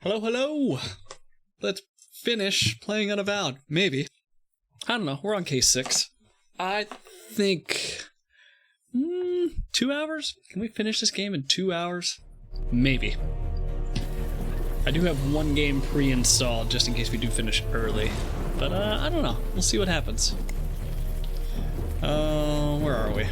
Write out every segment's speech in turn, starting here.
Hello, hello! Let's finish playing Unavowed. Maybe. I don't know. We're on case 6. I think... 2 hours? Can we finish this game in 2 hours? Maybe. I do have one game pre-installed just in case we do finish early. But, I don't know. We'll see what happens. Where are we?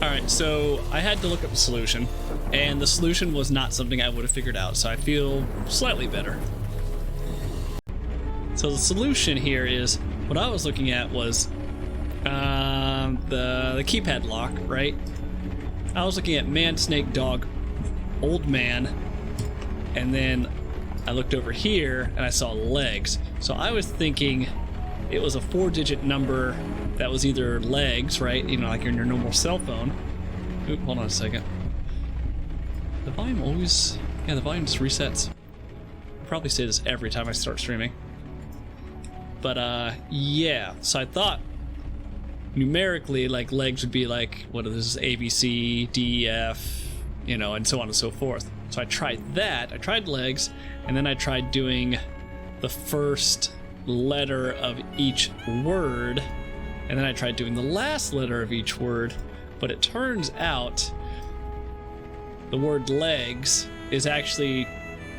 Alright, so I had to look up the solution, and the solution was not something I would have figured out, so I feel slightly better. So the solution here is, what I was looking at was the keypad lock, right? I was looking at man, snake, dog, old man, and then I looked over here and I saw legs. So I was thinking it was a 4-digit number that was either legs, right? You know, like in your normal cell phone. Oop, hold on a second. The volume always... Yeah, the volume just resets. I'll probably say this every time I start streaming. But, yeah. So I thought, numerically, like, legs would be like, what is this, A, B, C, D, E, F, you know, and so on and so forth. So I tried that. I tried legs, and then I tried doing the first letter of each word, and then I tried doing the last letter of each word, but it turns out the word legs is actually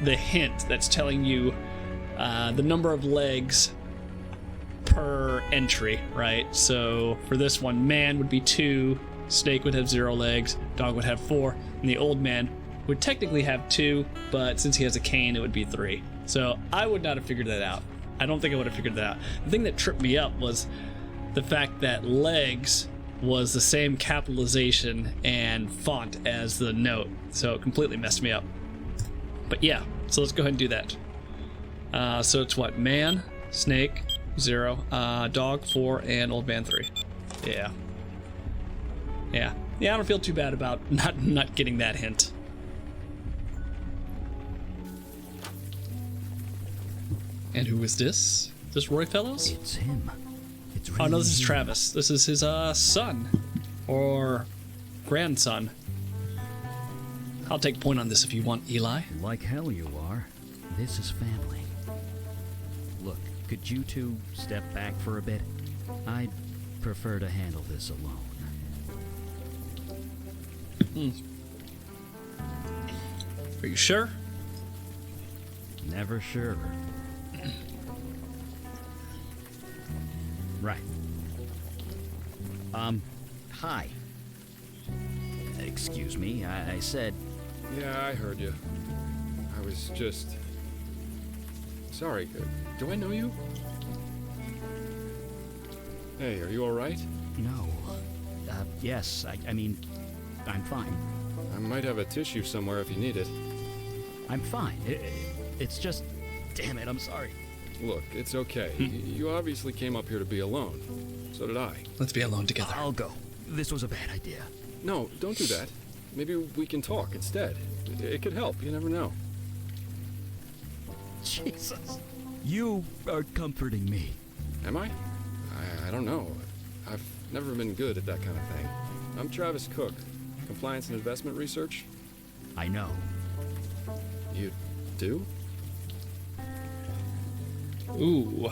the hint that's telling you the number of legs per entry, right? So for this one, man would be 2, snake would have 0 legs, dog would have 4, and the old man would technically have 2, but since he has a cane, it would be 3. So I would not have figured that out. I don't think I would have figured that out. The thing that tripped me up was the fact that legs was the same capitalization and font as the note, so it completely messed me up. But yeah, so let's go ahead and do that. So it's what? Man, snake, 0, dog, 4, and old man, 3. Yeah. Yeah, I don't feel too bad about not getting that hint. And who is this? Is this Roy Fellows? It's him. It's really Oh no, this is him. Travis. This is his son. Or grandson. I'll take point on this if you want, Eli. Like hell you are. This is family. Look, could you two step back for a bit? I'd prefer to handle this alone. Are you sure? Never sure. Right. Hi. Excuse me, I said... Yeah, I heard you. I was just... Sorry, do I know you? Hey, are you alright? No. Yes, I mean, I'm fine. I might have a tissue somewhere if you need it. I'm fine. It's just... Damn it, I'm sorry. Look, it's okay. You obviously came up here to be alone. So did I. Let's be alone together. I'll go. This was a bad idea. No, don't do that. Maybe we can talk instead. It could help, you never know. Jesus. You are comforting me. Am I? I don't know. I've never been good at that kind of thing. I'm Travis Cook, Compliance and Investment Research. I know. You do? Ooh.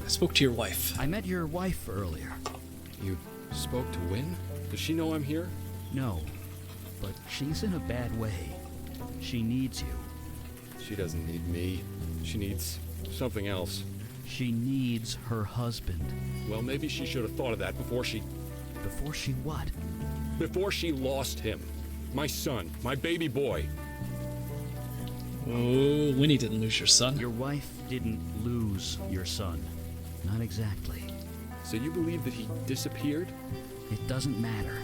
I spoke to your wife. I met your wife earlier. You spoke to Wynn? Does she know I'm here? No, but she's in a bad way. She needs you. She doesn't need me. She needs something else. She needs her husband. Well, maybe she should have thought of that before she... Before she what? Before she lost him. My son. My baby boy. Oh, Winnie didn't lose your son. Your wife didn't lose your son. Not exactly. So you believe that he disappeared? It doesn't matter.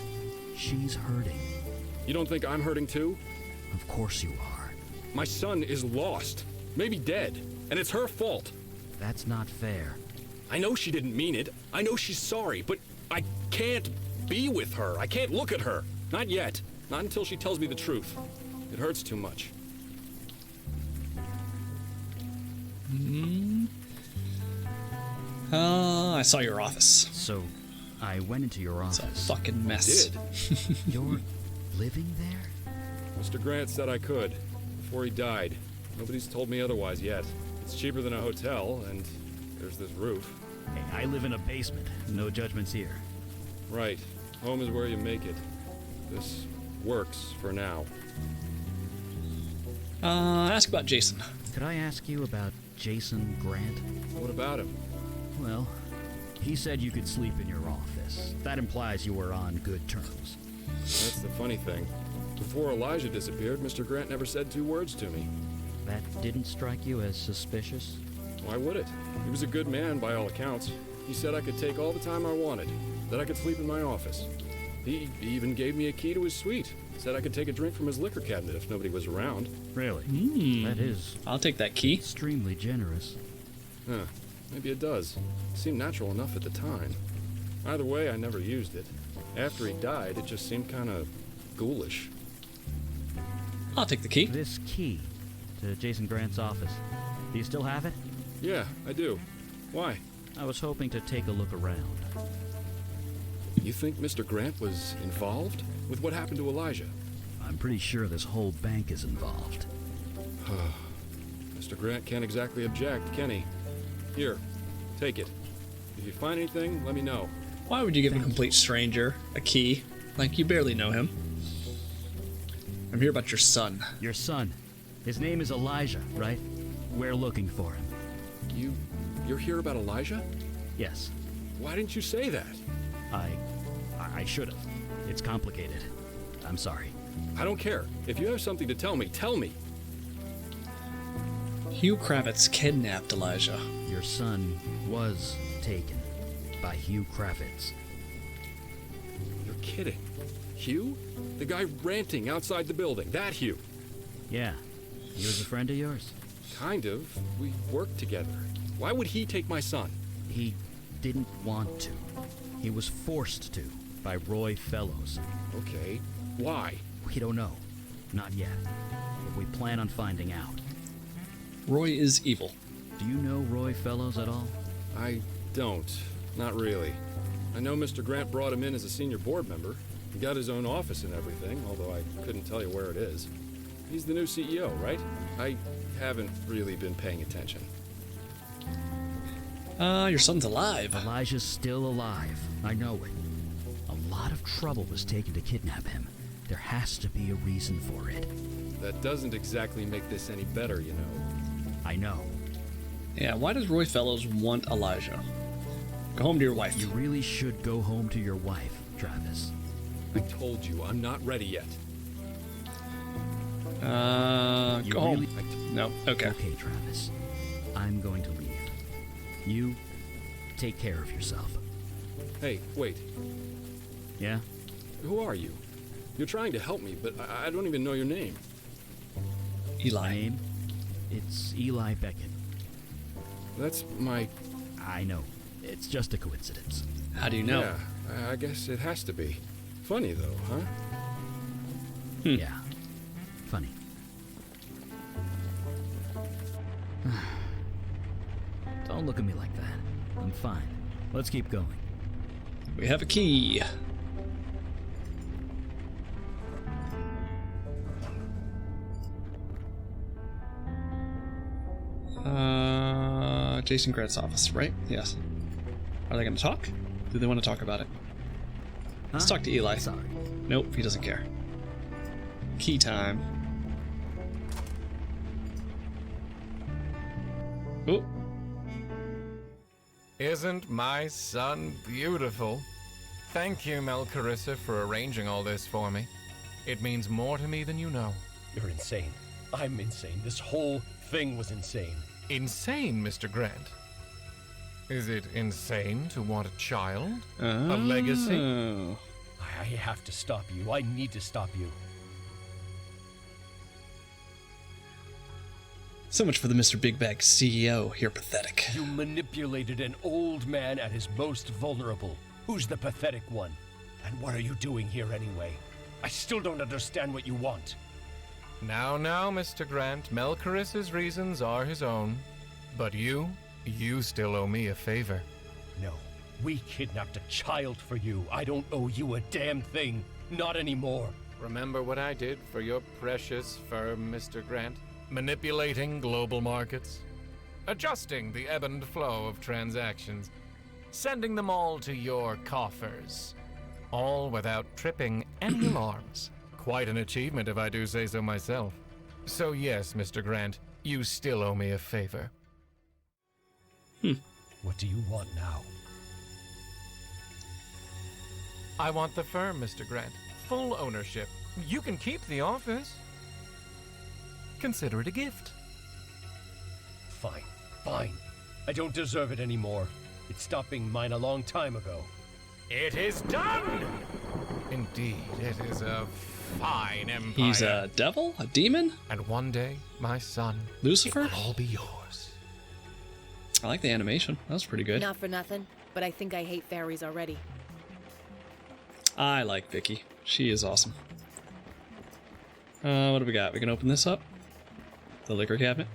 She's hurting. You don't think I'm hurting too? Of course you are. My son is lost. Maybe dead. And it's her fault. That's not fair. I know she didn't mean it. I know she's sorry, but I can't be with her. I can't look at her. Not yet. Not until she tells me the truth. It hurts too much. I saw your office. So, I went into your It's office. a fucking mess. Did. You're living there? Mr. Grant said I could. before he died. Nobody's told me otherwise yet. It's cheaper than a hotel, and there's this roof. Hey, I live in a basement. No judgments here. Right. Home is where you make it. This works for now. Ask about Jason. Could I ask you about Jason Grant? What about him? Well, he said you could sleep in your office. That implies you were on good terms. That's the funny thing. Before Elijah disappeared, Mr. Grant never said 2 words to me. That didn't strike you as suspicious? Why would it? He was a good man by all accounts. He said I could take all the time I wanted, that I could sleep in my office. He even gave me a key to his suite. Said I could take a drink from his liquor cabinet if nobody was around. Really? That is I'll take that key. extremely generous. Huh. Maybe it does. It seemed natural enough at the time. Either way, I never used it. After he died, it just seemed kind of ghoulish. I'll take the key. This key to Jason Grant's office. Do you still have it? Yeah, I do. Why? I was hoping to take a look around. You think Mr. Grant was involved with what happened to Elijah? I'm pretty sure this whole bank is involved. Mr. Grant can't exactly object, can he? Here, take it. If you find anything, let me know. Why would you give a complete stranger a key? Like, you barely know him. I'm here about your son. Your son. His name is Elijah, right? We're looking for him. You're here about Elijah? Yes. Why didn't you say that? I should have. It's complicated. I'm sorry. I don't care. If you have something to tell me, tell me. Hugh Kravitz kidnapped Elijah. Your son was taken by Hugh Kravitz. You're kidding. Hugh? The guy ranting outside the building. That Hugh. Yeah. He was a friend of yours. Kind of. We worked together. Why would he take my son? He didn't want to. He was forced to by Roy Fellows. Okay. Why? We don't know. Not yet. But we plan on finding out. Roy is evil. Do you know Roy Fellows at all? I don't. Not really. I know Mr. Grant brought him in as a senior board member. He got his own office and everything, although I couldn't tell you where it is. He's the new CEO, right? I haven't really been paying attention. Your son's alive. Elijah's still alive. I know it. A lot of trouble was taken to kidnap him. There has to be a reason for it. That doesn't exactly make this any better, you know. I know. Yeah, why does Roy Fellows want Elijah? Go home to your wife. You really should go home to your wife, Travis. I told you, I'm not ready yet. You Go home. really- No, okay. Okay, Travis. I'm going to leave. You take care of yourself. Hey, wait. Yeah? Who are you? You're trying to help me, but I don't even know your name. My Eli. name? It's Eli Beckett. That's my... I know. It's just a coincidence. How do you know? Yeah, I guess it has to be. Funny, though, huh? Yeah. Funny. Don't look at me like that. I'm fine. Let's keep going. We have a key. Jason Grant's office, right? Yes. Are they going to talk? Do they want to talk about it? Let's talk to Eli. Sorry. Nope, he doesn't care. Key time. Oh, Isn't my son beautiful? Thank you, Mel Carissa, for arranging all this for me. It means more to me than you know. You're insane. I'm insane. This whole thing was insane. Insane, Mr. Grant. Is it insane to want a child? A Oh. legacy? I have to stop you. I need to stop you. So much for the Mr. Big Bag CEO. You're pathetic. You manipulated an old man at his most vulnerable. Who's the pathetic one? And what are you doing here anyway? I still don't understand what you want. Now, Mr. Grant, Mel Carissa's reasons are his own. But you still owe me a favor. No, we kidnapped a child for you. I don't owe you a damn thing. Not anymore. Remember what I did for your precious firm, Mr. Grant? Manipulating global markets, adjusting the ebb and flow of transactions, sending them all to your coffers, all without tripping any alarms. Quite an achievement, if I do say so myself. So yes, Mr. Grant, you still owe me a favor. What do you want now? I want the firm, Mr. Grant. Full ownership. You can keep the office. Consider it a gift. Fine, fine. I don't deserve it anymore. It stopped being mine a long time ago. It is done! Indeed, it is a fine empire. He's a devil? A demon? And one day, my son, Lucifer? it will all be yours. I like the animation. That was pretty good. Not for nothing, but I think I hate fairies already. I like Vicky. She is awesome. What do we got? We can open this up? The liquor cabinet?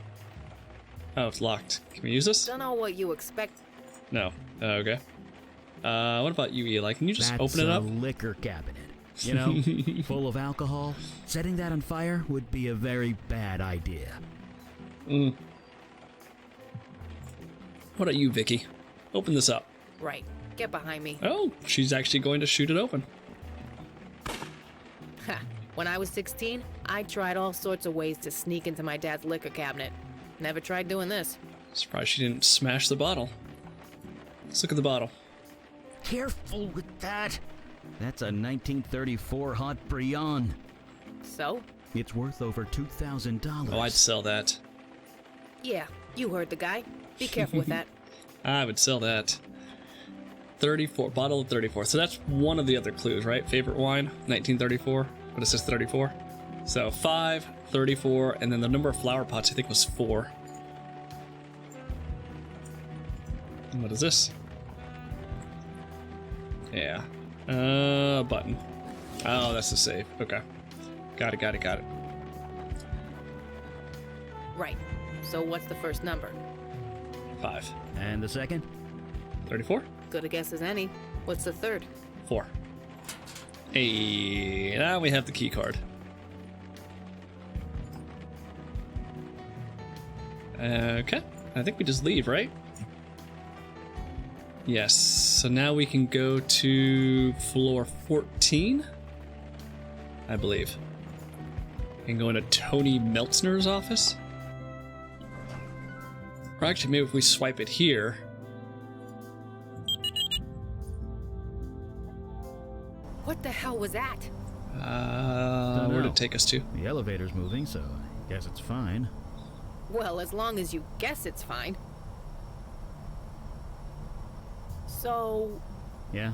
Oh, it's locked. Can we use this? Don't know what you expect. No. Okay. What about you, Eli? Can you just That's open it up? a liquor cabinet. You know, full of alcohol. Setting that on fire would be a very bad idea. Mm. What about you, Vicky? Open this up. Right. Get behind me. Oh, she's actually going to shoot it open. Ha. When I was 16, I tried all sorts of ways to sneak into my dad's liquor cabinet. Never tried doing this. Surprised she didn't smash the bottle. Let's look at the bottle. Careful with that. That's a 1934 Hot Brion. So? It's worth over $2,000. Oh, I'd sell that. Yeah, you heard the guy. Be careful with that. I would sell that. 34, bottle of 34. So that's one of the other clues, right? Favorite wine, 1934, but it says 34. So 5, 34, and then the number of flower pots I think was 4. And what is this? Yeah. Button. Oh, that's the save. Okay. Got it. Right. So what's the first number? 5. And the second? 34? Good a guess as any. What's the third? 4. Hey, now we have the key card. Okay, I think we just leave, right? Yes, so now we can go to floor 14, I believe. And go into Tony Meltzner's office. Or actually, maybe if we swipe it here. What the hell was that? Where did it take us to? The elevator's moving, so I guess it's fine. Well, as long as you guess it's fine. So, Yeah?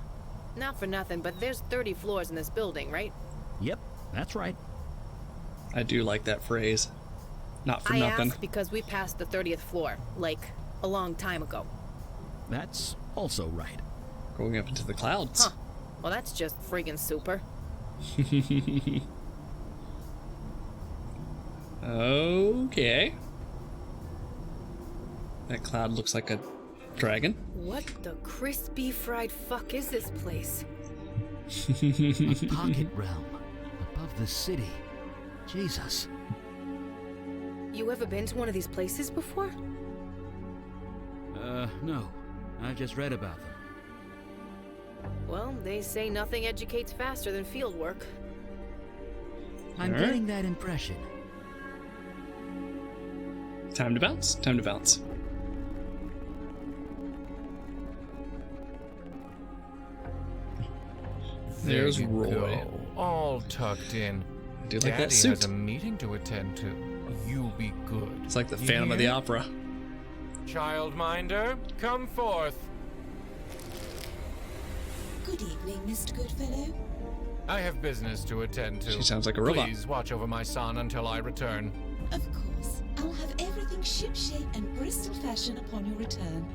not for nothing, but there's 30 floors in this building, right? Yep, that's right. I do like that phrase. Not for I nothing. asked because we passed the 30th floor, like, a long time ago. That's also right. Going up into the clouds. Huh. Well, that's just friggin' super. Okay. That cloud looks like a dragon. What the crispy fried fuck is this place? A pocket realm above the city. Jesus. You ever been to one of these places before? No. I've just read about them. Well, they say nothing educates faster than field work. I'm Alright. getting that impression. Time to bounce. Time to bounce. There's There you Roy. go, all tucked in. I do like Daddy that suit. has a meeting to attend to. You be good. It's like the You Phantom of the hear? Opera. Childminder, come forth. Good evening, Mr. Goodfellow. I have business to attend to. She sounds like a robot. Please watch over my son until I return. Of course, I'll have everything shipshape and Bristol fashion upon your return.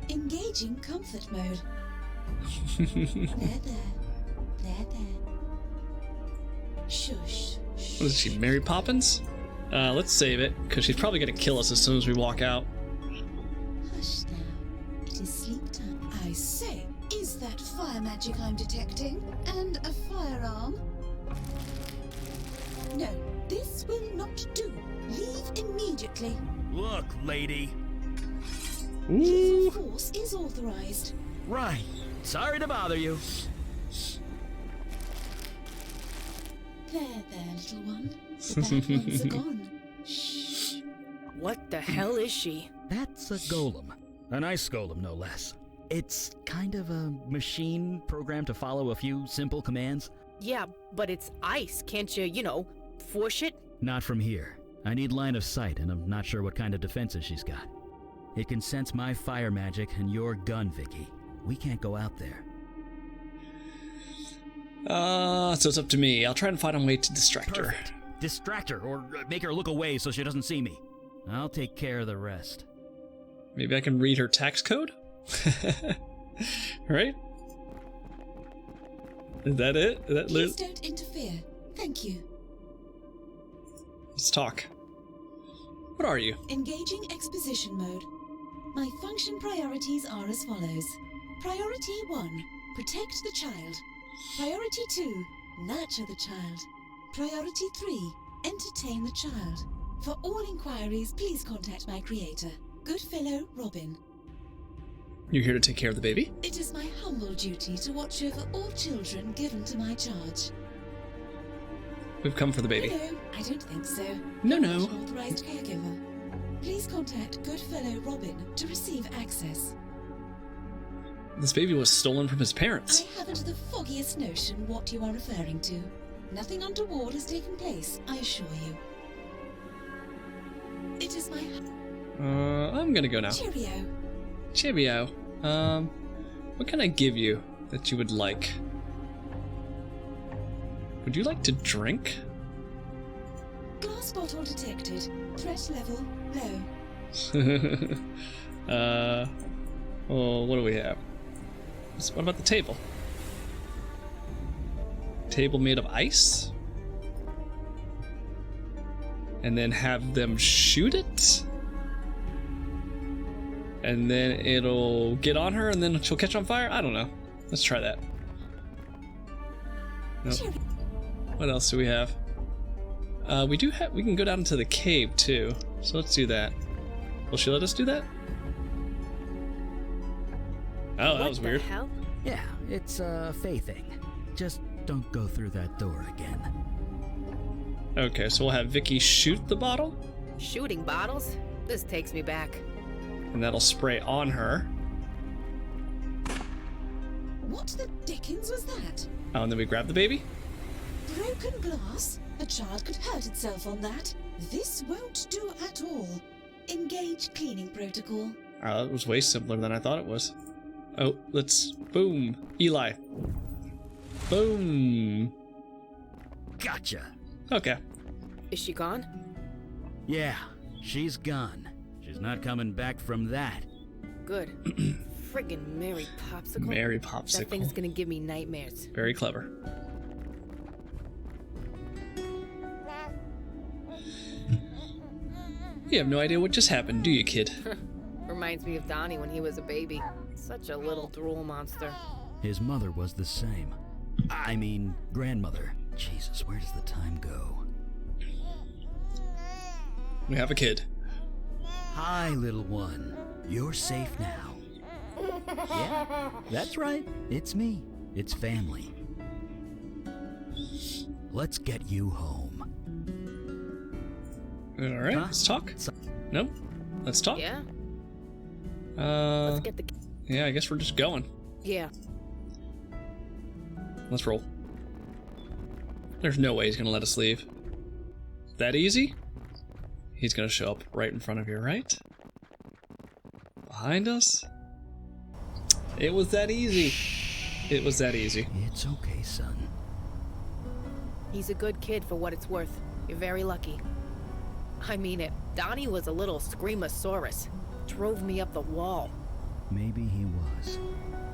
Engaging comfort mode. There. Shush. What is she, Mary Poppins? Let's save it, because she's probably going to kill us as soon as we walk out. Hush now. It is sleep time. I say, is that fire magic I'm detecting? And a firearm? No, this will not do. Leave immediately. Look, lady. Ooh. Lethal force is authorized. Right. Sorry to bother you. There, little one. The bad ones are gone. Shh. What the hell is she? That's a golem. An ice golem, no less. It's kind of a machine programmed to follow a few simple commands. Yeah, but it's ice. Can't you, force it? Not from here. I need line of sight, and I'm not sure what kind of defenses she's got. It can sense my fire magic and your gun, Vicky. We can't go out there. So it's up to me. I'll try and find a way to distract her. Perfect. Distract her, or make her look away so she doesn't see me. I'll take care of the rest. Maybe I can read her tax code? Right? Is that it? Is that Please don't interfere. Thank you. Let's talk. What are you? Engaging exposition mode. My function priorities are as follows. Priority 1. Protect the child. Priority 2. Nurture the child. Priority 3. Entertain the child. For all inquiries, please contact my creator, Goodfellow Robin. You're here to take care of the baby? It is my humble duty to watch over all children given to my charge. We've come for the baby. No, I don't think so. No. I'm not an authorized caregiver. Please contact Goodfellow Robin to receive access. This baby was stolen from his I parents. haven't the foggiest notion what you are referring to. Nothing untoward has taken place, I assure you. It is my I'm gonna go now. cheerio. Cheerio. What can I give you that you would like? Would you like to drink? Glass bottle detected. Threat level low. Well, what do we have? What about the table? Table made of ice? And then have them shoot it? And then it'll get on her and then she'll catch on fire? I don't know. Let's try that. Nope. Cheerio. What else do we have? We can go down into the cave too. So let's do that. Will she let us do that? Oh, that was What the weird. hell? Yeah, it's a Faye thing. Just don't go through that door again. Okay, so we'll have Vicky shoot the bottle, Shooting bottles? This takes me back. and that'll spray on her. What the dickens was that? Oh, and then we grab the baby. Broken glass? A child could hurt itself on that. This won't do at all. Engage cleaning protocol. Oh, that was way simpler than I thought it was. Oh, let's... Boom. Eli. Boom. Gotcha. Okay. Is she gone? Yeah, she's gone. She's not coming back from that. Good. Friggin' Mary Popsicle. Mary That thing's Popsicle. gonna give me nightmares. Very clever. You have no idea what just happened, do you, kid? Reminds me of Donnie when he was a baby. Such a little drool monster. His mother was the same. I mean, grandmother. Jesus, where does the time go? We have a kid. Hi, little one. You're safe now. Yeah, that's right. It's me. It's family. Let's get you home. Alright, Huh? let's talk. Nope. Let's talk. Yeah? Uh, Let's get the... yeah, I guess we're just going. Yeah. Let's roll. There's no way he's gonna let us leave. That easy? He's gonna show up right in front of you, right? Behind us? It was that easy. It was that easy. It's okay, son. He's a good kid for what it's worth. You're very lucky. I mean it. Donnie was a little screamosaurus. Drove me up the wall. Maybe he was.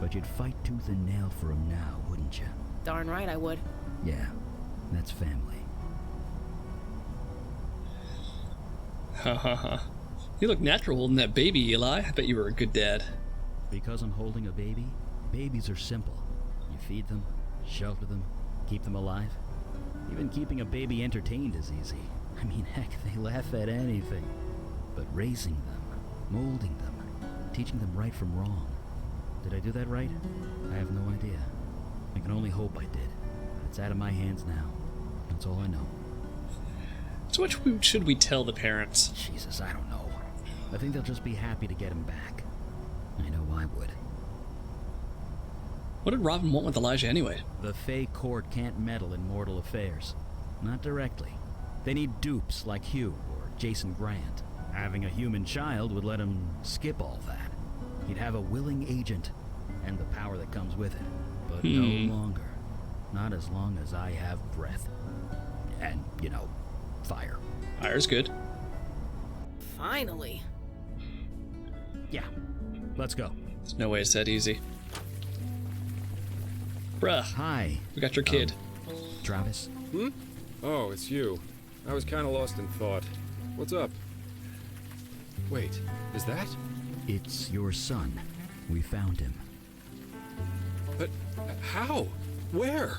But you'd fight tooth and nail for him now, wouldn't you? Darn right I would. Yeah, that's family. Ha ha ha. You look natural holding that baby, Eli. I bet you were a good dad. Because I'm holding a baby, Babies are simple. You feed them, shelter them, keep them alive. Even keeping a baby entertained is easy. I mean, heck, they laugh at anything. But raising them, molding them, teaching them right from wrong. Did I do that right? I have no idea. I can only hope I did. It's out of my hands now. That's all I know. So what should we tell the parents? Jesus, I don't know. I think they'll just be happy to get him back. I know I would. What did Robin want with Elijah anyway? The Fey Court can't meddle in mortal affairs. Not directly. They need dupes like Hugh or Jason Grant. Having a human child would let him skip all that. He'd have a willing agent, and the power that comes with it. But no longer. Not as long as I have breath. And, fire. Fire's good. Finally. Yeah. Let's go. There's no way it's that easy. Bruh, Hi, we got your kid. Travis. Oh, it's you. I was kind of lost in thought. What's up? Wait, is that? It's your son. We found him. But how? Where?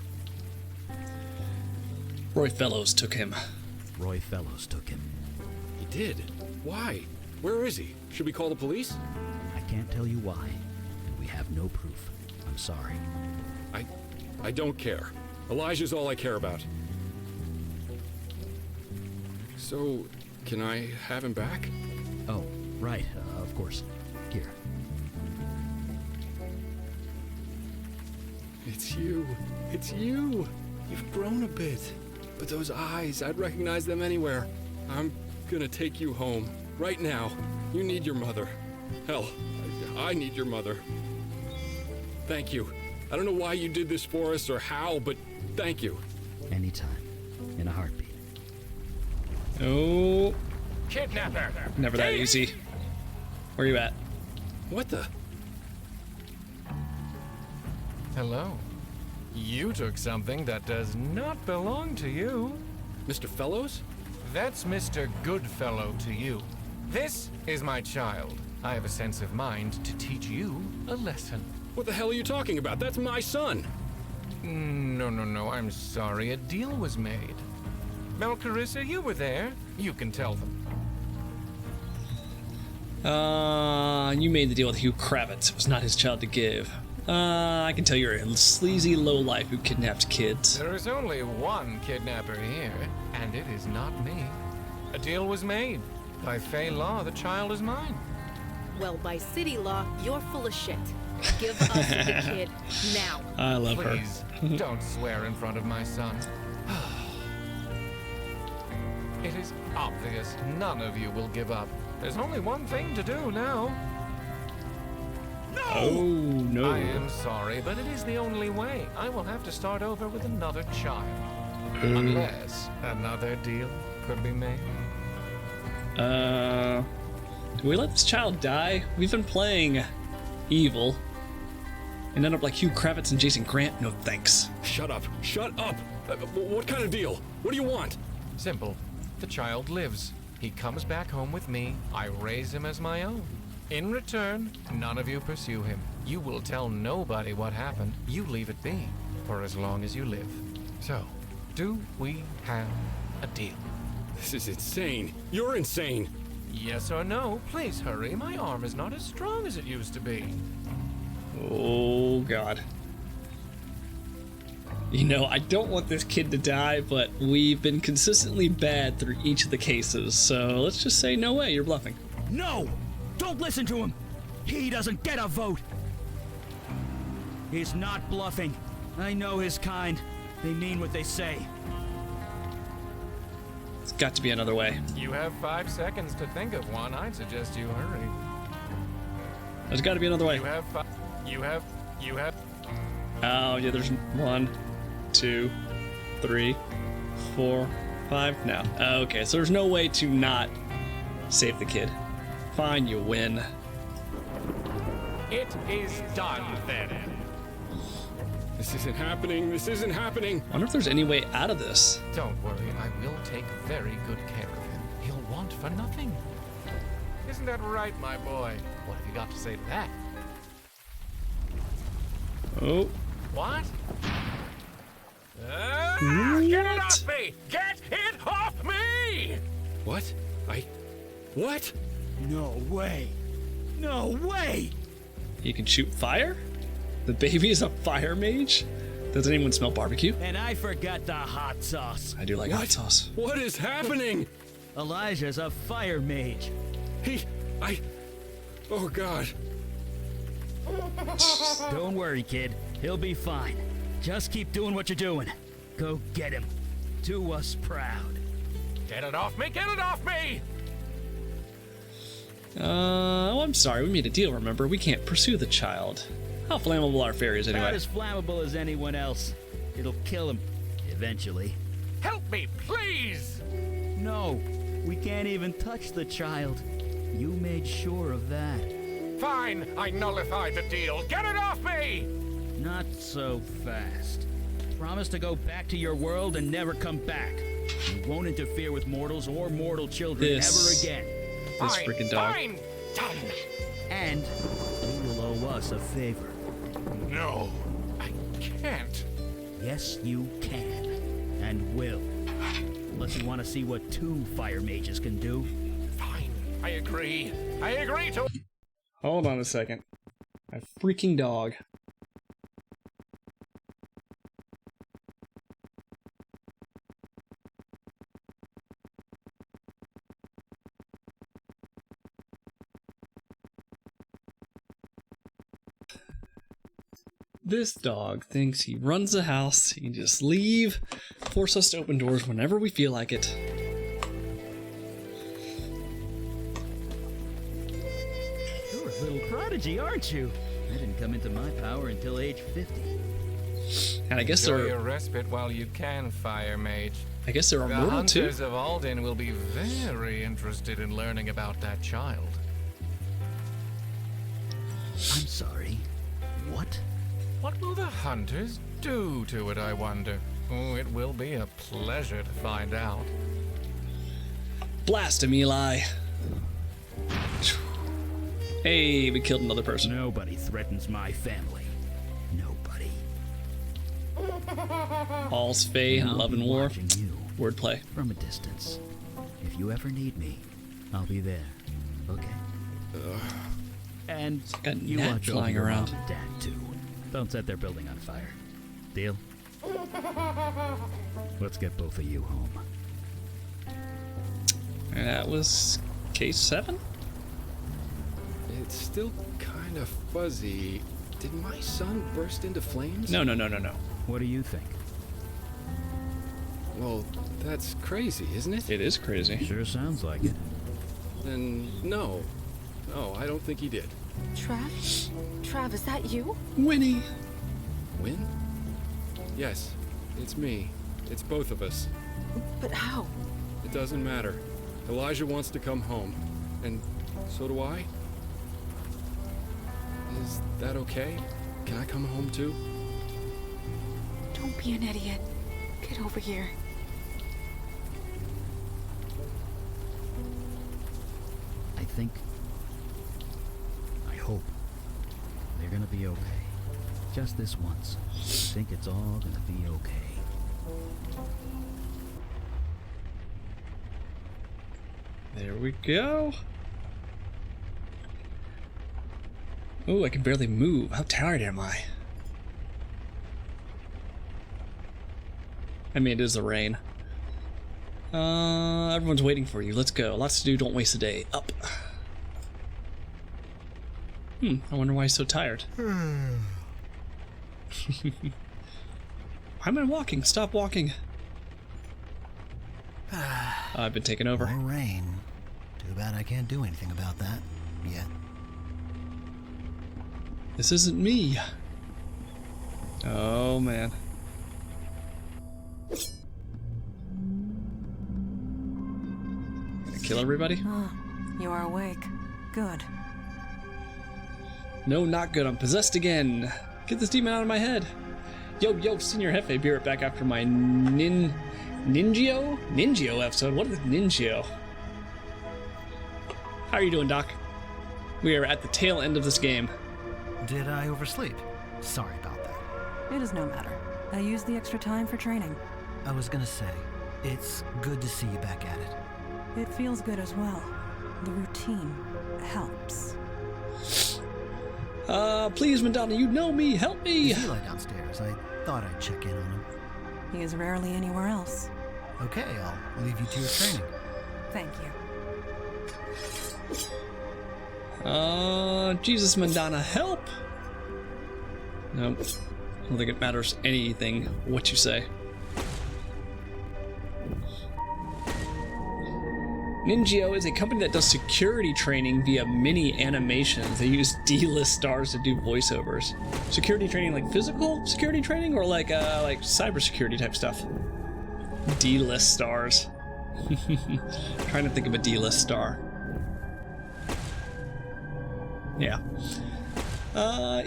Roy Fellows took him. Roy Fellows took him. He did? Why? Where is he? Should we call the police? I can't tell you why, and we have no proof. I'm sorry. I don't care. Elijah's all I care about. So, can I have him back? Oh, right, of course. Here. It's you. It's you. You've grown a bit. But those eyes, I'd recognize them anywhere. I'm gonna take you home. Right now. You need your mother. Hell, I need your mother. Thank you. I don't know why you did this for us or how, but thank you. Anytime. In a heartbeat. Oh, Kidnapper! never that easy. Where you at? What the? Hello. You took something that does not belong to you. Mr. Fellows? That's Mr. Goodfellow to you. This is my child. I have a sense of mind to teach you a lesson. What the hell are you talking about? That's my son. No, I'm sorry. A deal was made. Mel Carissa, you were there. You can tell them. You made the deal with Hugh Kravitz. It was not his child to give. I can tell you're a sleazy lowlife who kidnaps kids. There is only one kidnapper here, and it is not me. A deal was made. By Fey law, the child is mine. Well, by city law, you're full of shit. Give us the kid now. I love her. Please, don't swear in front of my son. It is obvious none of you will give up. There's only one thing to do now. Oh, no. I am sorry, but it is the only way. I will have to start over with another child. Unless another deal could be made. Do we let this child die? We've been playing evil. And end up like Hugh Kravitz and Jason Grant? No thanks. Shut up. Shut up. What kind of deal? What do you want? Simple. The child lives. He comes back home with me. I raise him as my own. In return, none of you pursue him. You will tell nobody what happened. You leave it be for as long as you live. So, do we have a deal? This is insane. You're insane. Yes or no? Please hurry. My arm is not as strong as it used to be. Oh, God. I don't want this kid to die, but we've been consistently bad through each of the cases, so let's just say no way, you're bluffing. No! Don't listen to him! He doesn't get a vote! He's not bluffing. I know his kind. They mean what they say. It's got to be another way. You have 5 seconds to think of one. I'd suggest you hurry. There's got to be another way. You have Oh, yeah, there's 1, 2, 3, 4, 5. No. Okay, so there's no way to not save the kid. Fine, you win. It is done then. This isn't happening. This isn't happening. I wonder if there's any way out of this. Don't worry, I will take very good care of him. He'll want for nothing. Isn't that right, my boy? What have you got to say to that? Oh. What? Get it off me! Get it off me! What? What? No way! No way! You can shoot fire? The baby is a fire mage? Does anyone smell barbecue? And I forgot the hot sauce. I do like hot sauce. What is happening? Elijah's a fire mage. Oh God. Don't worry, kid. He'll be fine. Just keep doing what you're doing. Go get him. Do us proud. Get it off me! Get it off me! Oh, I'm sorry. We made a deal, remember? We can't pursue the child. How flammable are fairies Not anyway? as flammable as anyone else. It'll kill him. Eventually. Help me, please! No, we can't even touch the child. You made sure of that. Fine, I nullify the deal. Get it off me! Not so fast. Promise to go back to your world and never come back. You won't interfere with mortals or mortal children This- ever again. This Fine, freaking dog. fine, done. And you will owe us a favor. No, I can't. Yes, you can. And will. Unless you want to see what 2 fire mages can do. Fine, I agree. I agree to. Hold on a second. My freaking dog. This dog thinks he runs the house. He can just leave, force us to open doors whenever we feel like it. You're a little prodigy, aren't you? I didn't come into my power until age 50. And I guess Enjoy they're your respite while you can, Fire Mage. I guess they're The immortal too. hunters of Alden will be very interested in learning about that child. I'm sorry. What? What will the hunters do to it, I wonder? Oh, it will be a pleasure to find out. Blast him, Eli. Hey, we killed another person. Nobody threatens my family. Nobody. All's Faye, I'll Love be and War. watching you Wordplay. from a distance. If you ever need me, I'll be there. Okay? And like a you gnat watch over flying your around. mom and dad too. Don't set their building on fire. Deal? Let's get both of you home. That was case 7? It's still kind of fuzzy. Did my son burst into flames? No. What do you think? Well, that's crazy, isn't it? It is crazy. Sure sounds like it. Then no. No, I don't think he did. Trav? Trav, is that you? Winnie. Win? Yes, it's me. It's both of us. But how? It doesn't matter. Elijah wants to come home. And so do I. Is that okay? Can I come home too? Don't be an idiot. Get over here. I hope they're gonna be okay. Just this once. I think it's all gonna be okay. There we go. Oh, I can barely move. How tired am I? I mean, it is the rain. Everyone's waiting for you. Let's go. Lots to do. Don't waste a day. Up. I wonder why he's so tired. Why am I walking? Stop walking. I've been taken over. More rain. Too bad I can't do anything about that yet. This isn't me. Oh, man. Gonna kill everybody? You are awake. Good. No, not good. I'm possessed again. Get this demon out of my head. Yo, Senior Hefe, be right back after my Ningio episode. What is Ningio? How are you doing, Doc? We are at the tail end of this game. Did I oversleep? Sorry about that. It is no matter. I used the extra time for training. I was gonna say, it's good to see you back at it. It feels good as well. The routine helps. Please, Madonna, you know me. Help me. Is Eli downstairs? I thought I'd check in on him. He is rarely anywhere else. Okay, I'll leave you to your training. Thank you. Jesus, Madonna, help. Nope. I don't think it matters anything what you say. Ninjio is a company that does security training via mini animations. They use D-list stars to do voiceovers. Security training, like physical security training, or like cybersecurity type stuff? D-list stars. Trying to think of a D-list star. Yeah.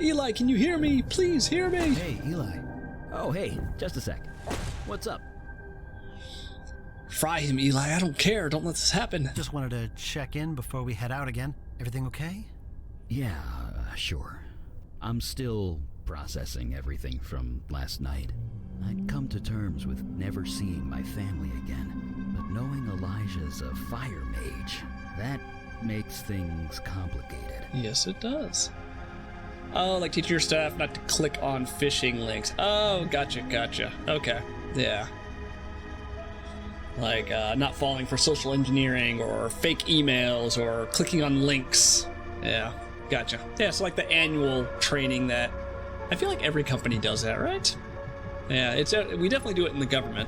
Eli, can you hear me? Please hear me. Hey, Eli. Oh, hey, just a sec. What's up? Fry him, Eli. I don't care. Don't let this happen. Just wanted to check in before we head out again. Everything okay? Yeah, sure. I'm still processing everything from last night. I'd come to terms with never seeing my family again, but knowing Elijah's a fire mage, that makes things complicated. Yes, it does. Oh, like teaching your staff not to click on phishing links. Oh, gotcha. Okay, yeah. Like not falling for social engineering or fake emails or clicking on links. Yeah, gotcha. Yeah, so like the annual training that I feel like every company does that, right? Yeah, we definitely do it in the government.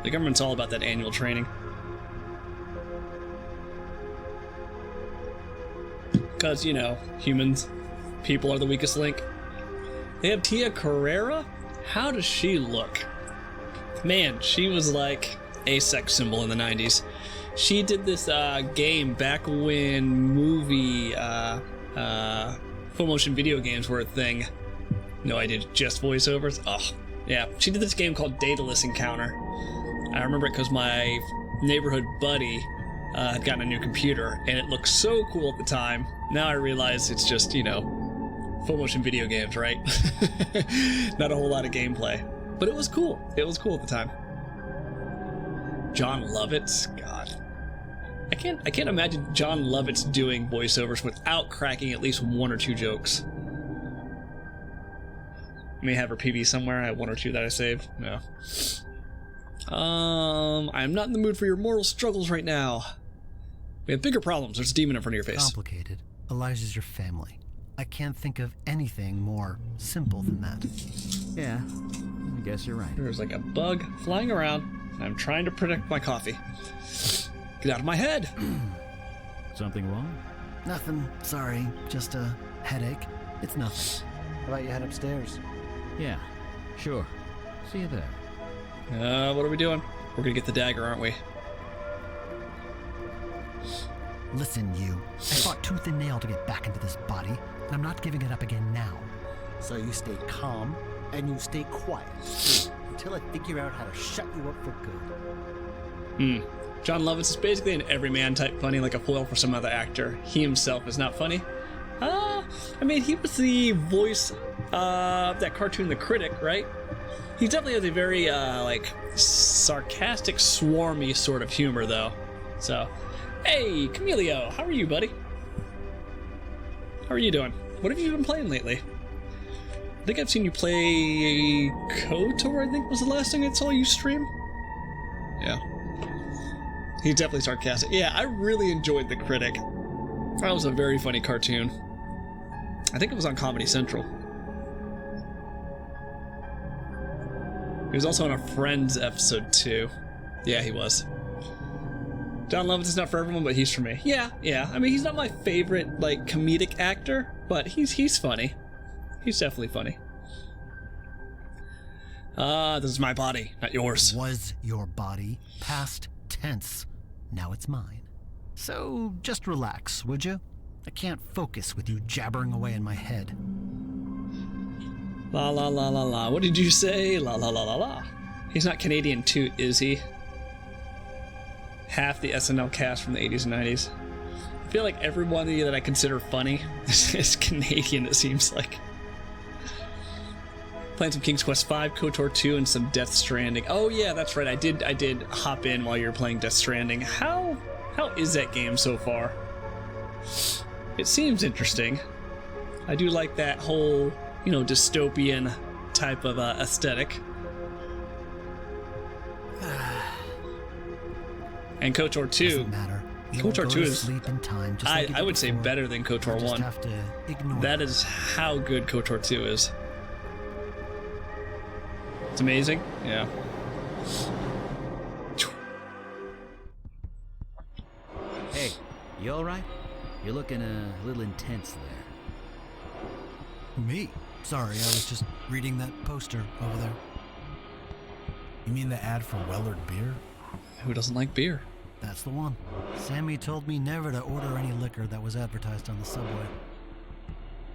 The government's all about that annual training. Because, you know, people are the weakest link. They have Tia Carrera? How does she look? Man, she was like a sex symbol in the 90s. She did this game back when full motion video games were a thing. No, I did just voiceovers. Oh, yeah. She did this game called Daedalus Encounter. I remember it because my neighborhood buddy had gotten a new computer, and it looked so cool at the time. Now I realize it's just, you know, full motion video games, right? Not a whole lot of gameplay. But it was cool. It was cool at the time. John Lovitz, God. I can't imagine John Lovitz doing voiceovers without cracking at least one or two jokes. I may have her PB somewhere. I have one or two that I saved. No. I'm not in the mood for your moral struggles right now. We have bigger problems. There's a demon in front of your face. Complicated. Elijah's your family. I can't think of anything more simple than that. Yeah, I guess you're right. There's like a bug flying around. I'm trying to protect my coffee. Get out of my head! Something wrong? Nothing. Sorry. Just a headache. It's nothing. How about you head upstairs? Yeah, sure. See you there. What are we doing? We're gonna get the dagger, aren't we? Listen, you. I fought tooth and nail to get back into this body, and I'm not giving it up again now. So you stay calm, and you stay quiet. Until I figure out how to shut you up for good. John Lovitz is basically an everyman type funny, like a foil for some other actor. He himself is not funny. I mean, he was the voice of that cartoon, The Critic, right? He definitely has a very, like, sarcastic, swarmy sort of humor, though. So, hey, Camilio, how are you, buddy? How are you doing? What have you been playing lately? I think I've seen you play KOTOR, I think was the last thing I saw you stream. Yeah. He's definitely sarcastic. Yeah, I really enjoyed The Critic. That was a very funny cartoon. I think it was on Comedy Central. He was also on a Friends episode too. Yeah, he was. John Lovitz is not for everyone, but he's for me. Yeah. I mean, he's not my favorite, like, comedic actor, but he's funny. He's definitely funny. This is my body, not yours. Was your body. Past tense. Now it's mine. So just relax, would you? I can't focus with you jabbering away in my head. La la la la la. What did you say? La la la la la. He's not Canadian too, is he? Half the SNL cast from the 80s and 90s. I feel like everyone that I consider funny is Canadian, it seems like. Playing some King's Quest V, KOTOR 2, and some Death Stranding. Oh yeah, that's right. I did hop in while you were playing Death Stranding. How is that game so far? It seems interesting. I do like that whole, dystopian type of aesthetic. And KOTOR 2. Doesn't matter. KOTOR 2 is, sleep in time, just like I would say, better than KOTOR 1. Have to ignore That is how good KOTOR 2 is. It's amazing. Yeah. Hey, you alright? You're looking a little intense there. Me? Sorry, I was just reading that poster over there. You mean the ad for Weller beer? Who doesn't like beer? That's the one. Sammy told me never to order any liquor that was advertised on the subway.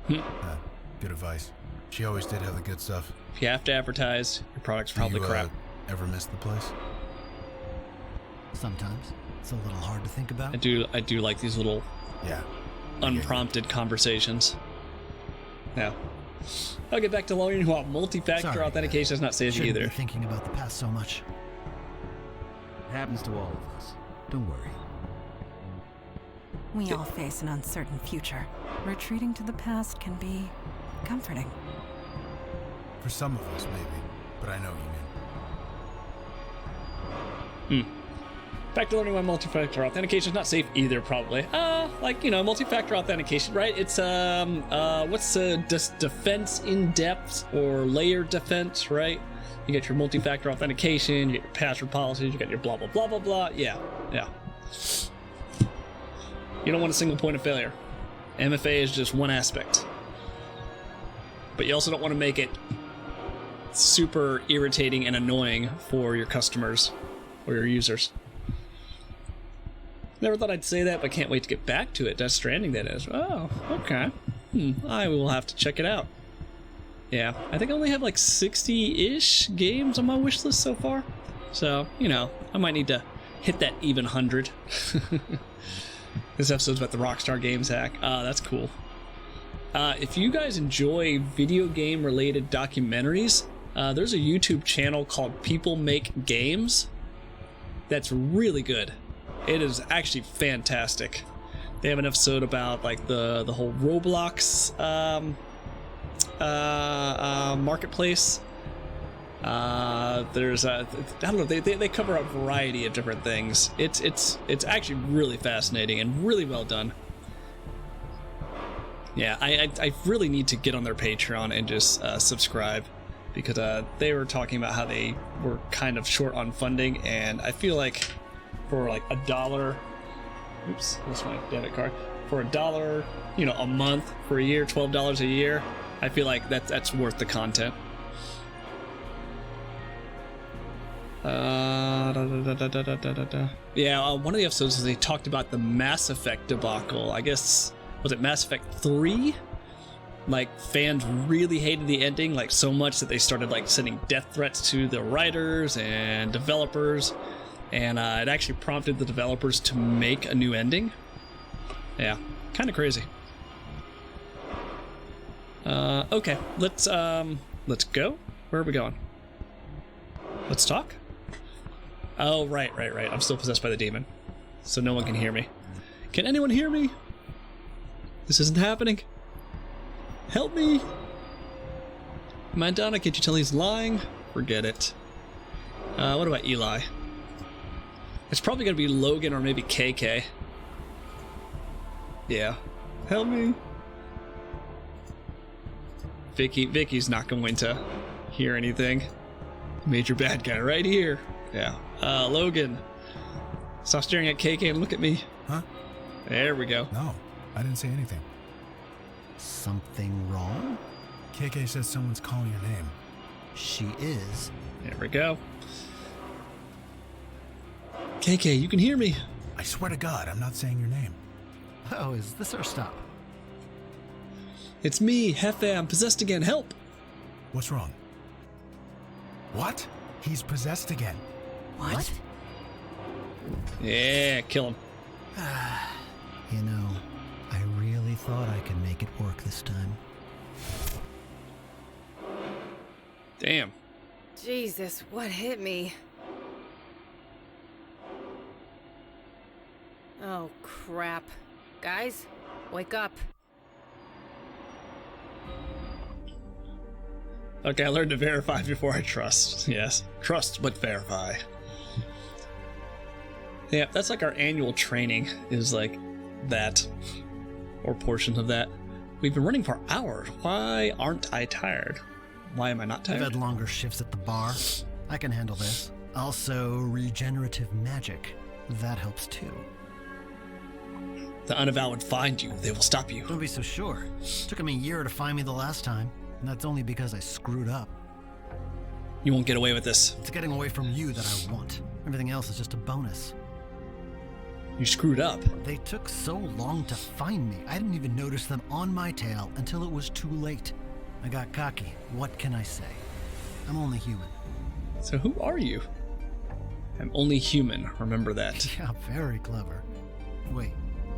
Good advice. She always did have the good stuff. If you have to advertise, your product's probably crap. Ever miss the place? Sometimes. It's a little hard to think about. I do like these little unprompted conversations. Yeah. I'll get back to learning about multi-factor authentication is not safe Shouldn't either. be thinking about the past so much. It happens to all of us. Don't worry. We all face an uncertain future. Retreating to the past can be comforting. For some of us, maybe. But I know you mean. Back to learning why multi-factor authentication is not safe either, probably. Multi-factor authentication, right? It's, what's defense in depth or layer defense, right? You get your multi-factor authentication, you get your password policies, you got your blah, blah, blah, blah, blah. Yeah. You don't want a single point of failure. MFA is just one aspect. But you also don't want to make it super irritating and annoying for your customers or your users. Never thought I'd say that, but can't wait to get back to it. Death Stranding, that is. Oh, okay. I will have to check it out. Yeah, I think I only have like 60-ish games on my wish list so far. So, I might need to hit that even 100. This episode's about the Rockstar Games hack. That's cool. If you guys enjoy video game related documentaries, there's a YouTube channel called People Make Games that's really good. It is actually fantastic. They have an episode about like the whole Roblox marketplace. There's I don't know, they cover a variety of different things. It's actually really fascinating and really well done. Yeah, I really need to get on their Patreon and just subscribe, because they were talking about how they were kind of short on funding, and I feel like for like $1, oops, that's my debit card, for $1, a month, for a year, $12 a year, I feel like that's worth the content. Yeah, one of the episodes is they talked about the Mass Effect debacle. I guess, was it Mass Effect 3? Like, fans really hated the ending, like, so much that they started, like, sending death threats to the writers and developers, and it actually prompted the developers to make a new ending. Yeah, kind of crazy. Okay, let's go. Where are we going? Let's talk? Oh, right. I'm still possessed by the demon, so no one can hear me. Can anyone hear me? This isn't happening. Help me! Madonna, can't you tell he's lying? Forget it. What about Eli? It's probably gonna be Logan or maybe KK. Yeah. Help me! Vicky's not going to hear anything. Major bad guy right here. Yeah. Logan. Stop staring at KK and look at me. Huh? There we go. No, I didn't say anything. Something wrong? KK says someone's calling your name. She is. There we go. KK, you can hear me. I swear to God, I'm not saying your name. Oh, is this our stop? It's me, Hefe. I'm possessed again. Help! What's wrong? What? He's possessed again. What? Yeah, kill him. I really thought I could make it work this time. Damn. Jesus, what hit me? Oh, crap. Guys, wake up. Okay, I learned to verify before I trust. Yes. Trust, but verify. Yeah, that's like our annual training, is like that. Or portions of that. We've been running for hours. Why aren't I tired? Why am I not tired? I've had longer shifts at the bar. I can handle this. Also, regenerative magic. That helps too. The Unavowed would find you. They will stop you. Don't be so sure. Took them a year to find me the last time, and that's only because I screwed up. You won't get away with this. It's getting away from you that I want. Everything else is just a bonus. You screwed up. They took so long to find me. I didn't even notice them on my tail until it was too late. I got cocky. What can I say? I'm only human. So who are you? I'm only human. Remember that. Yeah, very clever. Wait,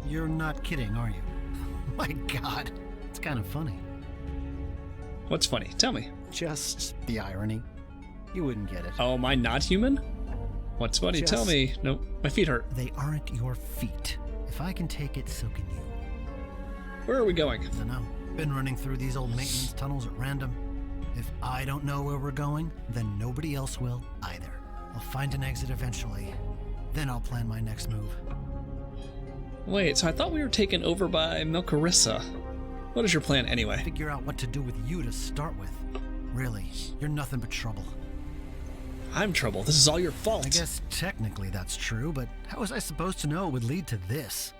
you're not kidding, are you? My God, it's kind of funny. What's funny? Tell me. Just the irony. You wouldn't get it. Oh, am I not human? What's funny? Just- Tell me. Nope, my feet hurt. They aren't your feet. If I can take it, so can you. Where are we going? Dunno. Been running through these old maintenance tunnels at random. If I don't know where we're going, then nobody else will either. I'll find an exit eventually. Then I'll plan my next move. Wait, so I thought we were taken over by Melcarissa. What is your plan anyway? Figure out what to do with you to start with. Really, you're nothing but trouble. I'm trouble. This is all your fault. I guess technically that's true, but how was I supposed to know it would lead to this?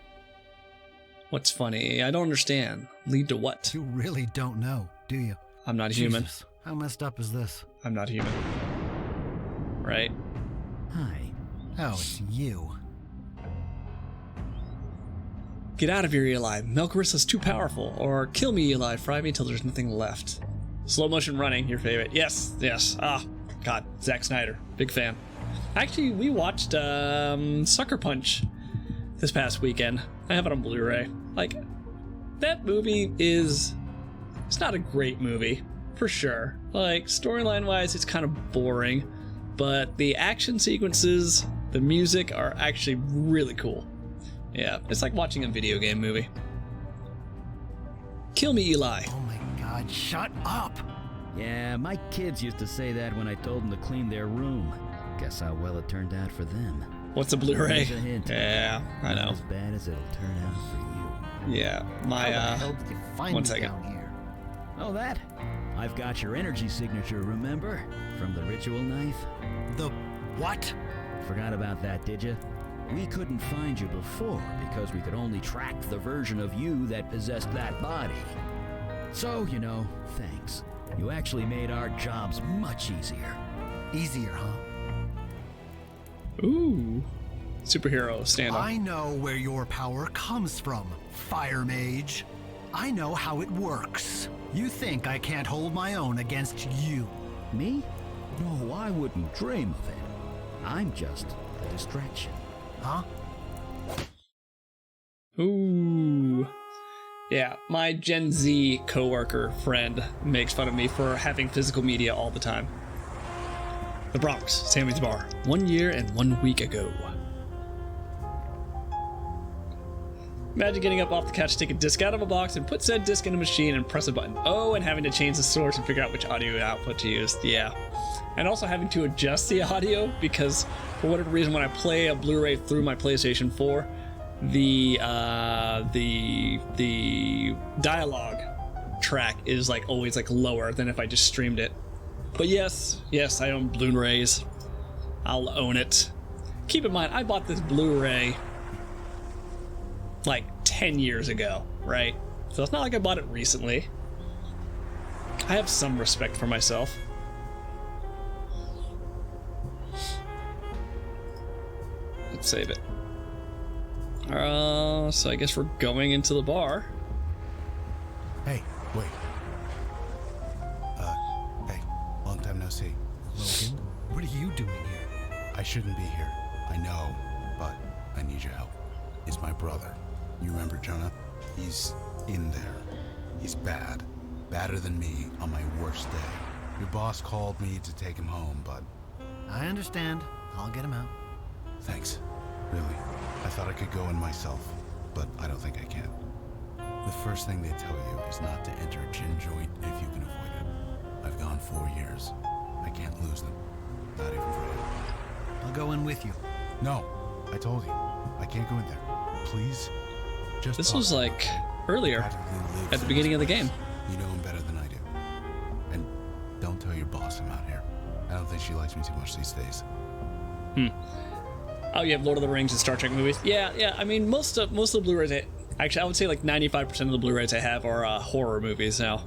What's funny? I don't understand. Lead to what? You really don't know, do you? I'm not human. Jesus, how messed up is this? I'm not human. Right? Hi. Oh, it's you. Get out of here, Eli. Melcarissa's too powerful. Or kill me, Eli. Fry me till there's nothing left. Slow motion running, your favorite. Yes, yes. Ah, God. Zack Snyder. Big fan. Actually, we watched Sucker Punch this past weekend. I have it on Blu-ray. Like, that movie is... It's not a great movie, for sure. Like, storyline-wise, it's kind of boring. But the action sequences, the music are actually really cool. Yeah, it's like watching a video game movie. Kill me, Eli. Oh my God, shut up! Yeah, my kids used to say that when I told them to clean their room. Guess how well it turned out for them. What's a Blu-ray? Here's a hint. Yeah, I know. Not as bad as it'll turn out for you. Yeah, my, How the hell did you find one me second. down here? Oh, that? I've got your energy signature, remember? From the ritual knife? The what? Forgot about that, did you? We couldn't find you before because we could only track the version of you that possessed that body. So, you know, thanks. You actually made our jobs much easier. Easier, huh? Ooh. Superhero stand-up. I know where your power comes from, Fire Mage. I know how it works. You think I can't hold my own against you? Me? No, I wouldn't dream of it. I'm just a distraction. Huh? Ooh. Yeah, my Gen Z coworker friend makes fun of me for having physical media all the time. The Bronx, Sammy's Bar, 1 year and 1 week ago. Imagine getting up off the couch, take a disc out of a box, and put said disc in a machine and press a button. Oh, and having to change the source and figure out which audio output to use. Yeah. And also having to adjust the audio because for whatever reason, when I play a Blu-ray through my PlayStation 4, the dialogue track is like always like lower than if I just streamed it. But yes, I own Blu-rays. I'll own it. Keep in mind, I bought this Blu-ray like 10 years ago, right? So it's not like I bought it recently. I have some respect for myself. Let's save it. So I guess we're going into the bar. Hey, wait. Hey, long time no see. Logan, what are you doing here? I shouldn't be here. I know, but I need your help. It's my brother. You remember Jonah? He's in there. He's bad. Badder than me on my worst day. Your boss called me to take him home, but... I understand. I'll get him out. Thanks. Really. I thought I could go in myself, but I don't think I can. The first thing they tell you is not to enter a gin joint if you can avoid it. I've gone 4 years. I can't lose them. Not even for him. I'll go in with you. No, I told you. I can't go in there. Please? Just This talk. was like earlier, Practically live at the beginning of the game. You know him better than I do. And don't tell your boss I'm out here. I don't think she likes me too much these days. Oh, you have Lord of the Rings and Star Trek movies. Yeah. I mean, most of the Blu-rays. Actually, I would say like 95% of the Blu-rays I have are horror movies now,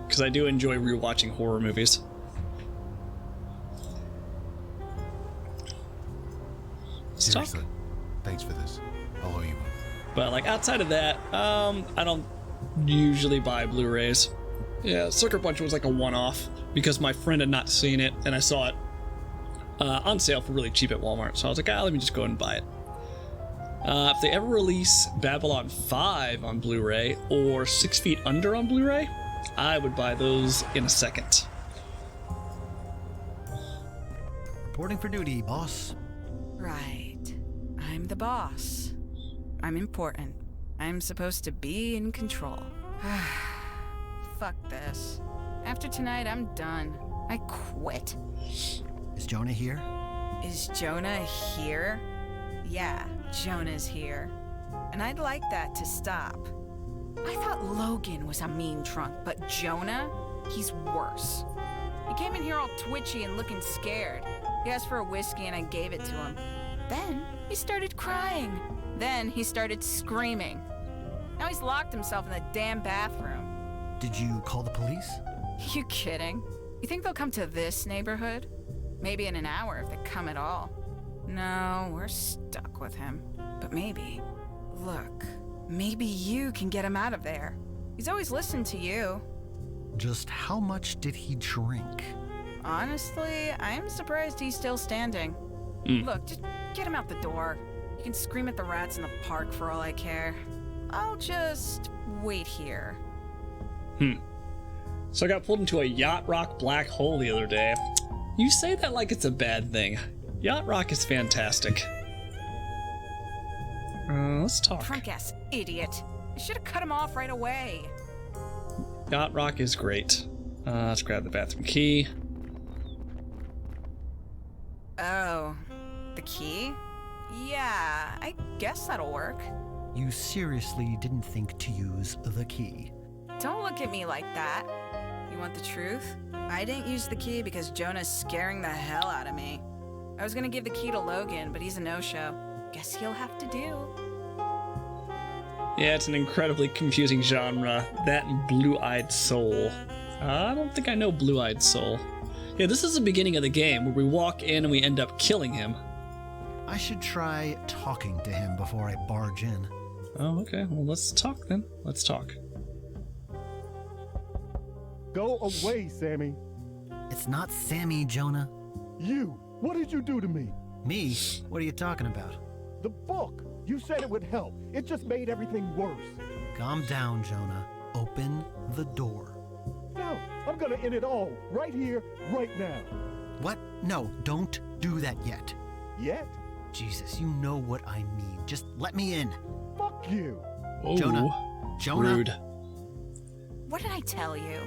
because I do enjoy rewatching horror movies. Let's talk. Seriously, thanks for this. I'll owe you one. But like outside of that, I don't usually buy Blu-rays. Yeah, Sucker Punch was like a one-off because my friend had not seen it, and I saw it on sale for really cheap at Walmart. So I was like, let me just go ahead and buy it. If they ever release Babylon 5 on Blu-ray or 6 Feet Under on Blu-ray, I would buy those in a second. Reporting for duty, boss. Right. I'm the boss. I'm important. I'm supposed to be in control. Fuck this. After tonight, I'm done. I quit. Is Jonah here? Is Jonah here? Yeah, Jonah's here. And I'd like that to stop. I thought Logan was a mean drunk, but Jonah? He's worse. He came in here all twitchy and looking scared. He asked for a whiskey and I gave it to him. Then he started crying. Then he started screaming. Now he's locked himself in the damn bathroom. Did you call the police? You kidding? You think they'll come to this neighborhood? Maybe in an hour if they come at all. No, we're stuck with him. But maybe. Look, maybe you can get him out of there. He's always listened to you. Just how much did he drink? Honestly, I'm surprised he's still standing. Look, just get him out the door. You can scream at the rats in the park for all I care. I'll just wait here. So I got pulled into a Yacht Rock black hole the other day. You say that like it's a bad thing. Yacht Rock is fantastic. Let's talk. Drunk-ass idiot. I should have cut him off right away. Yacht Rock is great. Let's grab the bathroom key. Oh, the key? Yeah, I guess that'll work. You seriously didn't think to use the key? Don't look at me like that. You want the truth? I didn't use the key because Jonah's scaring the hell out of me. I was gonna give the key to Logan, but he's a no-show. Guess he'll have to do. Yeah, it's an incredibly confusing genre. That and Blue-Eyed Soul. I don't think I know Blue-Eyed Soul. Yeah, this is the beginning of the game where we walk in and we end up killing him. I should try talking to him before I barge in. Oh, okay. Well, let's talk then. Let's talk. Go away, Sammy. It's not Sammy, Jonah. You! What did you do to me? Me? What are you talking about? The book! You said it would help. It just made everything worse. Calm down, Jonah. Open the door. No, I'm gonna end it all. Right here, right now. What? No, don't do that yet. Yet? Jesus, you know what I mean. Just let me in. Fuck you. Oh, Jonah. Rude. What did I tell you?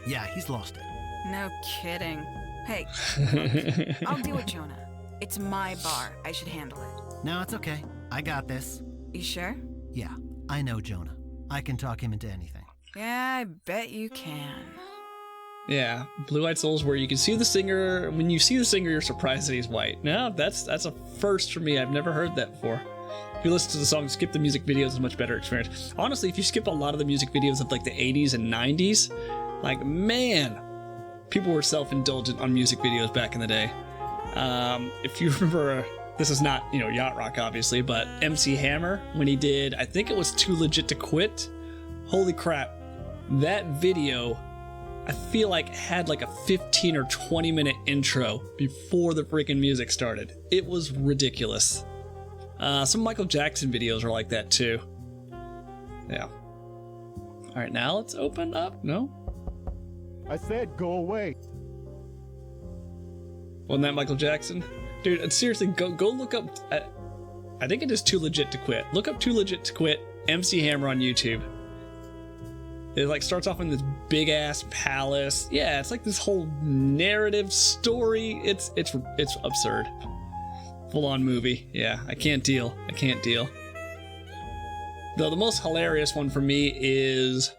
Yeah, he's lost it. No kidding. Hey, look, I'll deal with Jonah. It's my bar. I should handle it. No, it's okay. I got this. You sure? Yeah, I know Jonah. I can talk him into anything. Yeah, I bet you can. Yeah, Blue-Eyed Soul is where you can see the singer. When you see the singer, you're surprised that he's white. No, that's a first for me. I've never heard that before. If you listen to the song, skip the music videos, it's a much better experience. Honestly, if you skip a lot of the music videos of like the 80s and 90s, like, man, people were self-indulgent on music videos back in the day. If you remember, this is not, Yacht Rock, obviously, but MC Hammer, when he did, I think it was Too Legit to Quit. Holy crap. That video, I feel like, had like a 15 or 20 minute intro before the freaking music started. It was ridiculous. Some Michael Jackson videos are like that too. Yeah. Alright, now let's open up. No? I said go away. Wasn't that Michael Jackson? Dude, and seriously, go look up. I think it is Too Legit to Quit. Look up Too Legit to Quit MC Hammer on YouTube. It like starts off in this big ass palace. Yeah, it's like this whole narrative story. It's absurd. Full on movie. Yeah, I can't deal. Though the most hilarious one for me is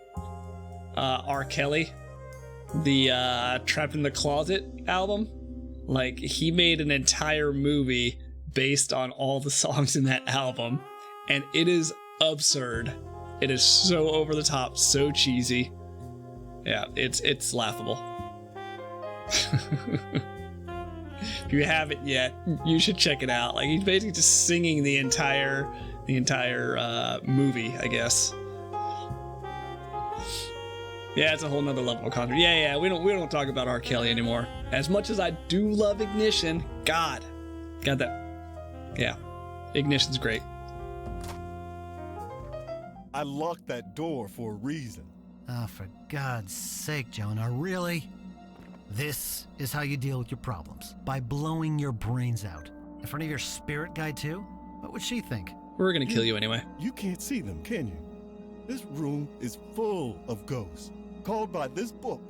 R. Kelly, the Trapped in the Closet album. Like, he made an entire movie based on all the songs in that album, and it is absurd. It is so over the top, so cheesy. Yeah, it's laughable. If you haven't yet, you should check it out. Like, he's basically just singing the entire movie, I guess. Yeah, it's a whole nother level of content. Yeah, we don't talk about R. Kelly anymore. As much as I do love Ignition, God that. Yeah, Ignition's great. I locked that door for a reason. Oh, for God's sake, Jonah, really? This is how you deal with your problems, by blowing your brains out. In front of your spirit guide, too? What would she think? We're gonna kill you anyway. You can't see them, can you? This room is full of ghosts, called by this book.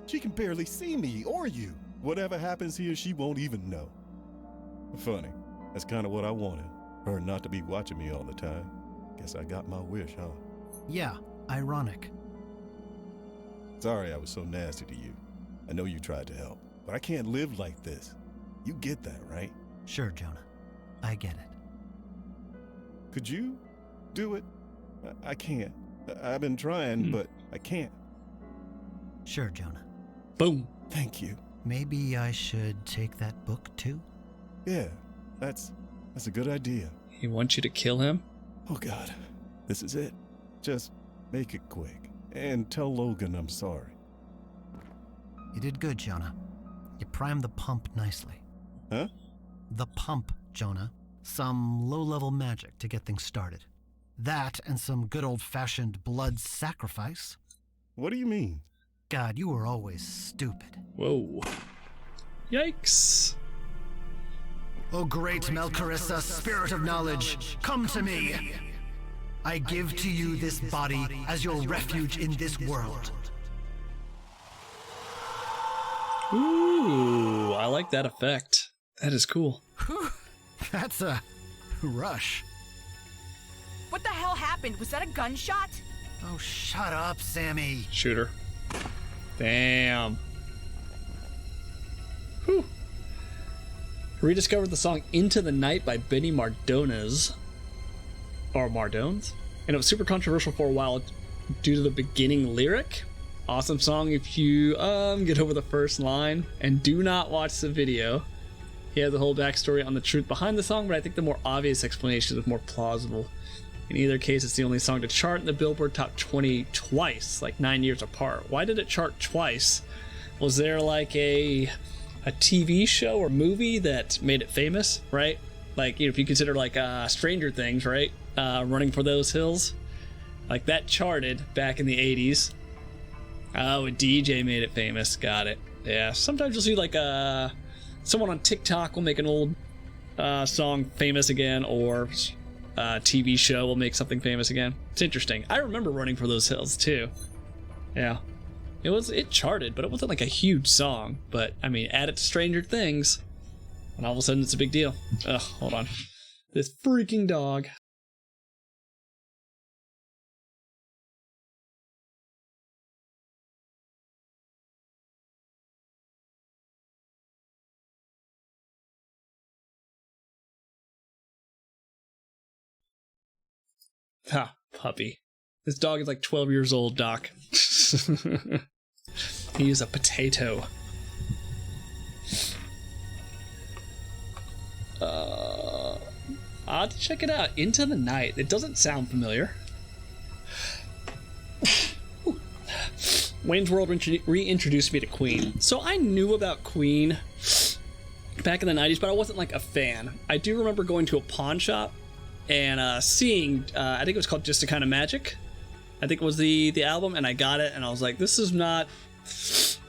She can barely see me or you. Whatever happens here, she won't even know. Funny. That's kind of what I wanted. Her not to be watching me all the time. Guess I got my wish, huh? Yeah, ironic. Sorry I was so nasty to you. I know you tried to help, but I can't live like this. You get that, right? Sure, Jonah. I get it. Could you do it? I can't. I've been trying, but I can't. Sure, Jonah. Boom. Thank you. Maybe I should take that book, too? Yeah, that's a good idea. He wants you to kill him? Oh, God. This is it. Just make it quick. And tell Logan I'm sorry. You did good, Jonah. You primed the pump nicely. Huh? The pump, Jonah. Some low-level magic to get things started. That and some good old-fashioned blood sacrifice. What do you mean? God, you were always stupid. Whoa. Yikes. O great Melcarissa, spirit of knowledge, come to me. I give to you this body as your refuge in this world. Ooh, I like that effect. That is cool. That's a rush. What the hell happened? Was that a gunshot? Oh, shut up, Sammy. Shooter. Damn. Whew. Rediscovered the song Into the Night by Benny Mardones. Or Mardones? And it was super controversial for a while due to the beginning lyric. Awesome song if you get over the first line. And do not watch the video. He has the whole backstory on the truth behind the song, but I think the more obvious explanation is more plausible. In either case, it's the only song to chart in the Billboard Top 20 twice, like 9 years apart. Why did it chart twice? Was there like a TV show or movie that made it famous, right? Like, you know, if you consider like Stranger Things, right? Running for Those Hills. Like that charted back in the 80s. Oh, a DJ made it famous. Got it. Yeah, sometimes you'll see like someone on TikTok will make an old song famous again, or TV show will make something famous again. It's interesting. I remember Running for Those Hills too. Yeah. It charted, but it wasn't like a huge song. But I mean, add it to Stranger Things, and all of a sudden it's a big deal. Ugh, hold on. This freaking dog. Ha, puppy. This dog is like 12 years old, Doc. He is a potato. I'll have to check it out. Into the Night. It doesn't sound familiar. Wayne's World reintroduced me to Queen. So I knew about Queen back in the 90s, but I wasn't like a fan. I do remember going to a pawn shop and seeing, I think it was called Just a Kind of Magic. I think it was the album, and I got it, and I was like, this is not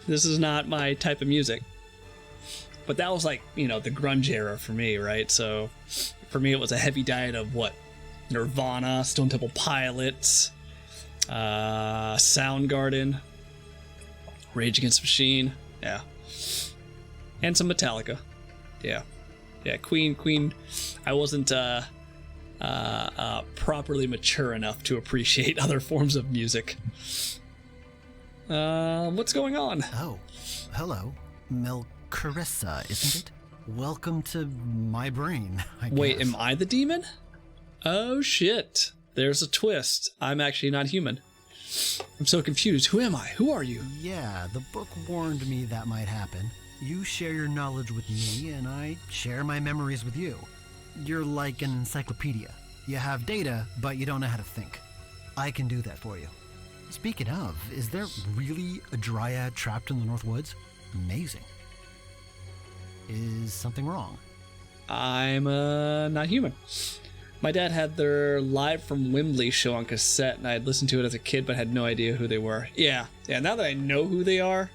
This is not my type of music. But that was like, the grunge era for me, right? So for me, it was a heavy diet of what? Nirvana, Stone Temple Pilots, Soundgarden, Rage Against the Machine, yeah. And some Metallica, yeah. Yeah, Queen. I wasn't properly mature enough to appreciate other forms of music. What's going on? Oh, hello. Melcarissa, isn't it? Welcome to my brain, I guess. Wait, am I the demon? Oh shit. There's a twist. I'm actually not human. I'm so confused. Who am I? Who are you? Yeah, the book warned me that might happen. You share your knowledge with me, and I share my memories with you. You're like an encyclopedia. You have data, but you don't know how to think. I can do that for you. Speaking of, is there really a dryad trapped in the North Woods? Amazing. Is something wrong? I'm not human. My dad had their Live from Wembley show on cassette, and I had listened to it as a kid, but had no idea who they were. Yeah, now that I know who they are,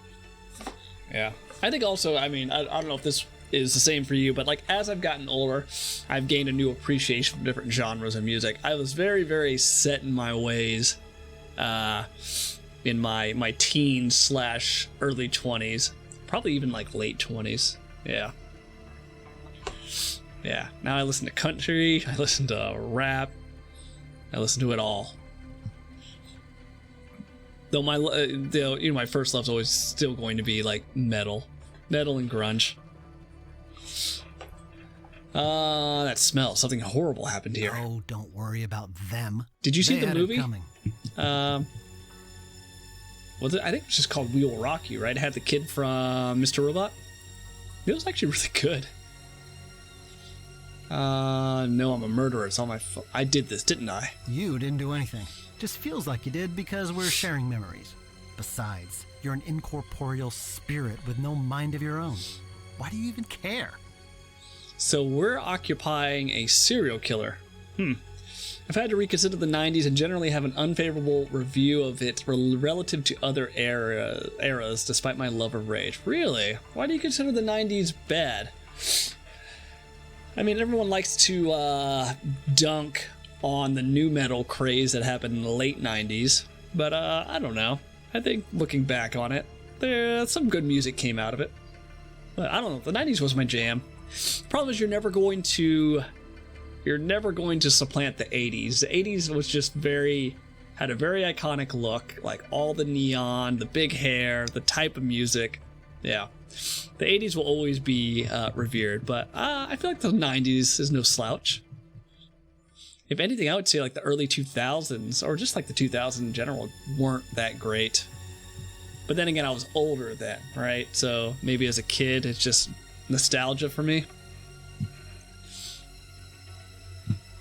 yeah. I think also, I don't know if this is the same for you, but like as I've gotten older, I've gained a new appreciation for different genres of music. I was very, very set in my ways in my teens / early 20s, probably even like late 20s. Yeah. Yeah, now I listen to country, I listen to rap, I listen to it all. Though my first love's always still going to be like metal and grunge. That smell, something horrible happened here. Oh, don't worry about them. Did you see They the had it movie? coming. Was it? I think it was just called We Will Rock You, right? It had the kid from Mr. Robot. It was actually really good. No, I'm a murderer. It's all my fault. I did this, didn't I? You didn't do anything. Just feels like you did because we're sharing memories. Besides, you're an incorporeal spirit with no mind of your own. Why do you even care? So we're occupying a serial killer. I've had to reconsider the 90s and generally have an unfavorable review of it relative to other eras, despite my love of Rage. Really? Why do you consider the 90s bad? I mean, everyone likes to dunk on the nu metal craze that happened in the late 90s, but I don't know. I think looking back on it, some good music came out of it. But I don't know, the 90s was my jam. Problem is you're never going to supplant the 80s. The 80s was just had a very iconic look, like all the neon, the big hair, the type of music. Yeah. The 80s will always be revered, but I feel like the 90s is no slouch. If anything, I would say like the early 2000s, or just like the 2000s in general, weren't that great. But then again, I was older then, right? So maybe as a kid, it's just nostalgia for me.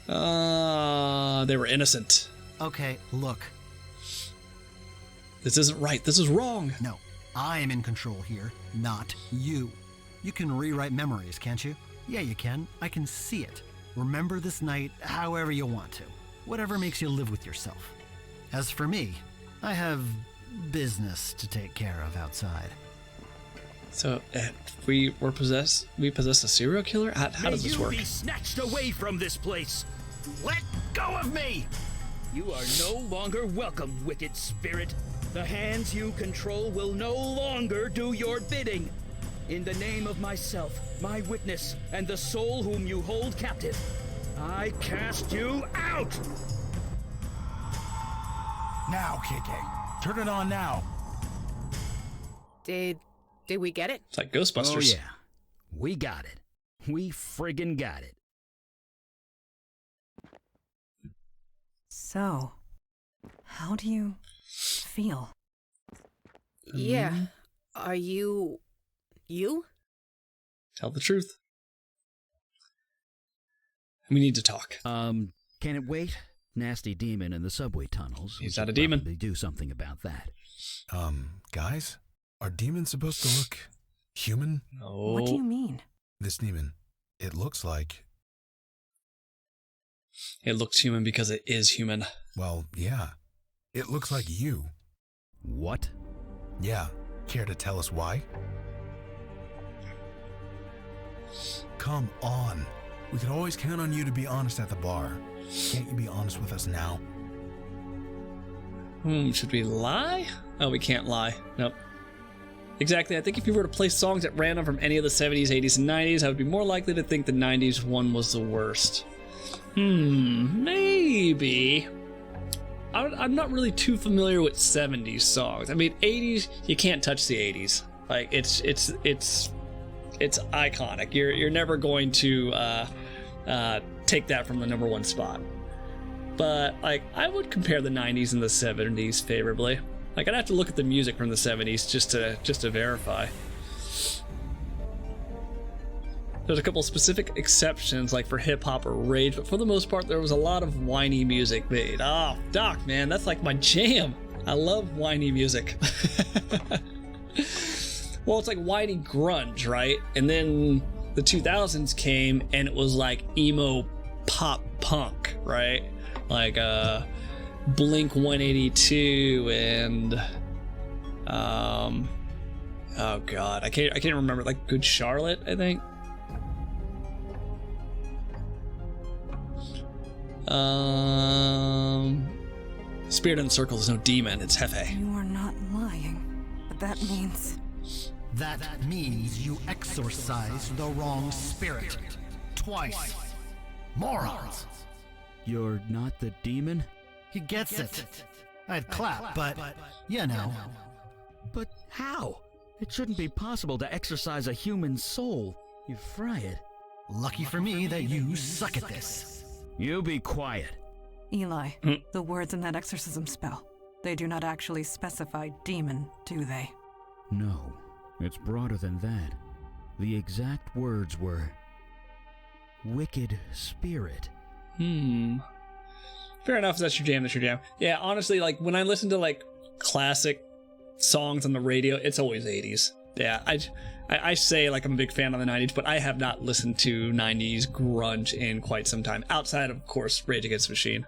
They were innocent. Okay, look. This isn't right. This is wrong. No, I am in control here, not you. You can rewrite memories, can't you? Yeah, you can. I can see it. Remember this night however you want to. Whatever makes you live with yourself. As for me, I have business to take care of outside. So, we possess a serial killer? How does this work? May you be snatched away from this place! Let go of me! You are no longer welcome, wicked spirit. The hands you control will no longer do your bidding. In the name of myself, my witness, and the soul whom you hold captive, I cast you out! Now, KK. Turn it on now. Did we get it? It's like Ghostbusters. Oh yeah, we got it. We friggin' got it. So, how do you feel? Yeah. Are you? Tell the truth. We need to talk. Can it wait? Nasty demon in the subway tunnels. He's not a demon. They do something about that. Guys? Are demons supposed to look human? No. What do you mean? This demon, it looks like... It looks human because it is human. Well, yeah. It looks like you. What? Yeah. Care to tell us why? Come on. We could always count on you to be honest at the bar. Can't you be honest with us now? Should we lie? Oh, we can't lie. Nope. Exactly. I think if you were to play songs at random from any of the 70s, 80s, and 90s, I would be more likely to think the 90s one was the worst. Maybe. I'm not really too familiar with 70s songs. I mean, 80s, you can't touch the 80s. Like, it's iconic. You're never going to take that from the number one spot. But like, I would compare the 90s and the 70s favorably. Like, I'd have to look at the music from the 70s just to verify. There's a couple specific exceptions, like for hip hop or rage, but for the most part, there was a lot of whiny music made. Oh, Doc, man, that's like my jam. I love whiny music. Well, it's like whiny grunge, right? And then the 2000s came, and it was like emo pop punk, right? Like Blink 182 and oh god, I can't remember, like Good Charlotte, I think. Spirit in the Circle is no demon, it's Hefe. You are not lying, but that means... That means you exorcise the wrong spirit. Twice. Morons. You're not the demon? He gets it. I'd clap, but, you know. But how? It shouldn't be possible to exorcise a human soul. You fry it. Lucky for me that you suck at this. You be quiet. Eli, the words in that exorcism spell, they do not actually specify demon, do they? No, it's broader than that. The exact words were... wicked spirit. Fair enough, if that's your jam, that's your jam. Yeah, honestly, like, when I listen to, like, classic songs on the radio, it's always 80s. Yeah, I say, like, I'm a big fan of the 90s, but I have not listened to 90s grunge in quite some time, outside of course, Rage Against the Machine.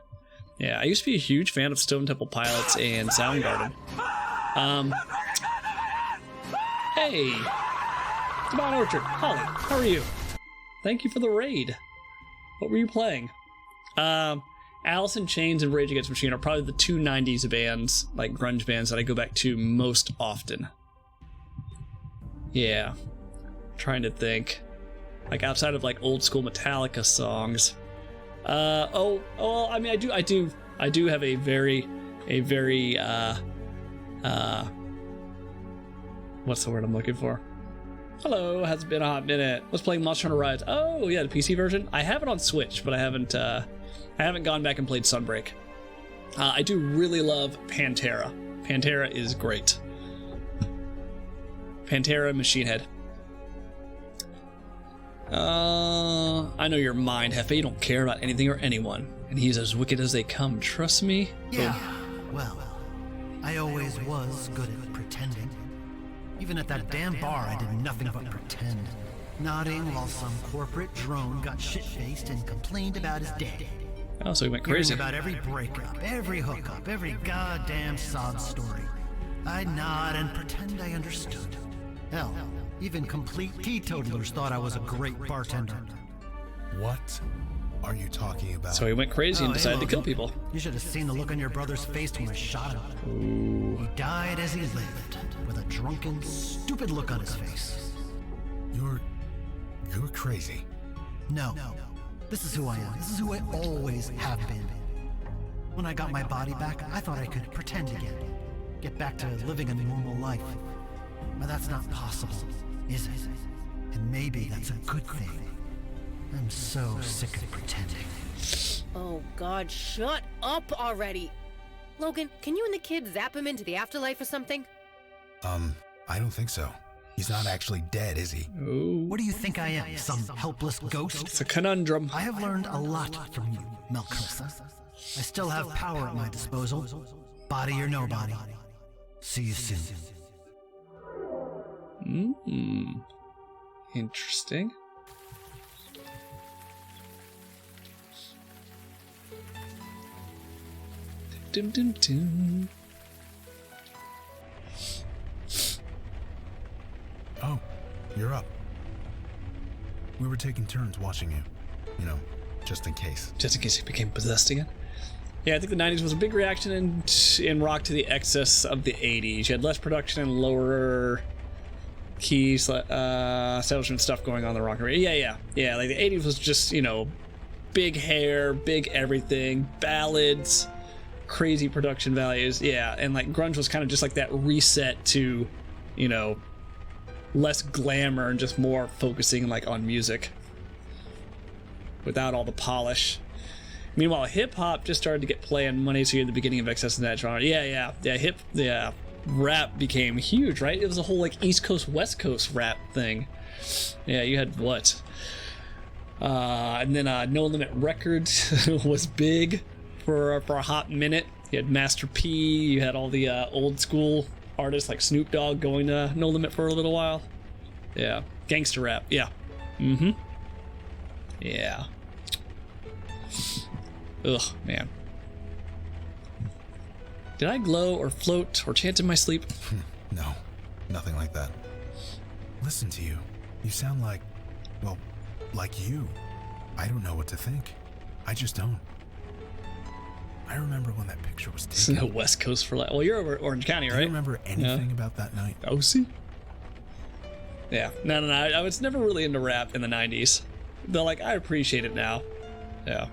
Yeah, I used to be a huge fan of Stone Temple Pilots and Soundgarden. Hey! Divine Orchard, Holly, how are you? Thank you for the raid. What were you playing? Alice in Chains and Rage Against the Machine are probably the two 90s bands, like grunge bands, that I go back to most often. Yeah. Trying to think. Like, outside of, like, old school Metallica songs. Well, I mean, I do have a very, what's the word I'm looking for? Hello, has been a hot minute. Was playing Monster Hunter Rise. Oh, yeah, the PC version. I have it on Switch, but I haven't gone back and played Sunbreak. I do really love Pantera. Pantera is great. Pantera, Machine Head. I know your mind, Hefe. You don't care about anything or anyone. And he's as wicked as they come, trust me? Yeah, well, I always was good at pretending. Even at that damn bar, I did nothing but pretend. Nodding while some corporate drone got shit-faced and complained about his day. Oh, so he went crazy. Hearing about every breakup, every hookup, every goddamn sob story. I'd nod and pretend I understood. Hell, even complete teetotalers thought I was a great bartender. What are you talking about? So he went crazy and decided to kill people. You should have seen the look on your brother's face when I shot him. Ooh. He died as he lived, with a drunken, stupid look on his face. You're crazy. No. This is who I am. This is who I always have been. When I got my body back, I thought I could pretend again. Get back to living a normal life. But that's not possible, is it? And maybe that's a good thing. I'm so sick of pretending. Oh god, shut up already! Logan, can you and the kid zap him into the afterlife or something? I don't think so. He's not actually dead, is he? Ooh. What do you think I am, some helpless ghost? It's a conundrum. I have learned a lot from you, Melkosa. I still have power at my disposal. Body or no body. See you soon. Interesting. Dum dum dum. You're up. We were taking turns watching you. You know, just in case. Just in case he became possessed again. Yeah, I think the 90s was a big reaction in rock to the excess of the 80s. You had less production and lower keys, establishment stuff going on in the rock and roll. Yeah, like the 80s was just, you know, big hair, big everything, ballads, crazy production values. Yeah, and like grunge was kind of just like that reset to, you know, less glamour and just more focusing like on music without all the polish. Meanwhile, hip hop just started to get play and money, so you're at the beginning of excess in that genre. Yeah, rap became huge, right? It was a whole like East Coast, West Coast rap thing. Yeah, you had what? And then No Limit Records was big for a hot minute. You had Master P, you had all the old school artists like Snoop Dogg going to No Limit for a little while. Yeah, gangster rap, yeah. Yeah. Ugh, man. Did I glow or float or chant in my sleep? No, nothing like that. Listen to you. You sound like, well, like you. I don't know what to think. I just don't. I remember when that picture was taken. The West Coast for life. Well, you're over Orange County, right? Do you remember anything about that night? OC? Yeah. No. I was never really into rap in the 90s. Though, like, I appreciate it now. Yeah.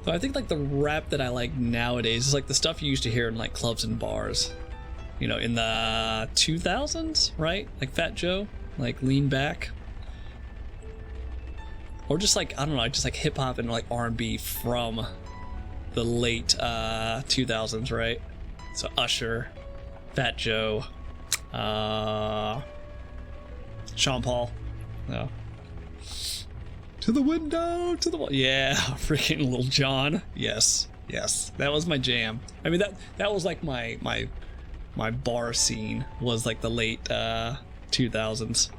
So I think, like, the rap that I like nowadays is, like, the stuff you used to hear in, like, clubs and bars. You know, in the 2000s, right? Like Fat Joe, like Lean Back. Or just, like, I don't know, just, like, hip-hop and, like, R&B from the late 2000s, right? So Usher, Fat Joe, Sean Paul. No. To the window, to the wall. Yeah, freaking Lil Jon. Yes. That was my jam. I mean, that was like my bar scene was like the late 2000s.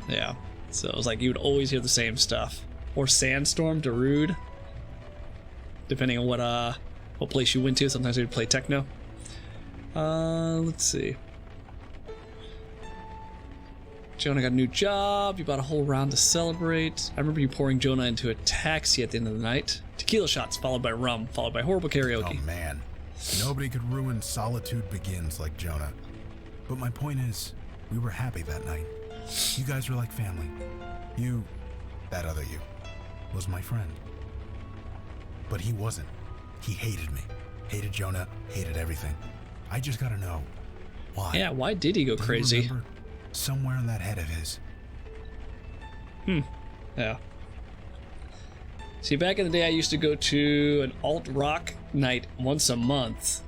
Yeah. So it was like you would always hear the same stuff. Or Sandstorm, Darude. Depending on what place you went to. Sometimes we would play techno. Let's see. Jonah got a new job. You bought a whole round to celebrate. I remember you pouring Jonah into a taxi at the end of the night. Tequila shots followed by rum, followed by horrible karaoke. Oh man, nobody could ruin Solitude Begins like Jonah. But my point is, we were happy that night. You guys were like family. You, that other you, was my friend. But he wasn't. He hated me. Hated Jonah, hated everything. I just gotta know, why? Yeah, why did he go crazy? Somewhere in that head of his. Yeah. See, back in the day, I used to go to an alt-rock night once a month.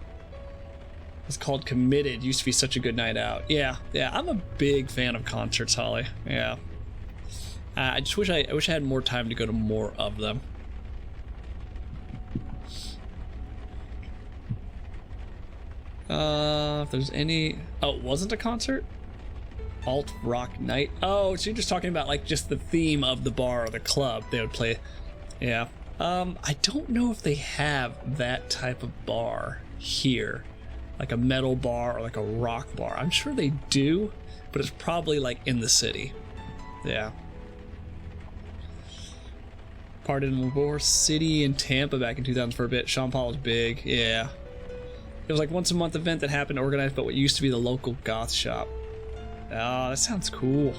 It's called Committed. Used to be such a good night out. Yeah, I'm a big fan of concerts, Holly. Yeah. I just wish I had more time to go to more of them. If there's any... Oh, it wasn't a concert? Alt rock night. Oh, so you're just talking about like just the theme of the bar or the club they would play. Yeah. I don't know if they have that type of bar here, like a metal bar or like a rock bar. I'm sure they do, but it's probably like in the city. Yeah. Partied in Ybor City in Tampa back in 2000 for a bit. Sean Paul was big. Yeah. It was like once a month event that happened organized by what used to be the local goth shop. Oh, that sounds cool.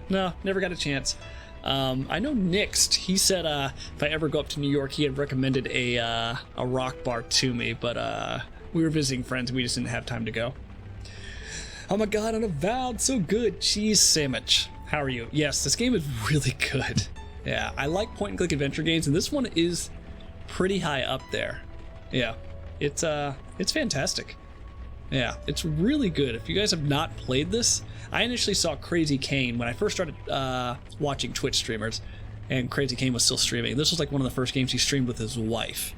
No, never got a chance. I know Nixt, he said if I ever go up to New York, he had recommended a rock bar to me, but we were visiting friends and we just didn't have time to go. Oh my god, Unavowed, so good. Cheese sandwich. How are you? Yes, this game is really good. Yeah, I like point-and-click adventure games, and this one is pretty high up there. Yeah, it's fantastic. Yeah, it's really good. If you guys have not played this, I initially saw Crazy Kane when I first started watching Twitch streamers, and Crazy Kane was still streaming. This was like one of the first games he streamed with his wife.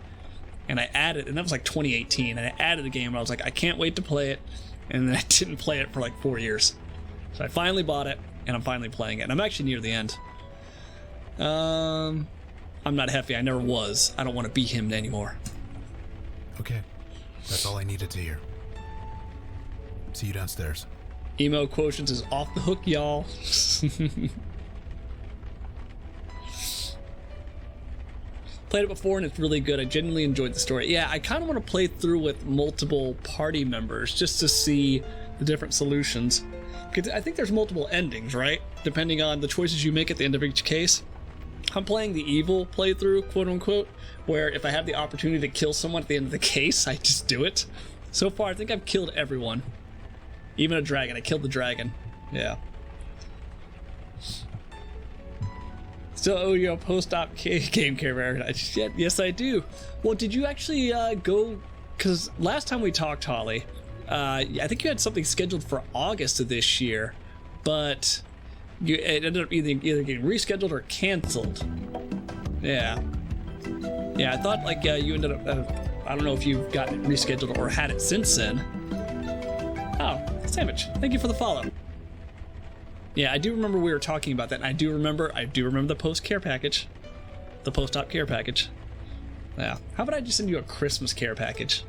And I added, and that was like 2018, and I added the game, and I was like, I can't wait to play it, and then I didn't play it for like 4 years. So I finally bought it, and I'm finally playing it, and I'm actually near the end. I'm not Heffy, I never was. I don't want to be him anymore. Okay, that's all I needed to hear. See you downstairs. Emo quotients is off the hook, y'all. Played it before and it's really good. I genuinely enjoyed the story. Yeah, I kind of want to play through with multiple party members just to see the different solutions. Because I think there's multiple endings, right? Depending on the choices you make at the end of each case. I'm playing the evil playthrough, quote unquote, where if I have the opportunity to kill someone at the end of the case, I just do it. So far, I think I've killed everyone. Even a dragon. I killed the dragon. Yeah. Still owe you a post-op game care. Yes, I do. Well, did you actually go... Because last time we talked, Holly, I think you had something scheduled for August of this year, but it ended up either getting rescheduled or canceled. Yeah. Yeah, I thought like you ended up... I don't know if you've gotten it rescheduled or had it since then. Oh, Sandwich, thank you for the follow. Yeah, I do remember we were talking about that, and I do remember the post-care package. The post-op care package. Yeah. How about I just send you a Christmas care package?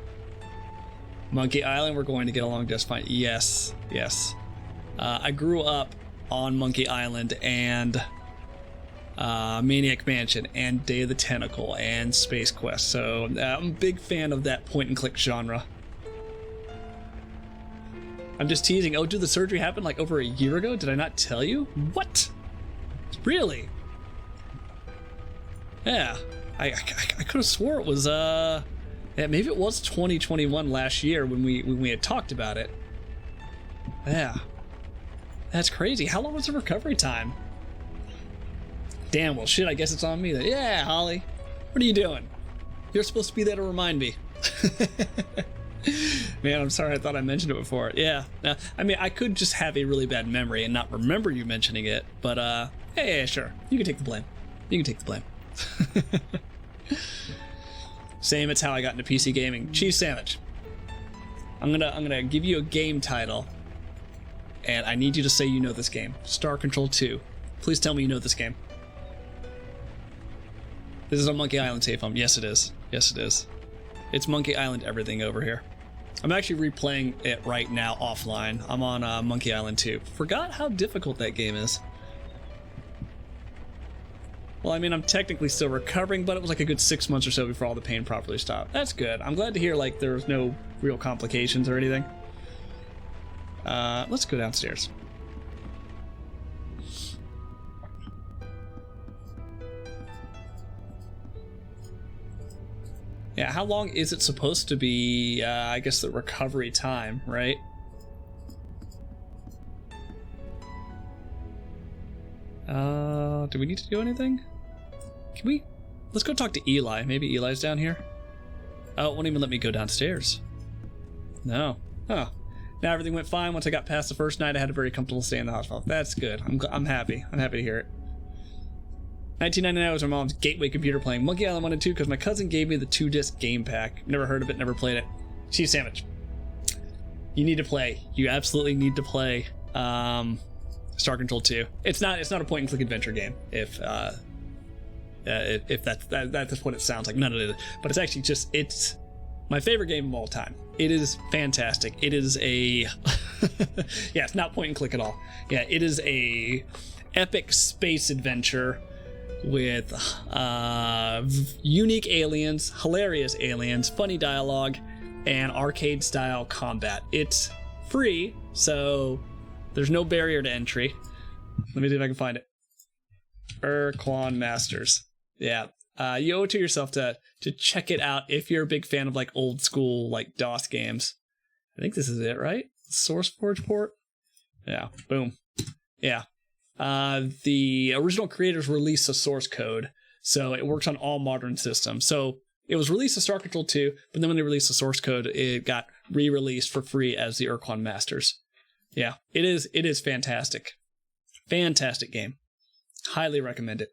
Monkey Island, we're going to get along just fine. Yes, yes. I grew up on Monkey Island and Maniac Mansion and Day of the Tentacle and Space Quest, so I'm a big fan of that point-and-click genre. I'm just teasing. Oh, dude, the surgery happened like over a year ago? Did I not tell you? What? Really? Yeah. I could have swore it was, yeah, maybe it was 2021 last year when we had talked about it. Yeah. That's crazy. How long was the recovery time? Damn, well, shit, I guess it's on me then. Yeah, Holly. What are you doing? You're supposed to be there to remind me. Man, I'm sorry, I thought I mentioned it before. Yeah, I mean, I could just have a really bad memory and not remember you mentioning it, but, yeah, sure. You can take the blame. You can take the blame. Same, it's how I got into PC gaming. Cheese Sandwich. I'm gonna give you a game title, and I need you to say you know this game. Star Control 2. Please tell me you know this game. This is on Monkey Island Safe Home. Yes, it is. Yes, it is. It's Monkey Island everything over here. I'm actually replaying it right now offline. I'm on Monkey Island 2. Forgot how difficult that game is. Well, I mean, I'm technically still recovering, but it was like a good 6 months or so before all the pain properly stopped. That's good. I'm glad to hear like there was no real complications or anything. Let's go downstairs. Yeah, how long is it supposed to be, I guess, the recovery time, right? Do we need to do anything? Can we? Let's go talk to Eli. Maybe Eli's down here? Oh, it won't even let me go downstairs. No. Huh. Now everything went fine. Once I got past the first night, I had a very comfortable stay in the hospital. That's good. I'm happy. I'm happy to hear it. 1999 was my mom's gateway computer playing Monkey Island 1 and 2 because my cousin gave me the 2-disc game pack. Never heard of it, never played it. Cheese Sandwich. You need to play. You absolutely need to play Star Control 2. It's not a point-and-click adventure game. If that's what it sounds like. None of it. But it's actually just, it's my favorite game of all time. It is fantastic. It is a yeah, it's not point-and-click at all. Yeah, it is a epic space adventure with unique aliens, hilarious aliens, funny dialogue, and arcade-style combat. It's free, so there's no barrier to entry. Let me see if I can find it. Urquan Masters. Yeah, you owe it to yourself to check it out if you're a big fan of like old school like DOS games. I think this is it, right? SourceForge port. Yeah. Boom. Yeah. The original creators released a source code, so it works on all modern systems. So it was released as Star Control 2, but then when they released the source code, it got re-released for free as the Urquan Masters. Yeah, it is fantastic. Fantastic game. Highly recommend it.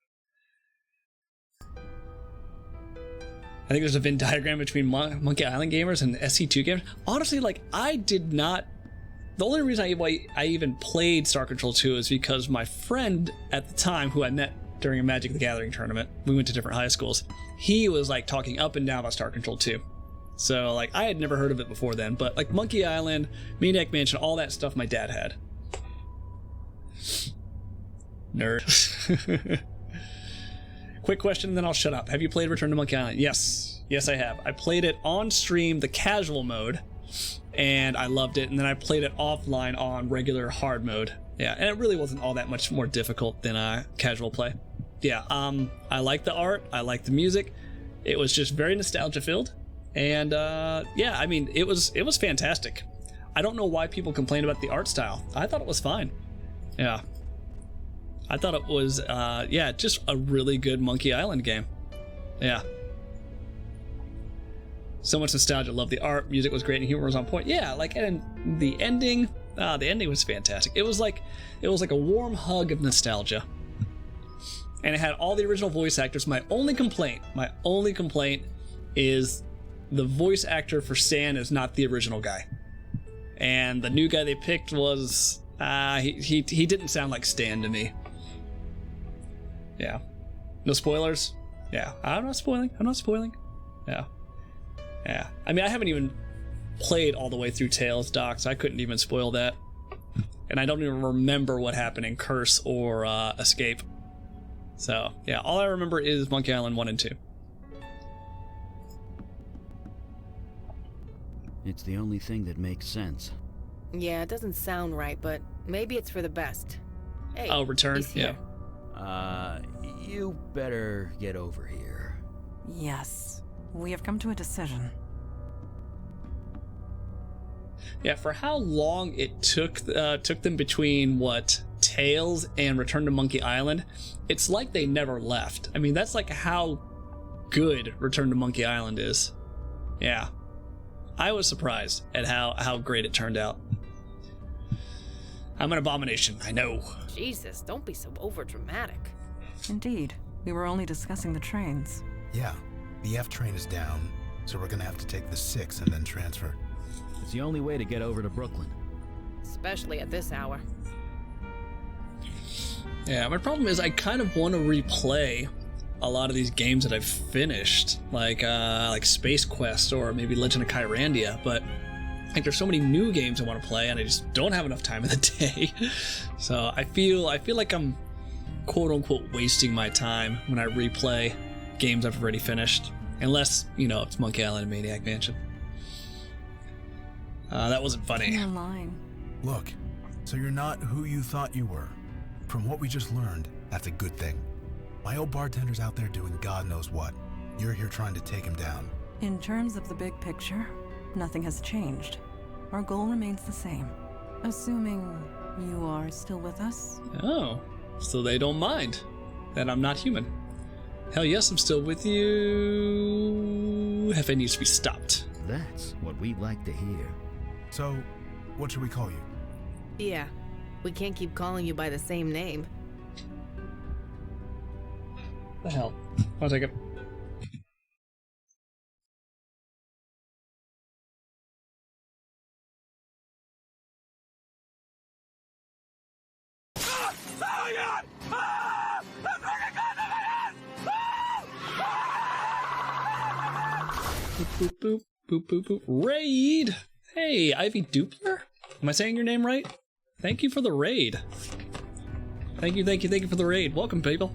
I think there's a Venn diagram between Monkey Island gamers and SC2 gamers. Honestly, like, I did not... The only reason I even played Star Control 2 is because my friend at the time, who I met during a Magic the Gathering tournament, we went to different high schools, he was like talking up and down about Star Control 2. So, like, I had never heard of it before then, but, like, Monkey Island, Maniac Mansion, all that stuff my dad had. Nerd. Quick question, and then I'll shut up. Have you played Return to Monkey Island? Yes. Yes, I have. I played it on stream, the casual mode, and I loved it, and then I played it offline on regular hard mode. Yeah, and it really wasn't all that much more difficult than casual play. Yeah, I like the art, I like the music. It was just very nostalgia-filled. And yeah, I mean, it was fantastic. I don't know why people complain about the art style. I thought it was fine. Yeah. I thought it was, yeah, just a really good Monkey Island game. Yeah. So much nostalgia. Love the art. Music was great and humor was on point. Yeah, like, and the ending was fantastic. It was like a warm hug of nostalgia. And it had all the original voice actors. My only complaint is the voice actor for Stan is not the original guy. And the new guy they picked was, he didn't sound like Stan to me. Yeah. No spoilers? Yeah. I'm not spoiling. Yeah. Yeah. I mean, I haven't even played all the way through Tales, Doc, so I couldn't even spoil that. And I don't even remember what happened in Curse or Escape. So, yeah, all I remember is Monkey Island 1 and 2. It's the only thing that makes sense. Yeah, it doesn't sound right, but maybe it's for the best. Hey, oh, Return? He's here. Yeah. You better get over here. Yes. We have come to a decision. Yeah, for how long it took them between, Tales and Return to Monkey Island, it's like they never left. I mean, that's like how good Return to Monkey Island is. Yeah. I was surprised at how great it turned out. I'm an abomination, I know. Jesus, don't be so overdramatic. Indeed. We were only discussing the trains. Yeah, the F train is down, so we're gonna have to take the 6 and then transfer. It's the only way to get over to Brooklyn. Especially at this hour. Yeah, my problem is I kind of want to replay a lot of these games that I've finished, like Space Quest or maybe Legend of Kyrandia, but like there's so many new games I want to play and I just don't have enough time in the day. So I feel like I'm quote unquote wasting my time when I replay games I've already finished, unless, it's Monkey Island and Maniac Mansion. That wasn't funny. You're lying. Look, so you're not who you thought you were. From what we just learned, that's a good thing. My old bartender's out there doing God knows what. You're here trying to take him down. In terms of the big picture, nothing has changed. Our goal remains the same. Assuming you are still with us? Oh, so they don't mind that I'm not human. Hell yes, I'm still with you. Hefe needs to be stopped. That's what we'd like to hear. So, what should we call you? Yeah, we can't keep calling you by the same name. The hell? I'll take it. Boop, boop, boop, boop, boop, boop. Raid! Hey, Ivy Dupler? Am I saying your name right? Thank you for the raid. Thank you for the raid. Welcome, people.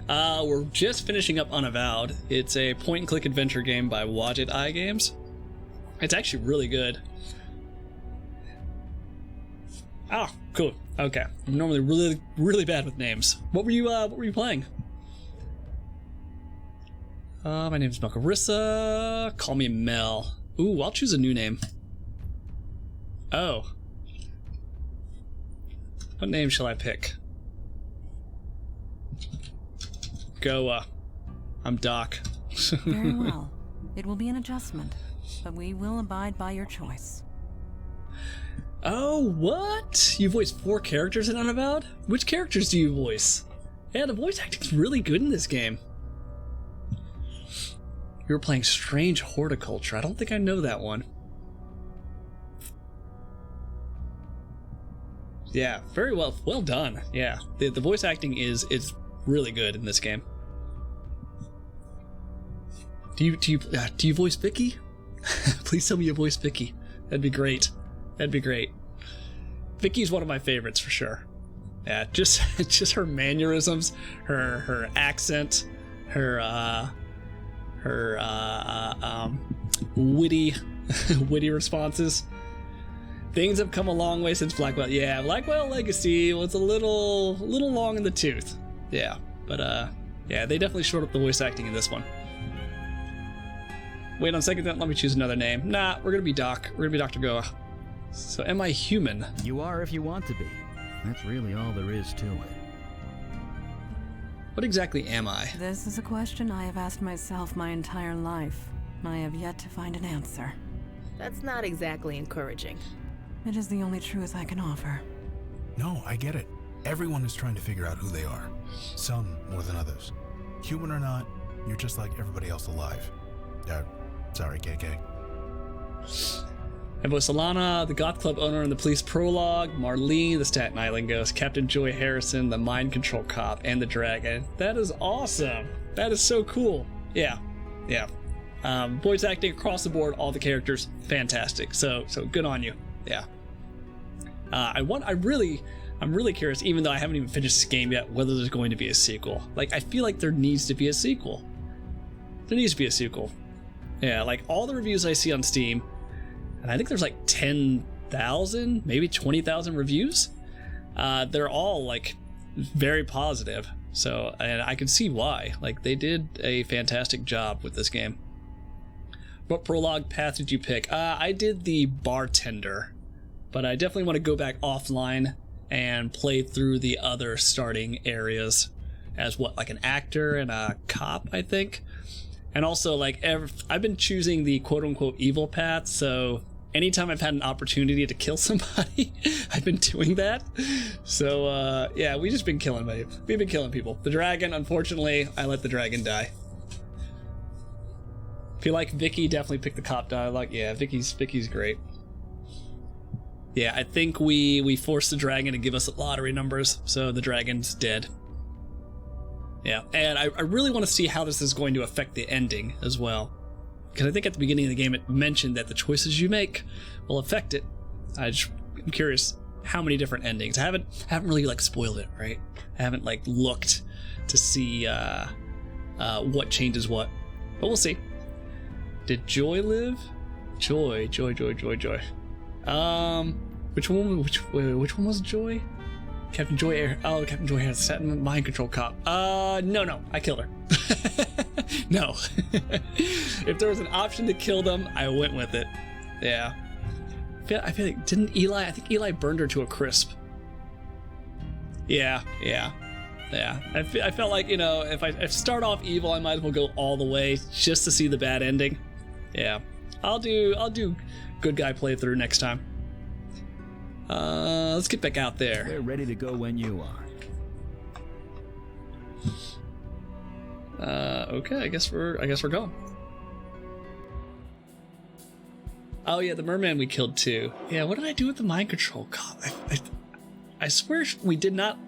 We're just finishing up Unavowed. It's a point-and-click adventure game by Wadjet Eye Games. It's actually really good. Oh, cool. Okay. I'm normally really, really bad with names. What were you playing? My name's Melcarissa. Call me Mel. Ooh, I'll choose a new name. Oh. What name shall I pick? Go, I'm Doc. Very well. It will be an adjustment, but we will abide by your choice. Oh, what? You voiced 4 characters in Unavowed? Which characters do you voice? Yeah, the voice acting's really good in this game. You were playing Strange Horticulture. I don't think I know that one. Yeah, very well. Well done. Yeah, the voice acting is really good in this game. Do you voice Vicky? Please tell me you voice Vicky. That'd be great. That'd be great. Vicky's one of my favorites for sure. Yeah, just her mannerisms, her accent, her witty responses. Things have come a long way since Blackwell. Yeah, Blackwell Legacy was a little long in the tooth. Yeah, but yeah, they definitely shored up the voice acting in this one. Wait on second, let me choose another name. Nah, we're gonna be Doc. We're gonna be Dr. Goa. So am I human? You are if you want to be. That's really all there is to it. What exactly am I? This is a question I have asked myself my entire life. I have yet to find an answer. That's not exactly encouraging. It is the only truth I can offer. No, I get it. Everyone is trying to figure out who they are. Some more than others. Human or not, you're just like everybody else alive. Sorry, KK. I voice Alana, the Goth Club owner in the police prologue, Marlene, the Staten Island ghost, Captain Joy Harrison, the mind control cop, and the dragon. That is awesome. That is so cool. Yeah. Voice acting across the board, all the characters, fantastic. So good on you. Yeah. I'm really curious, even though I haven't even finished this game yet, whether there's going to be a sequel. Like, I feel like there needs to be a sequel. There needs to be a sequel. Yeah, like all the reviews I see on Steam, and I think there's like 10,000, maybe 20,000 reviews. They're all like very positive. So, and I can see why. Like, they did a fantastic job with this game. What prologue path did you pick? I did the bartender, but I definitely want to go back offline and play through the other starting areas as like an actor and a cop, I think. And also, like, I've been choosing the quote-unquote evil path, so anytime I've had an opportunity to kill somebody, I've been doing that. So, yeah, we've just been killing people. We've been killing people. The dragon, unfortunately, I let the dragon die. If you like Vicky, definitely pick the cop dialogue. Yeah, Vicky's great. Yeah, I think we forced the dragon to give us lottery numbers, so the dragon's dead. Yeah, and I really want to see how this is going to affect the ending as well. Because I think at the beginning of the game it mentioned that the choices you make will affect it. I'm curious how many different endings. I haven't really like spoiled it, right? I haven't like looked to see what changes what. But we'll see. Did Joy live? Joy. Which one was Joy? Captain Joy Captain Joy has set mind control cop. No, I killed her. No. If there was an option to kill them, I went with it. Yeah. I feel like, I think Eli burned her to a crisp. Yeah. I felt like, if I start off evil, I might as well go all the way just to see the bad ending. Yeah. I'll do good guy playthrough next time. Let's get back out there. We're ready to go when you are. Okay, I guess we're going. Oh yeah, the merman we killed too. Yeah, what did I do with the mind control cop? I swear we did not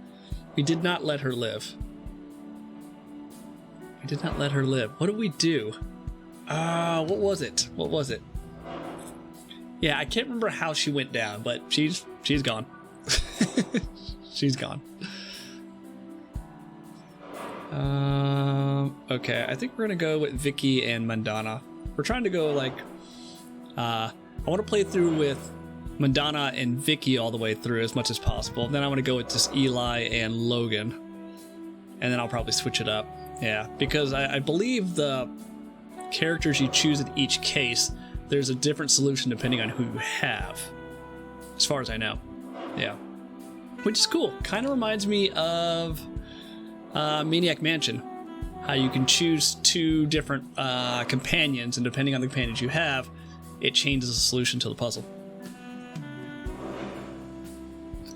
let her live. We did not let her live. What did we do? What was it? Yeah, I can't remember how she went down, but she's gone. She's gone. Okay, I think we're gonna go with Vicky and Mandana. We're trying to go like, I want to play through with Mandana and Vicky all the way through as much as possible. Then I want to go with just Eli and Logan, and then I'll probably switch it up. Yeah, because I believe the characters you choose in each case, there's a different solution depending on who you have, as far as I know. Yeah, which is cool. Kind of reminds me of Maniac Mansion, how you can choose two different companions, and depending on the companions you have, it changes the solution to the puzzle.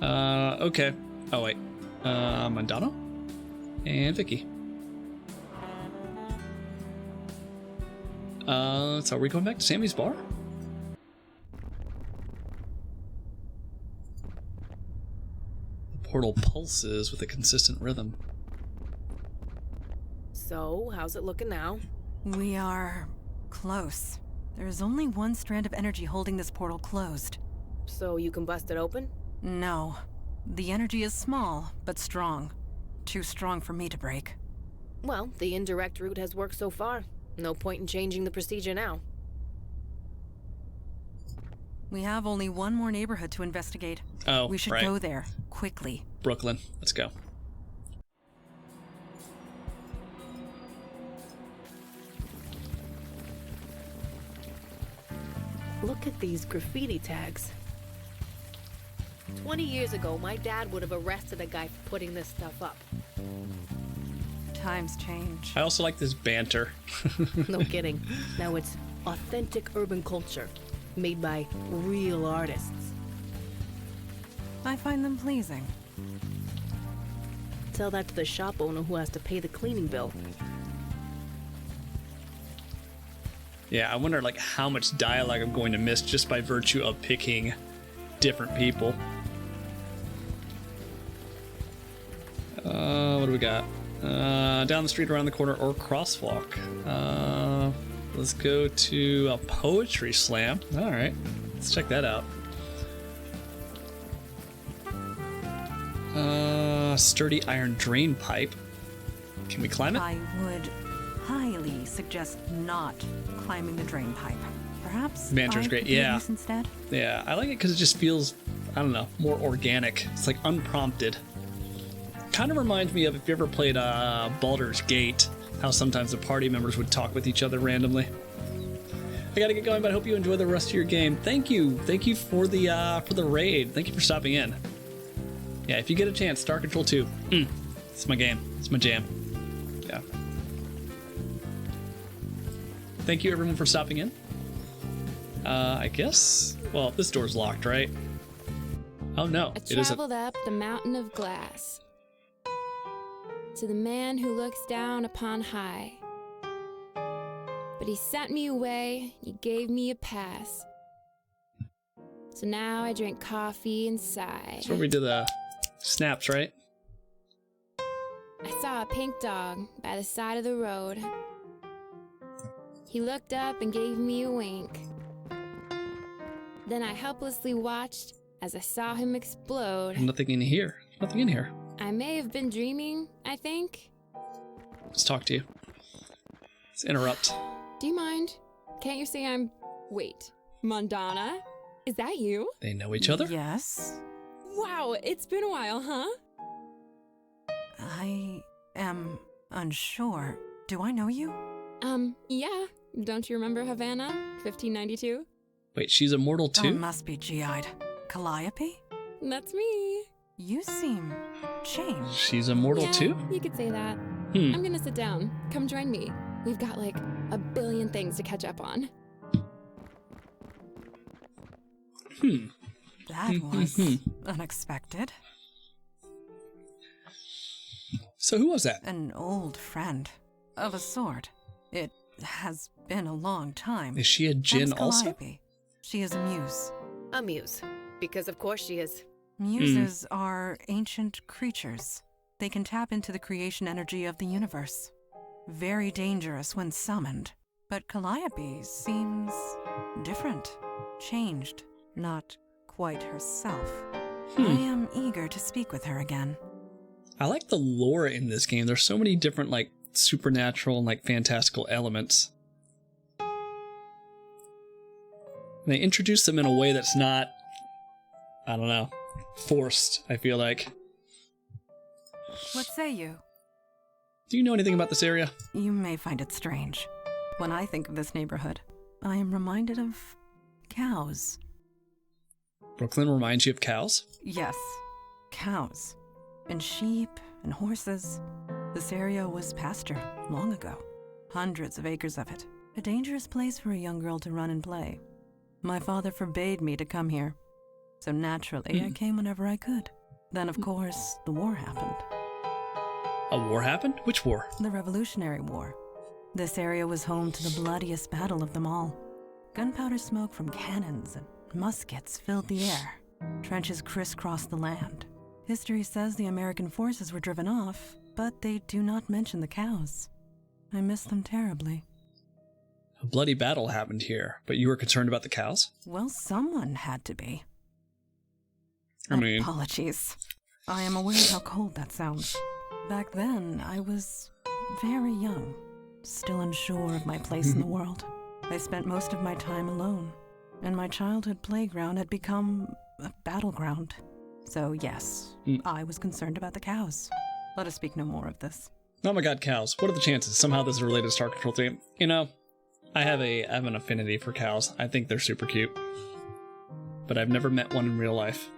Okay. Oh wait, Mandana and Vicky. So are we going back to Sammy's bar? The portal pulses with a consistent rhythm. So, how's it looking now? We are close. There is only one strand of energy holding this portal closed. So you can bust it open? No. The energy is small, but strong. Too strong for me to break. Well, the indirect route has worked so far. No point in changing the procedure now. We have only one more neighborhood to investigate. Oh, we should right. go there, quickly. Brooklyn. Let's go. Look at these graffiti tags. 20 years ago, my dad would have arrested a guy for putting this stuff up. Times change. I also like this banter. No kidding. Now it's authentic urban culture, made by real artists. I find them pleasing. Tell that to the shop owner who has to pay the cleaning bill. Yeah, I wonder like how much dialogue I'm going to miss just by virtue of picking different people. What do we got? Down the street, around the corner, or crosswalk. Let's go to a poetry slam. All right, let's check that out. Sturdy iron drain pipe. Can we climb it? I would highly suggest not climbing the drain pipe. Perhaps Banter's I great. could be of Yeah. use instead. Yeah, I like it because it just feels, I don't know, more organic. It's like unprompted. Kind of reminds me of if you ever played Baldur's Gate, how sometimes the party members would talk with each other randomly. I gotta get going, but I hope you enjoy the rest of your game. Thank you for the raid. Thank you for stopping in. Yeah, if you get a chance, Star Control 2. It's my game. It's my jam. Yeah. Thank you everyone for stopping in. I guess. Well, this door's locked, right? Oh no, I it isn't. traveled up the mountain of glass to the man who looks down upon high. But he sent me away, he gave me a pass. So now I drink coffee and sigh. That's where we did the snaps, right? I saw a pink dog by the side of the road. He looked up and gave me a wink. Then I helplessly watched as I saw him explode. Nothing in here. Nothing in here. I may have been dreaming, I think. Let's talk to you. Let's interrupt. Do you mind? Can't you say I'm... Wait, Mondana? Is that you? They know each other? Yes. Wow, it's been a while, huh? I am unsure. Do I know you? Yeah. Don't you remember Havana, 1592? Wait, she's immortal Oh, too? must be G-eyed. Calliope? That's me. You seem changed. She's immortal Yeah, too? You could say that. I'm gonna sit down. Come join me. We've got like a billion things to catch up on. That was unexpected. So who was that? An old friend. Of a sort. It has been a long time. Is she a djinn That is also? Calliope. She is a muse. A muse. Because of course she is. Muses are ancient creatures. They can tap into the creation energy of the universe. Very dangerous when summoned. But Calliope seems different. Changed. Not quite herself. I am eager to speak with her again. I like the lore in this game. There's so many different like supernatural and like fantastical elements. They introduce them in a way that's not, I don't know, forced, I feel like. What say you? Do you know anything about this area? You may find it strange. When I think of this neighborhood, I am reminded of cows. Brooklyn reminds you of cows? Yes, cows. And sheep and horses. This area was pasture long ago. Hundreds of acres of it. A dangerous place for a young girl to run and play. My father forbade me to come here. So naturally, I came whenever I could. Then, of course, the war happened. A war happened? Which war? The Revolutionary War. This area was home to the bloodiest battle of them all. Gunpowder smoke from cannons and muskets filled the air. Trenches crisscrossed the land. History says the American forces were driven off, but they do not mention the cows. I miss them terribly. A bloody battle happened here, but you were concerned about the cows? Well, someone had to be. I mean... Apologies. I am aware of how cold that sounds. Back then, I was very young, still unsure of my place in the world. I spent most of my time alone, and my childhood playground had become a battleground. So yes, I was concerned about the cows. Let us speak no more of this. Oh my god, cows. What are the chances? Somehow this is related to Star Control 3. You know, I have an affinity for cows. I think they're super cute. But I've never met one in real life.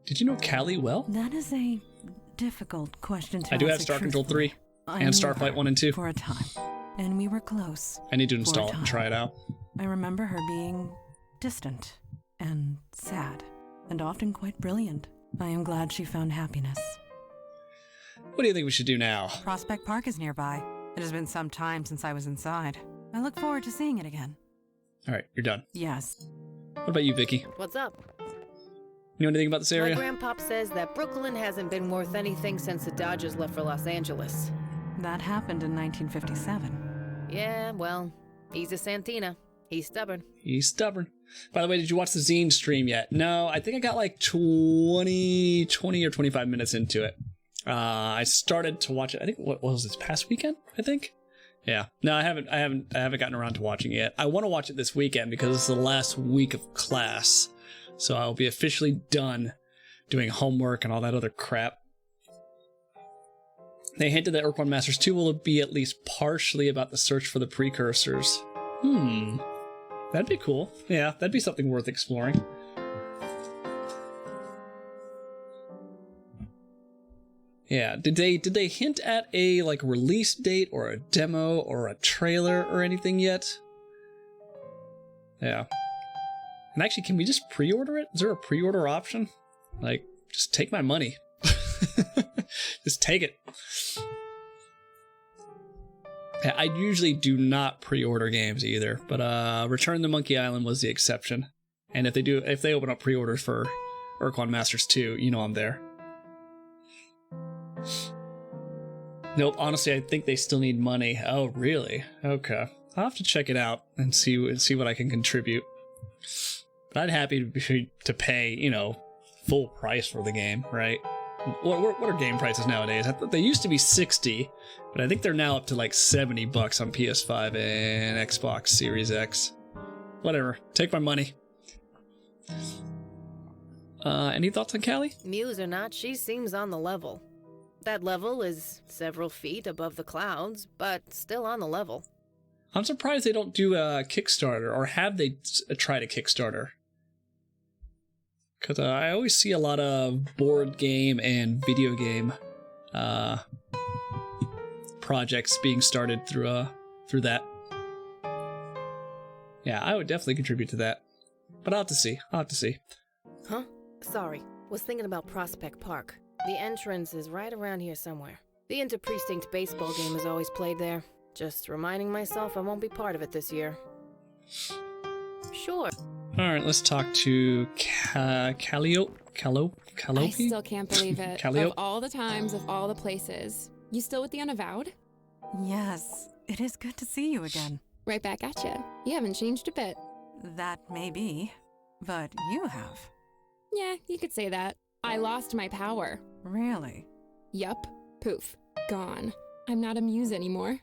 Did you know Callie well? That is a difficult question to I do have answer Star Control 3 I and knew Starflight her 1 and 2. For a time, and we were close. I need to for a install it and time. try it out. I remember her being distant and sad, and often quite brilliant. I am glad she found happiness. What do you think we should do now? Prospect Park is nearby. It has been some time since I was inside. I look forward to seeing it again. Alright, you're done. Yes. What about you, Vicky? What's up? You know anything about this area? My grandpop says that Brooklyn hasn't been worth anything since the Dodgers left for Los Angeles. That happened in 1957. Yeah, well, he's a Santina. He's stubborn. He's stubborn. By the way, did you watch the Zine stream yet? No, I think I got like 20 or 25 minutes into it. I started to watch it, I think, what was this past weekend, I think? Yeah. No, I haven't gotten around to watching it yet. I want to watch it this weekend because it's the last week of class. So I'll be officially done doing homework and all that other crap. They hinted that Urquan Masters 2 will be at least partially about the search for the precursors. That'd be cool. Yeah, that'd be something worth exploring. Yeah, did they hint at a like release date or a demo or a trailer or anything yet? Yeah. And actually, can we just pre-order it? Is there a pre-order option? Like, just take my money. Just take it. Yeah, I usually do not pre-order games either, but Return to Monkey Island was the exception. And if they open up pre-orders for Urquan Masters 2, you know I'm there. Nope, honestly, I think they still need money. Oh, really? Okay. I'll have to check it out and see what I can contribute. But I'd happy to pay, you know, full price for the game, right? What are game prices nowadays? I thought they used to be 60, but I think they're now up to like $70 on PS5 and Xbox Series X. Whatever. Take my money. Any thoughts on Callie? Muse or not, she seems on the level. That level is several feet above the clouds, but still on the level. I'm surprised they don't do a Kickstarter, or have they tried a Kickstarter? Because I always see a lot of board game and video game projects being started through that. Yeah, I would definitely contribute to that. But I'll have to see. Huh? Sorry. Was thinking about Prospect Park. The entrance is right around here somewhere. The inter-precinct baseball game is always played there. Just reminding myself I won't be part of it this year. Sure. Alright, let's talk to Calliope? I still can't believe it. Calliope? Of all the times, of all the places. You still with the Unavowed? Yes, it is good to see you again. Right back at you. You haven't changed a bit. That may be, but you have. Yeah, you could say that. I lost my power. Really? Yup. Poof. Gone. I'm not a muse anymore.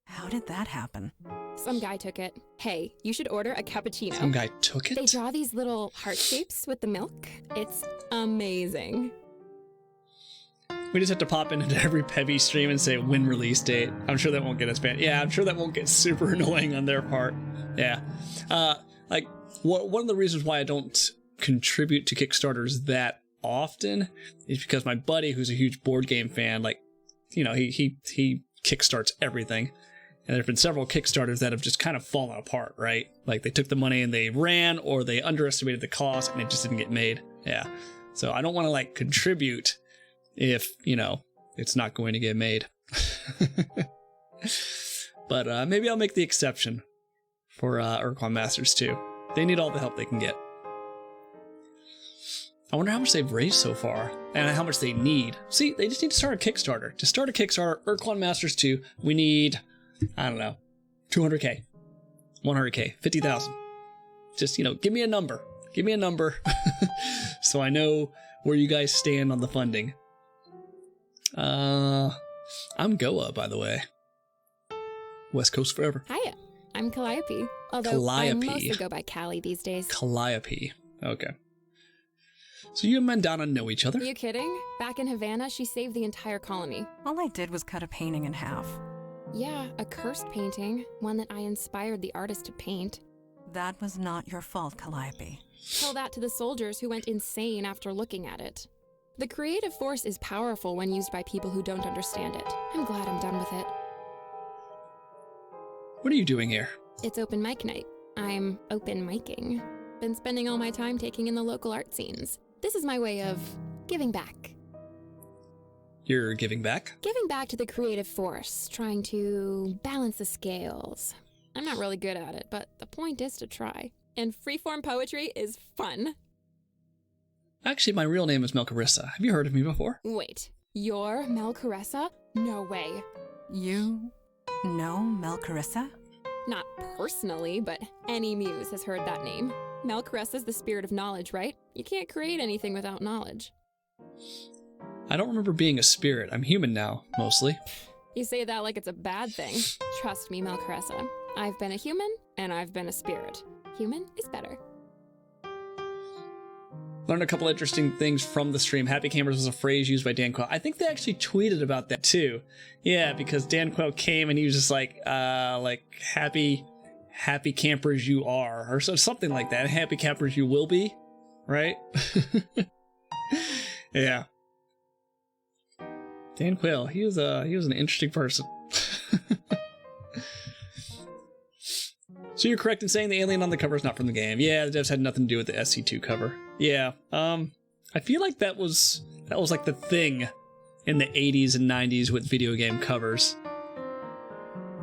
How did that happen? Some guy took it. Hey, you should order a cappuccino. Some guy took it? They draw these little heart shapes with the milk. It's amazing. We just have to pop into every Pebby stream and say when release date. I'm sure that won't get us banned. Yeah, I'm sure that won't get super annoying on their part. Yeah. One of the reasons why I don't contribute to Kickstarters that often is because my buddy, who's a huge board game fan, like, you know, he kickstarts everything. And there have been several Kickstarters that have just kind of fallen apart, right? Like they took the money and they ran, or they underestimated the cost and it just didn't get made. Yeah. So I don't want to like contribute if, you know, it's not going to get made. But maybe I'll make the exception for Urquan Masters 2. They need all the help they can get. I wonder how much they've raised so far. and how much they need. See, they just need to start a Kickstarter. To start a Kickstarter, Urklon Masters 2, we need, I don't know, 200K, 100K, 50,000. Just, give me a number. Give me a number so I know where you guys stand on the funding. I'm Goa, by the way. West Coast forever. Hiya, I'm Calliope. Although I mostly go by Callie these days. Calliope. Okay. So you and Mandana know each other? You kidding? Back in Havana, she saved the entire colony. All I did was cut a painting in half. Yeah, a cursed painting. One that I inspired the artist to paint. That was not your fault, Calliope. Tell that to the soldiers who went insane after looking at it. The creative force is powerful when used by people who don't understand it. I'm glad I'm done with it. What are you doing here? It's open mic night. I'm open micing. Been spending all my time taking in the local art scenes. This is my way of giving back. You're giving back? Giving back to the creative force, trying to balance the scales. I'm not really good at it, but the point is to try. And freeform poetry is fun. Actually, my real name is Melcarissa. Have you heard of me before? Wait, you're Melcarissa? No way. You know Melcarissa? Not personally, but any muse has heard that name. Melcarissa's the spirit of knowledge, right? You can't create anything without knowledge. I don't remember being a spirit. I'm human now, mostly. You say that like it's a bad thing. Trust me, Melcarissa. I've been a human, and I've been a spirit. Human is better. Learned a couple interesting things from the stream. Happy Campers was a phrase used by Dan Quayle. I think they actually tweeted about that too. Yeah, because Dan Quayle came and he was just like happy campers you are, or something like that. Happy campers you will be, right? Yeah. Dan Quayle, he was an interesting person. So you're correct in saying the alien on the cover is not from the game. Yeah, the devs had nothing to do with the SC2 cover. Yeah, I feel like that was like the thing in the 80s and 90s with video game covers.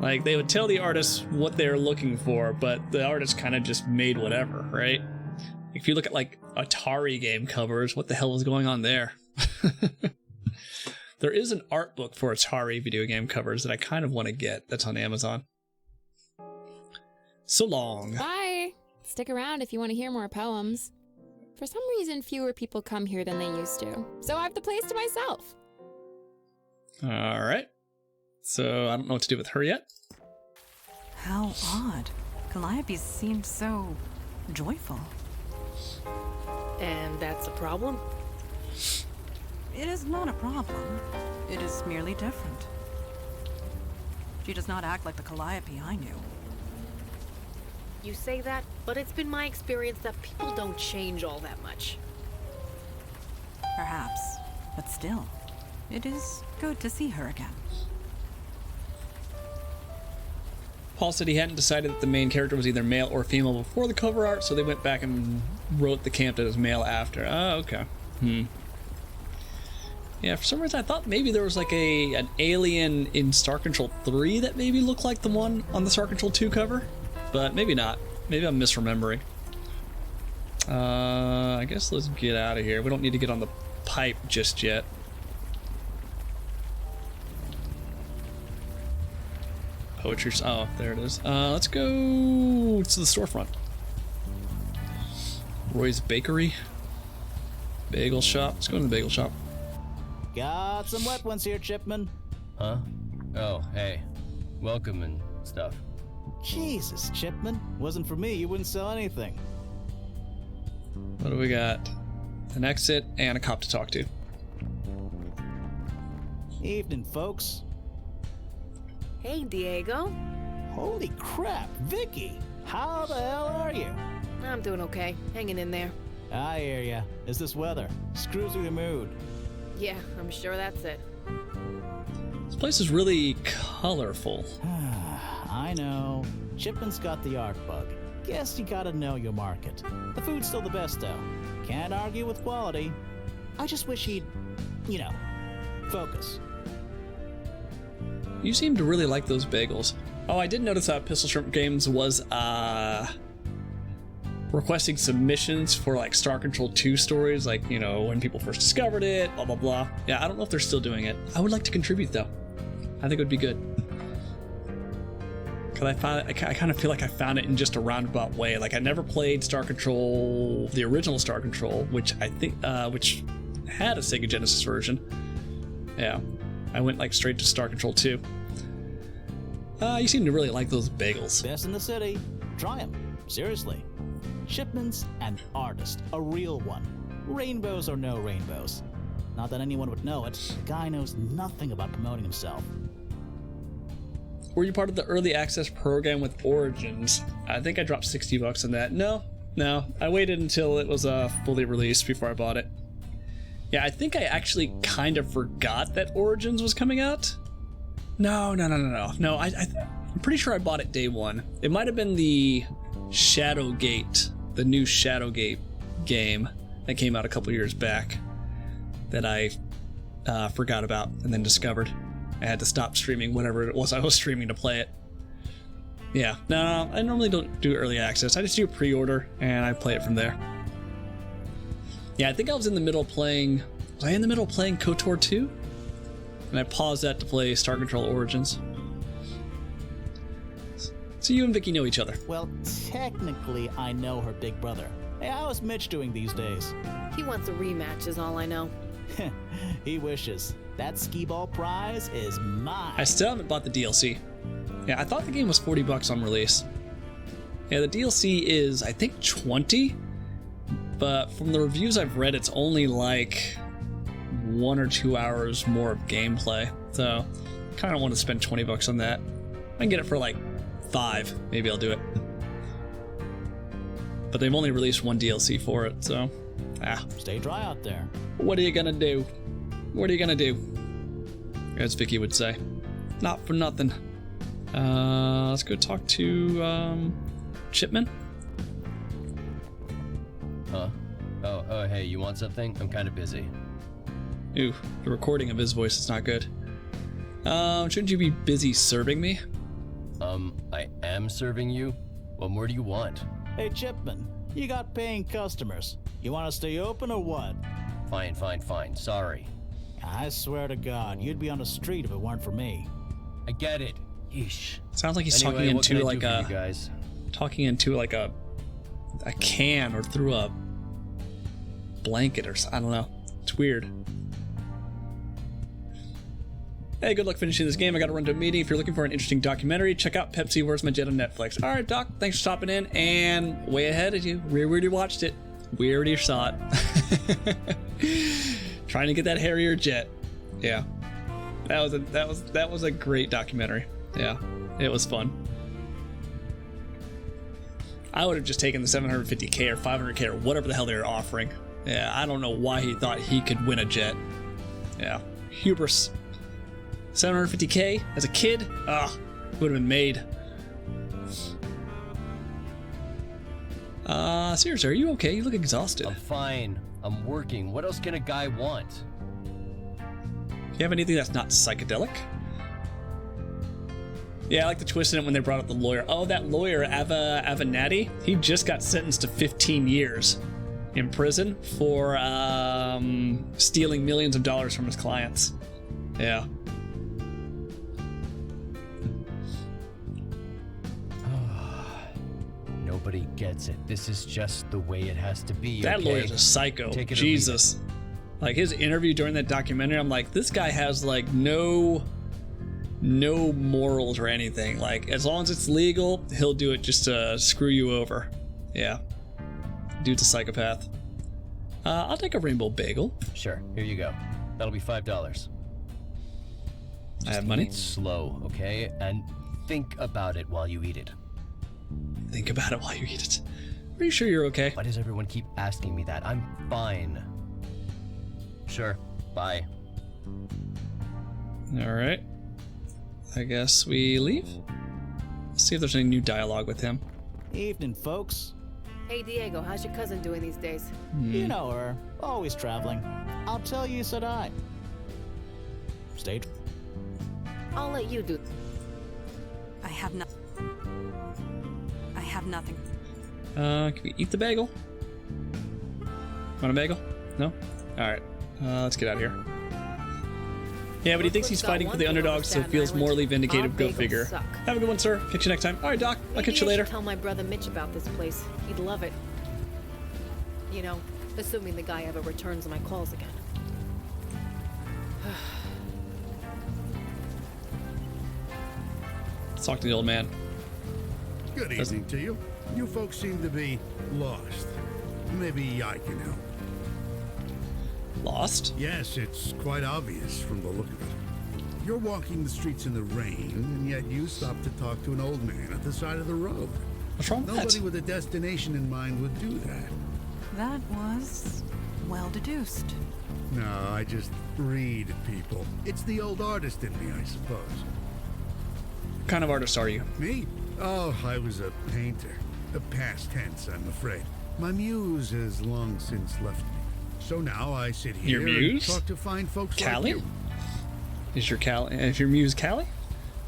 Like, they would tell the artists what they were looking for, but the artists kind of just made whatever, right? If you look at, like, Atari game covers, what the hell was going on there? There is an art book for Atari video game covers that I kind of want to get that's on Amazon. So long. Bye! Stick around if you want to hear more poems. For some reason, fewer people come here than they used to, so I have the place to myself. Alright. So, I don't know what to do with her yet. How odd. Calliope seemed so joyful. And that's a problem? It is not a problem. It is merely different. She does not act like the Calliope I knew. You say that, but it's been my experience that people don't change all that much. Perhaps, but still, it is good to see her again. Paul said he hadn't decided that the main character was either male or female before the cover art, so they went back and wrote the Campton as male after. Oh, okay. Yeah, for some reason I thought maybe there was like an alien in Star Control 3 that maybe looked like the one on the Star Control 2 cover. But maybe not. Maybe I'm misremembering. I guess let's get out of here. We don't need to get on the pipe just yet. Poetry. Oh, there it is. Let's go to the storefront. Roy's Bakery. Bagel shop. Let's go to the bagel shop. Got some wet ones here, Chipman. Huh? Oh, hey. Welcome and stuff. Jesus, Chipman. Wasn't for me, you wouldn't sell anything. What do we got? An exit and a cop to talk to. Evening, folks. Hey, Diego. Holy crap, Vicky. How the hell are you? I'm doing okay. Hanging in there. I hear ya. It's this weather. Screws with your mood. Yeah, I'm sure that's it. This place is really colorful. I know. Chipman's got the art bug. Guess you gotta know your market. The food's still the best, though. Can't argue with quality. I just wish he'd, focus. You seem to really like those bagels. Oh, I did notice that Pistol Shrimp Games was requesting submissions for like Star Control 2 stories, like, you know, when people first discovered it, blah, blah, blah. Yeah, I don't know if they're still doing it. I would like to contribute, though. I think it would be good. Because I kind of feel like I found it in just a roundabout way. Like, I never played Star Control, the original Star Control, which I think, which had a Sega Genesis version. Yeah, I went like straight to Star Control 2. You seem to really like those bagels. Best in the city. Try them. Seriously. Shipman's an artist. A real one. Rainbows or no rainbows. Not that anyone would know it. The guy knows nothing about promoting himself. Were you part of the early access program with Origins? I think I dropped $60 on that. No. I waited until it was fully released before I bought it. Yeah, I think I actually kind of forgot that Origins was coming out. No. I'm pretty sure I bought it day one. It might have been the Shadowgate, the new Shadowgate game that came out a couple years back that I forgot about and then discovered. I had to stop streaming whatever it was I was streaming to play it. Yeah, no, I normally don't do early access. I just do pre-order and I play it from there. Yeah, I think I was in the middle of playing... Was I in the middle of playing KOTOR 2? And I paused that to play Star Control Origins. So you and Vicky know each other. Well, technically, I know her big brother. Hey, how's Mitch doing these days? He wants a rematch is all I know. He wishes. That skee-ball prize is mine. I still haven't bought the DLC. Yeah, I thought the game was $40 on release. Yeah, the DLC is, I think, $20. But from the reviews I've read, it's only like 1 or 2 hours more of gameplay. So, kind of want to spend $20 on that. I can get it for like $5. Maybe I'll do it. But they've only released one DLC for it, so... Stay dry out there. What are you gonna do? What are you gonna do? As Vicky would say. Not for nothing. Let's go talk to, Chipman. Huh? Oh, hey, you want something? I'm kind of busy. Ooh, the recording of his voice is not good. Shouldn't you be busy serving me? I am serving you? What more do you want? Hey, Chipman, you got paying customers. You want to stay open or what? Fine. Sorry. I swear to God, you'd be on the street if it weren't for me. I get it. Yeesh. Sounds like he's anyway, talking into like a... guys? Talking into like a can or through a blanket or something. I don't know. It's weird. Hey, good luck finishing this game. I gotta run to a meeting. If you're looking for an interesting documentary, check out Pepsi Where's My Jet on Netflix. Alright, Doc, thanks for stopping in. And way ahead of you. We already watched it. We already saw it. Trying to get that Harrier jet. Yeah. That was a great documentary. Yeah. It was fun. I would have just taken the 750K or 500K or whatever the hell they were offering. Yeah, I don't know why he thought he could win a jet. Yeah. Hubris. 750K as a kid? Would have been made. Seriously, are you okay? You look exhausted. I'm fine. I'm working. What else can a guy want? You have anything that's not psychedelic? Yeah, I like the twist in it when they brought up the lawyer. Oh, that lawyer, Avenatti, he just got sentenced to 15 years in prison for stealing millions of dollars from his clients. Yeah. Nobody gets it. This is just the way it has to be. That okay? lawyer's a psycho. Take it Jesus. Like his interview during that documentary, I'm like, this guy has like no morals or anything. Like, as long as it's legal, he'll do it just to screw you over. Yeah. Dude's a psychopath. I'll take a rainbow bagel. Sure, here you go. That'll be $5. I have money? Eat slow, okay? And think about it while you eat it. Think about it while you eat it. Are you sure you're okay? Why does everyone keep asking me that? I'm fine. Sure, bye. Alright. I guess we leave? Let's see if there's any new dialogue with him. Evening, folks. Hey, Diego, how's your cousin doing these days? You know her. Always traveling. I'll tell you, said I. Stay. I'll let you do. I have nothing. Can we eat the bagel? Want a bagel? No? Alright. Let's get out of here. Yeah, but he thinks he's fighting for the underdog, so it feels morally vindicated. Go figure. Have a good one, sir. Catch you next time. Alright, Doc. I'll catch you later. Tell my brother Mitch about this place. He'd love it. You know, assuming the guy ever returns my calls again. Let's talk to the old man. Good evening to you. You folks seem to be lost. Maybe I can help. Lost? Yes, it's quite obvious from the look of it. You're walking the streets in the rain, and yet you stop to talk to an old man at the side of the road. What's wrong with that? Nobody with a destination in mind would do that. That was well deduced. No, I just read people. It's the old artist in me, I suppose. What kind of artist are you? Me? Oh, I was a painter. A past tense, I'm afraid. My muse has long since left me. So now I sit here Your muse? and talk to fine folks Callie? like you. Is your muse Callie?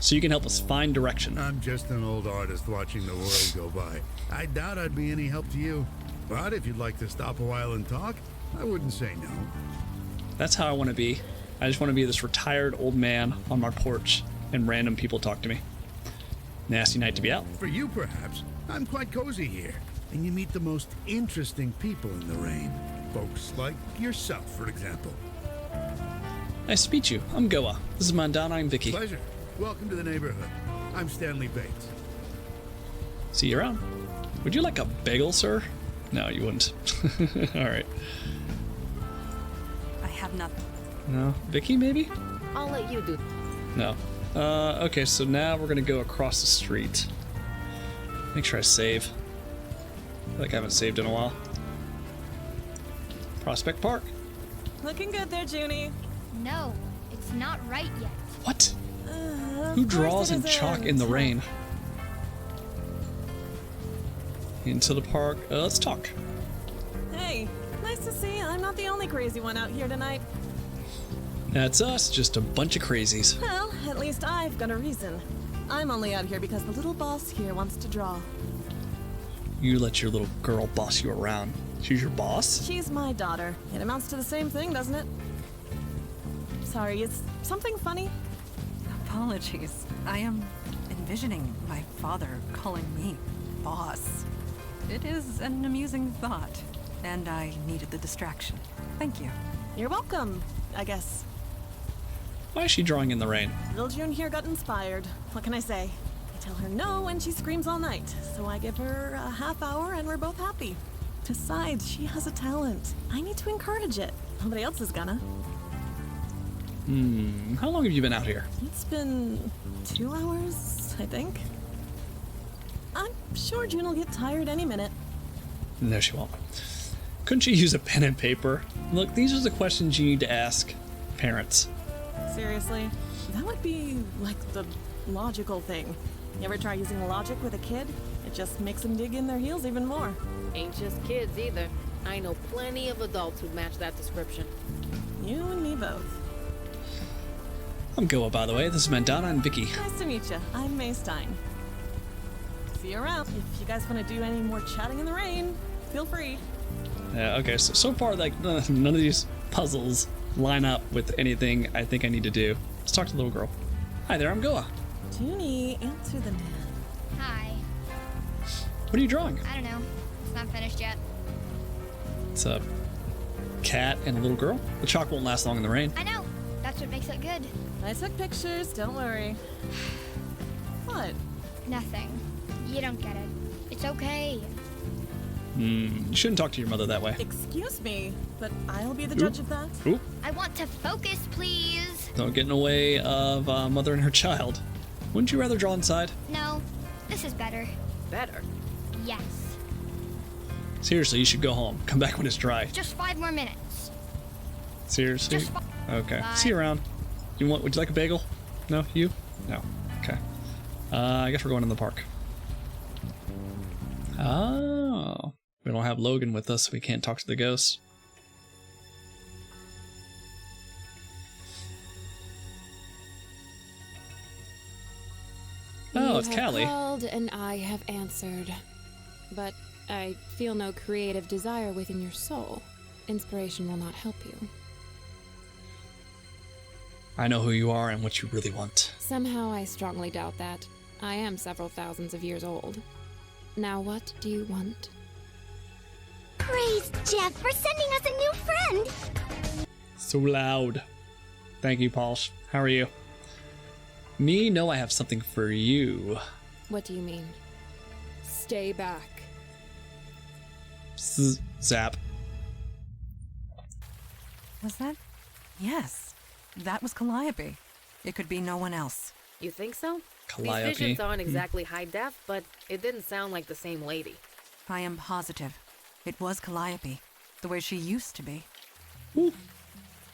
So you can help us find direction. I'm just an old artist watching the world go by. I doubt I'd be any help to you. But if you'd like to stop a while and talk, I wouldn't say no. That's how I want to be. I just want to be this retired old man on my porch and random people talk to me. Nasty night to be out. For you, perhaps. I'm quite cozy here. And you meet the most interesting people in the rain. Folks like yourself, for example. Nice to meet you. I'm Goa. This is Mandana. I'm Vicky. Pleasure. Welcome to the neighborhood. I'm Stanley Bates. See you around. Would you like a bagel, sir? No, you wouldn't. All right. I have nothing. No. Vicky, maybe? I'll let you do. No. Okay, so now we're gonna go across the street. Make sure I save. I feel like I haven't saved in a while. Prospect Park. Looking good there, Junie. No, it's not right yet. What? Who draws in chalk in the rain? Into the park. Let's talk. Hey, nice to see you. I'm not the only crazy one out here tonight. That's us, just a bunch of crazies. Well, at least I've got a reason. I'm only out here because the little boss here wants to draw. You let your little girl boss you around. She's your boss? She's my daughter. It amounts to the same thing, doesn't it? Sorry, is something funny? Apologies. I am envisioning my father calling me boss. It is an amusing thought, and I needed the distraction. Thank you. You're welcome, I guess. Why is she drawing in the rain? Little June here got inspired. What can I say? I tell her no and she screams all night, so I give her a half hour and we're both happy. Besides, she has a talent. I need to encourage it. Nobody else is gonna. How long have you been out here? It's been 2 hours, I think. I'm sure June will get tired any minute. No, she won't. Couldn't you use a pen and paper? Look, these are the questions you need to ask parents. Seriously? That would be like the logical thing. You ever try using logic with a kid? It just makes them dig in their heels even more. Ain't just kids either. I know plenty of adults who match that description. You and me both. I'm Goa, by the way. This is Mandana and Vicky. Nice to meet you. I'm May Stein. See you around. If you guys want to do any more chatting in the rain, feel free. Yeah, okay, so far, like, none of these puzzles line up with anything I think I need to do. Let's talk to the little girl. Hi there, I'm Goa. Junie, answer the man. Hi. What are you drawing? I don't know. It's not finished yet. It's a cat and a little girl. The chalk won't last long in the rain. I know. That's what makes it good. I took pictures, don't worry. What? Nothing. You don't get it. It's okay. You shouldn't talk to your mother that way. Excuse me, but I'll be the judge of that. Ooh. I want to focus, please. Don't get in the way of a mother and her child. Wouldn't you rather draw inside? No, this is better. Better? Yes. Seriously, you should go home. Come back when it's dry. Just 5 more minutes. Seriously? Just Okay. Bye. See you around. Would you like a bagel? No? You? No. Okay. I guess we're going in the park. Oh. We don't have Logan with us, so we can't talk to the ghost. You Oh, it's have Callie. called and I have answered. But I feel no creative desire within your soul. Inspiration will not help you. I know who you are and what you really want. Somehow I strongly doubt that. I am several thousands of years old. Now what do you want? Praise Jeff for sending us a new friend! So loud. Thank you, Pauls. How are you? Me? No, I have something for you. What do you mean? Stay back. Zap. Was that? Yes. That was Calliope. It could be no one else. You think so? Calliope. These visions aren't exactly high def, but it didn't sound like the same lady. I am positive. It was Calliope. The way she used to be. Ooh.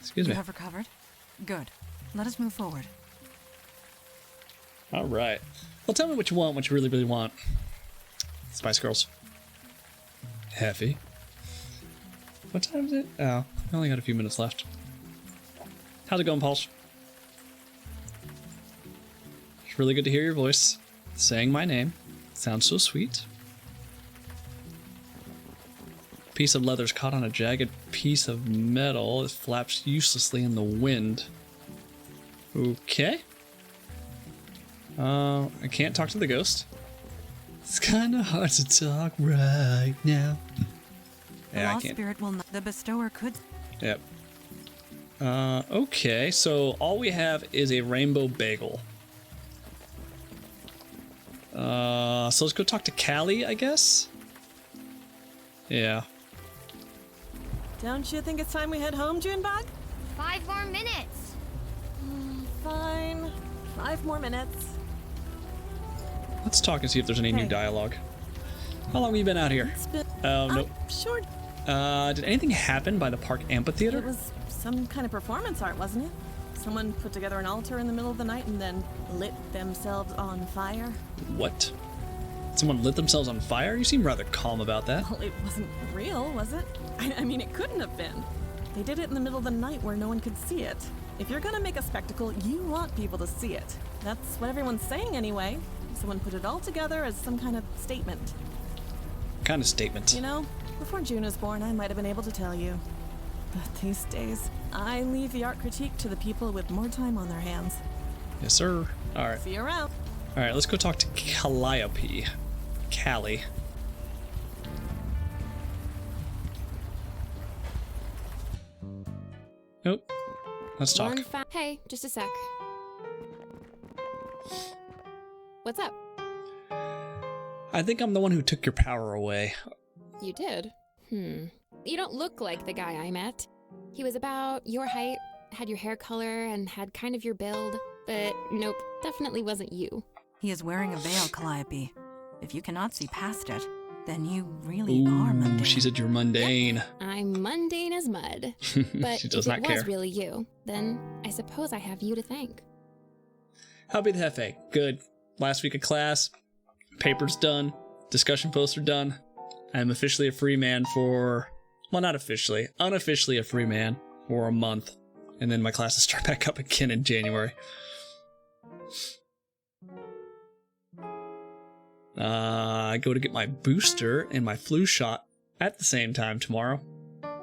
Excuse me. You have recovered? Good. Let us move forward. All right. Well, tell me what you want, what you really, really want. Spice Girls. Heavy. What time is it? Oh, I only got a few minutes left. How's it going, Pauls? It's really good to hear your voice. Saying my name. Sounds so sweet. Piece of leather's caught on a jagged piece of metal. It flaps uselessly in the wind. Okay. I can't talk to the ghost. It's kind of hard to talk right now. The Yeah, I lost can't. spirit will not. The bestower could. Yep. Okay, so all we have is a rainbow bagel. So let's go talk to Callie, I guess? Yeah. Don't you think it's time we head home, Junebug? 5 more minutes. Fine. 5 more minutes. Let's talk and see if there's any new Okay. dialogue. How long have you been out here? It's been... Oh, no. Sure. Did anything happen by the park amphitheater? It was some kind of performance art, wasn't it? Someone put together an altar in the middle of the night and then lit themselves on fire. What? Someone lit themselves on fire? You seem rather calm about that. Well, it wasn't real, was it? I mean, it couldn't have been. They did it in the middle of the night where no one could see it. If you're gonna make a spectacle, you want people to see it. That's what everyone's saying anyway. Someone put it all together as some kind of statement. Kind of statement. You know, before June was born, I might have been able to tell you. But these days, I leave the art critique to the people with more time on their hands. Yes, sir. All right. See you around. All right, let's go talk to Calliope. Callie. Nope. Let's talk. Hey, just a sec. What's up? I think I'm the one who took your power away. You did? You don't look like the guy I met. He was about your height, had your hair color, and had kind of your build. But nope, definitely wasn't you. He is wearing a veil, Calliope. If you cannot see past it, then you really are mundane. She said you're mundane. I'm mundane as mud. But She does if not it care. was really you, then I suppose I have you to thank. How'd be the Hefe? Good. Last week of class. Paper's done. Discussion posts are done. I'm officially a free man for... Well, not officially. Unofficially a free man for a month. And then my classes start back up again in January. I go to get my booster and my flu shot at the same time tomorrow.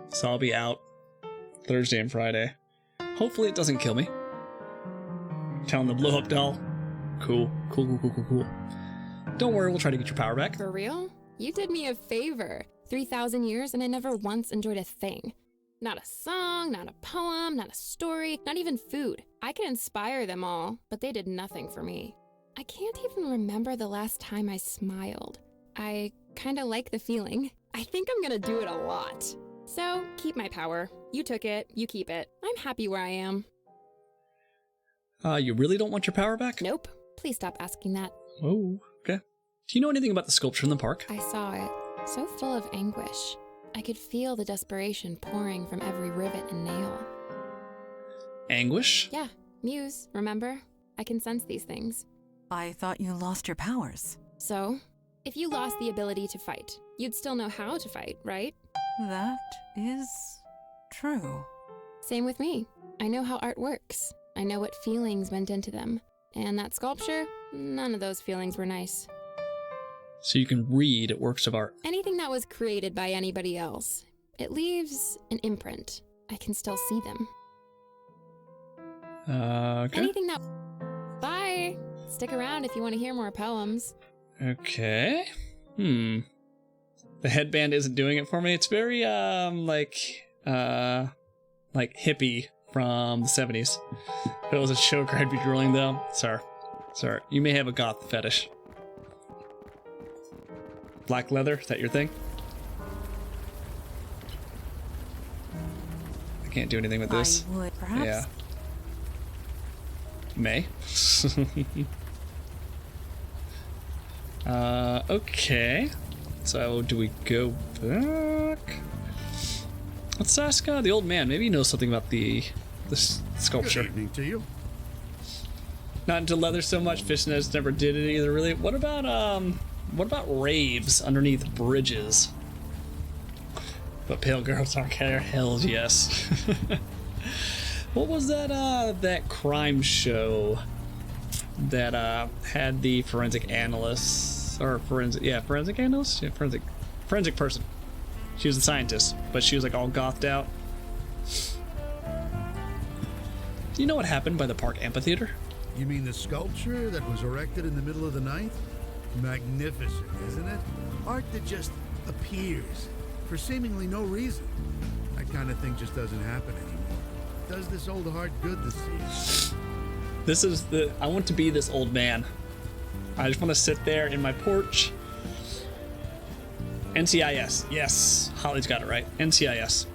So I'll be out Thursday and Friday. Hopefully it doesn't kill me. Tell him to blow up doll. Cool. Don't worry, we'll try to get your power back. For real? You did me a favor. 3,000 years and I never once enjoyed a thing. Not a song, not a poem, not a story, not even food. I could inspire them all, but they did nothing for me. I can't even remember the last time I smiled. I kinda like the feeling. I think I'm gonna do it a lot. So, keep my power. You took it, you keep it. I'm happy where I am. You really don't want your power back? Nope. Please stop asking that. Oh, okay. Do you know anything about the sculpture in the park? I saw it. So full of anguish. I could feel the desperation pouring from every rivet and nail. Anguish? Yeah, Muse, remember? I can sense these things. I thought you lost your powers. So, if you lost the ability to fight, you'd still know how to fight, right? That is true. Same with me. I know how art works. I know what feelings went into them. And that sculpture, none of those feelings were nice. So you can read works of art. Anything that was created by anybody else. It leaves an imprint. I can still see them. Okay. Anything that... Bye! Stick around if you want to hear more poems. Okay. The headband isn't doing it for me. It's very, like hippie from the 70s. If it was a choker, I'd be drooling, though. Sorry. You may have a goth fetish. Black leather, is that your thing? I can't do anything with this. I would, perhaps. Yeah. May. Okay. So, do we go back? Let's ask the old man. Maybe he knows something about the sculpture. Good evening to you. Not into leather so much. Fishnets never did it either, really. What about raves underneath bridges? But pale girls don't care. Hells yes. What was that crime show that had the forensic analyst or forensic analyst? Yeah, forensic person. She was a scientist, but she was like all gothed out. Do you know what happened by the park amphitheater? You mean the sculpture that was erected in the middle of the night? Magnificent, isn't it? Art that just appears for seemingly no reason. That kind of thing just doesn't happen anymore. Does this old heart good to see? This is I want to be this old man. I just want to sit there in my porch. NCIS. Yes. Holly's got it right. NCIS.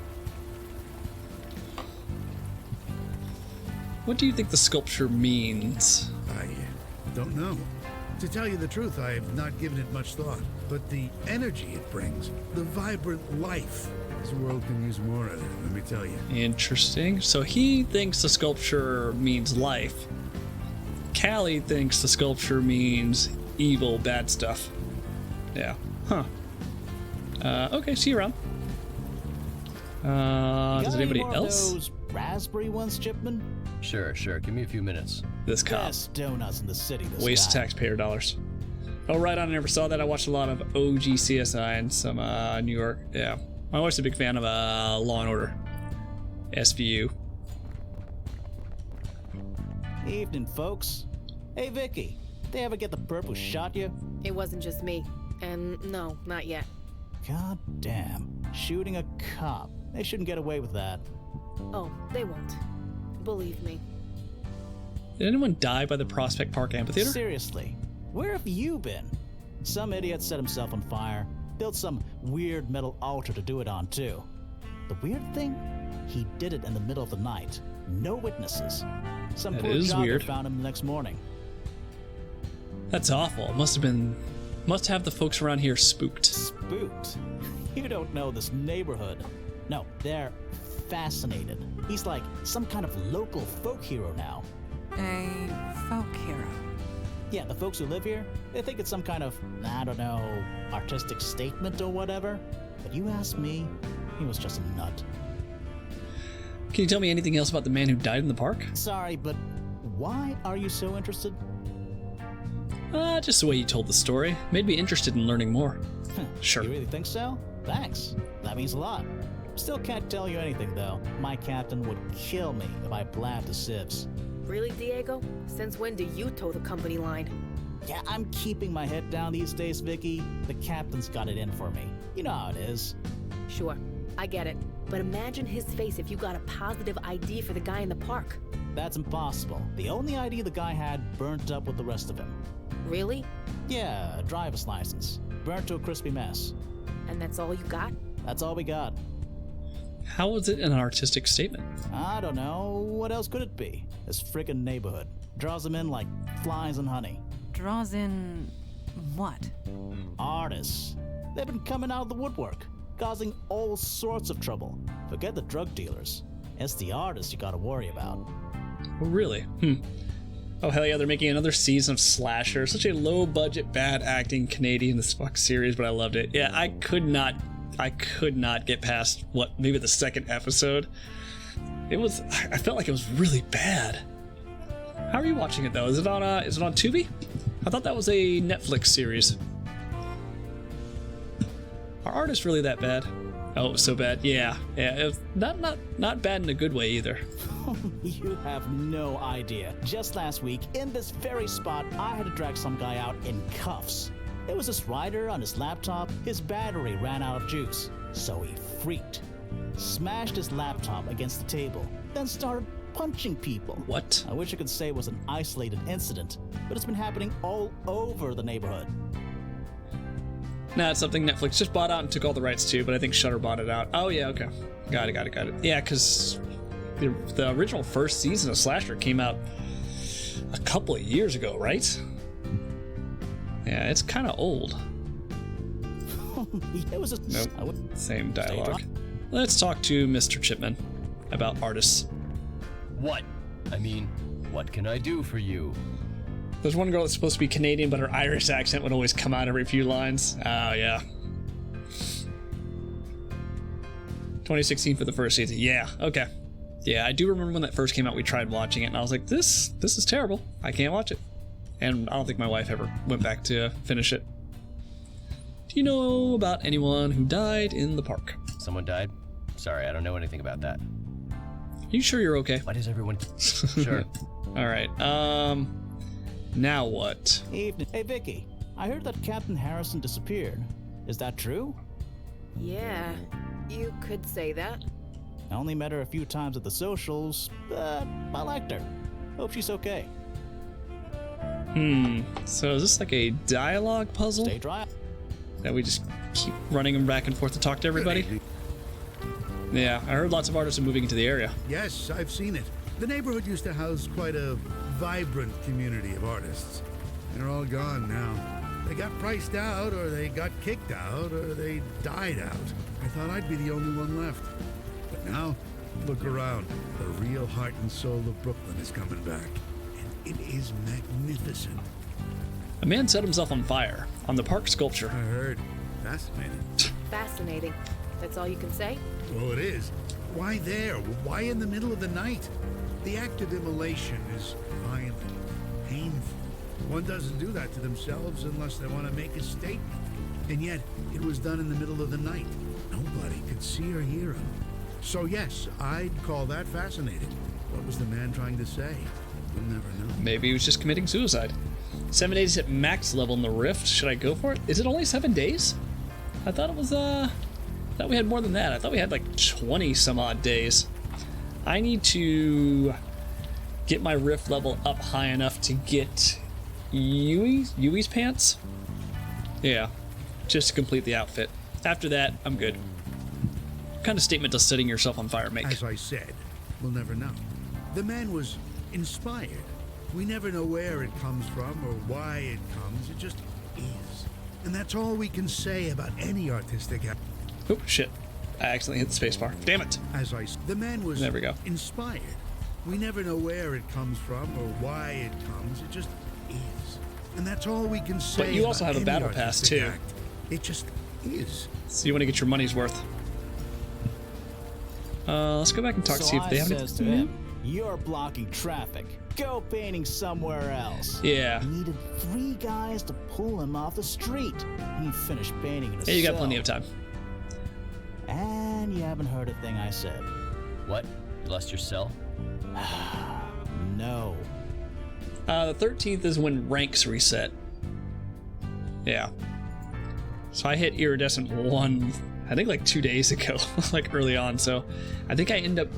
What do you think the sculpture means? I don't know. To tell you the truth, I have not given it much thought. But the energy it brings, the vibrant life, this world can use more of it, let me tell you. Interesting. So he thinks the sculpture means life. Callie thinks the sculpture means evil, bad stuff. Yeah. Huh. Okay, see you around. Does anybody else? Those raspberry ones, Chipman? Sure. Give me a few minutes. This cop. Best donuts in the city. This Waste guy. taxpayer dollars. Oh, right on. I never saw that. I watched a lot of OG CSI and some New York. Yeah. My wife's a big fan of Law and Order. SVU. Evening, folks. Hey, Vicky. They ever get the perp who shot you? It wasn't just me. And no, not yet. God damn. Shooting a cop. They shouldn't get away with that. Oh, they won't. Believe me. Did anyone die by the Prospect Park amphitheater? Seriously, where have you been? Some idiot set himself on fire, built some weird metal altar to do it on, too. The weird thing? He did it in the middle of the night. No witnesses. Some That poor is jogger weird. found him the next morning. That's awful. Must have the folks around here spooked. Spooked? You don't know this neighborhood. No, they're fascinated. He's like some kind of local folk hero now. A folk hero. Yeah, the folks who live here, they think it's some kind of, I don't know, artistic statement or whatever. But you ask me, he was just a nut. Can you tell me anything else about the man who died in the park? Sorry, but why are you so interested? Just the way you told the story. Made me interested in learning more. Sure. You really think so? Thanks. That means a lot. Still can't tell you anything, though. My captain would kill me if I blabbed the sieves. Really, Diego? Since when do you toe the company line? Yeah, I'm keeping my head down these days, Vicky. The captain's got it in for me. You know how it is. Sure, I get it. But imagine his face if you got a positive ID for the guy in the park. That's impossible. The only ID the guy had burnt up with the rest of him. Really? Yeah, a driver's license. Burnt to a crispy mess. And that's all you got? That's all we got. How was it an artistic statement? I don't know. What else could it be? This frickin' neighborhood. Draws them in like flies in honey. Draws in what? Artists. They've been coming out of the woodwork, causing all sorts of trouble. Forget the drug dealers. It's the artists you gotta worry about. Oh, really? Oh, hell yeah, they're making another season of Slasher. Such a low-budget, bad-acting Canadian this fuck series, but I loved it. Yeah, I could not get past, maybe the second episode. I felt like it was really bad. How are you watching it, though? Is it on Tubi? I thought that was a Netflix series. artists really that bad? Oh, it was so bad. Yeah. It was not bad in a good way either. You have no idea. Just last week, in this very spot, I had to drag some guy out in cuffs. It was this writer on his laptop. His battery ran out of juice, so he freaked. Smashed his laptop against the table, then started punching people. What? I wish I could say it was an isolated incident, but it's been happening all over the neighborhood. Nah, it's something Netflix just bought out and took all the rights to, but I think Shudder bought it out. Oh, yeah, okay. Got it. Yeah, because the original first season of Slasher came out a couple of years ago, right? Yeah, it's kind of old. It was a... Nope, same dialogue. Let's talk to Mr. Chipman about artists. What? I mean, what can I do for you? There's one girl that's supposed to be Canadian, but her Irish accent would always come out every few lines. Oh, yeah. 2016 for the first season. Yeah, okay. Yeah, I do remember when that first came out, we tried watching it, and I was like, this is terrible. I can't watch it. And I don't think my wife ever went back to finish it. Do you know about anyone who died in the park? Someone died? Sorry, I don't know anything about that. Are you sure you're okay? Why does everyone... Sure. All right, now what? Evening. Hey, Vicky. I heard that Captain Harrison disappeared. Is that true? Yeah, you could say that. I only met her a few times at the socials, but I liked her. Hope she's okay. So is this like a dialogue puzzle? Stay dry. That we just keep running them back and forth to talk to everybody? Yeah, I heard lots of artists are moving into the area. Yes, I've seen it. The neighborhood used to house quite a vibrant community of artists. They're all gone now. They got priced out, or they got kicked out, or they died out. I thought I'd be the only one left. But now, look around. The real heart and soul of Brooklyn is coming back. And it is magnificent. A man set himself on fire on the park sculpture. I heard. Fascinating. Fascinating. That's all you can say? Well, it is. Why there? Why in the middle of the night? The act of immolation is violent, painful. One doesn't do that to themselves unless they want to make a statement. And yet, it was done in the middle of the night. Nobody could see or hear him. So yes, I'd call that fascinating. What was the man trying to say? We'll never know. Maybe he was just committing suicide. 7 days at max level in the Rift. Should I go for it? Is it only 7 days? I thought it was, I thought we had more than that. I thought we had like 20 some odd days. I need to get my Rift level up high enough to get Yui's pants. Yeah, just to complete the outfit. After that, I'm good. What kind of statement does setting yourself on fire make? As I said, we'll never know. The man was inspired. We never know where it comes from or why it comes. It just is. And that's all we can say about any artistic act. Oh, shit. I accidentally hit the spacebar. Damn it. The man was there we go. Inspired. We never know where it comes from or why it comes. It just is. And that's all we can say. But you also about have a any battle pass, artistic too. act. It just is. So you want to get your money's worth. Let's go back and talk to see if they have says to him, "You're blocking traffic. Go painting somewhere else." Yeah. He needed 3 guys to pull him off the street. He finished painting in a Hey, you got cell. plenty of time. And you haven't heard a thing I said. What? You lost your cell? No. The 13th is when ranks reset. Yeah. So I hit Iridescent 1, I think like 2 days ago, like early on. So I think I end up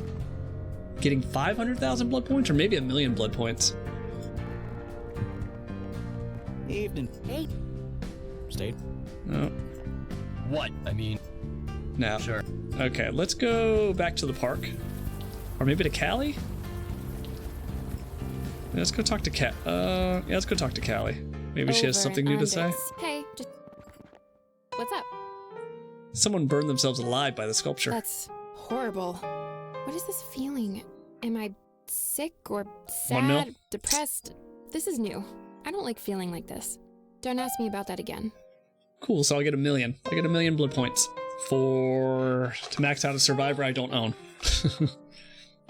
getting 500,000 blood points or maybe 1 million blood points. Evening. Hey. Stay. No. What? I mean... No. Sure. Okay, let's go back to the park. Or maybe to Callie? Yeah, let's go talk to yeah, let's go talk to Callie. Maybe she has Over something and new to say. under. Hey, just... What's up? Someone burned themselves alive by the sculpture. That's horrible. What is this feeling? Am I sick or One mil? sad, depressed? This is new. I don't like feeling like this. Don't ask me about that again. Cool, so I'll get 1 million. I get 1 million blood points to max out a survivor I don't own. You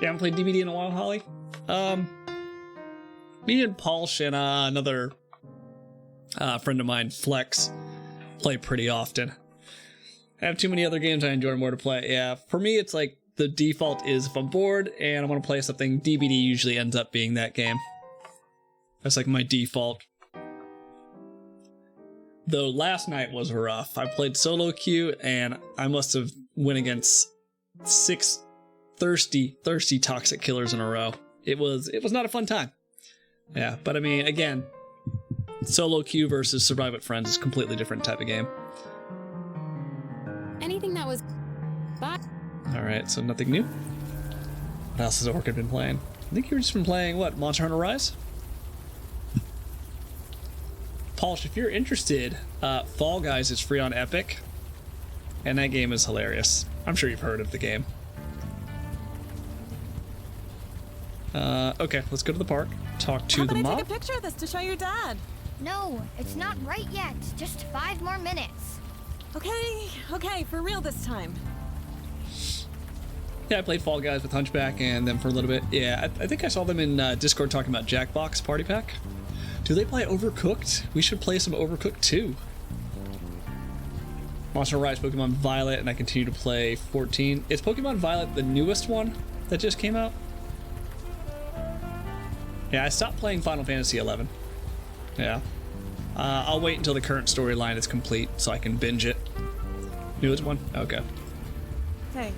haven't played DVD in a while, Holly? Me and Paul and another friend of mine, Flex, play pretty often. I have too many other games I enjoy more to play. Yeah, for me, it's like the default is if I'm bored and I want to play something, DBD usually ends up being that game. That's like my default. Though last night was rough. I played solo queue and I must have went against 6 thirsty toxic killers in a row. It was not a fun time. Yeah, but I mean, again, solo queue versus survive with friends is a completely different type of game. Anything that was... Alright, so nothing new. What else has Orchid been playing? I think you've just been playing, what, Monster Hunter Rise? Polish, if you're interested, Fall Guys is free on Epic, and that game is hilarious. I'm sure you've heard of the game. Okay, let's go to the park, talk to the How about I mob. take a picture of this to show your dad? No, it's not right yet. Just 5 more minutes. Okay, for real this time. Yeah, I played Fall Guys with Hunchback and them for a little bit. Yeah, I think I saw them in Discord talking about Jackbox Party Pack. Do they play Overcooked? We should play some Overcooked too. Monster Hunter Rise, Pokemon Violet, and I continue to play 14. Is Pokemon Violet the newest one that just came out? Yeah, I stopped playing Final Fantasy 11. Yeah. I'll wait until the current storyline is complete so I can binge it. Newest one? Okay. Hey.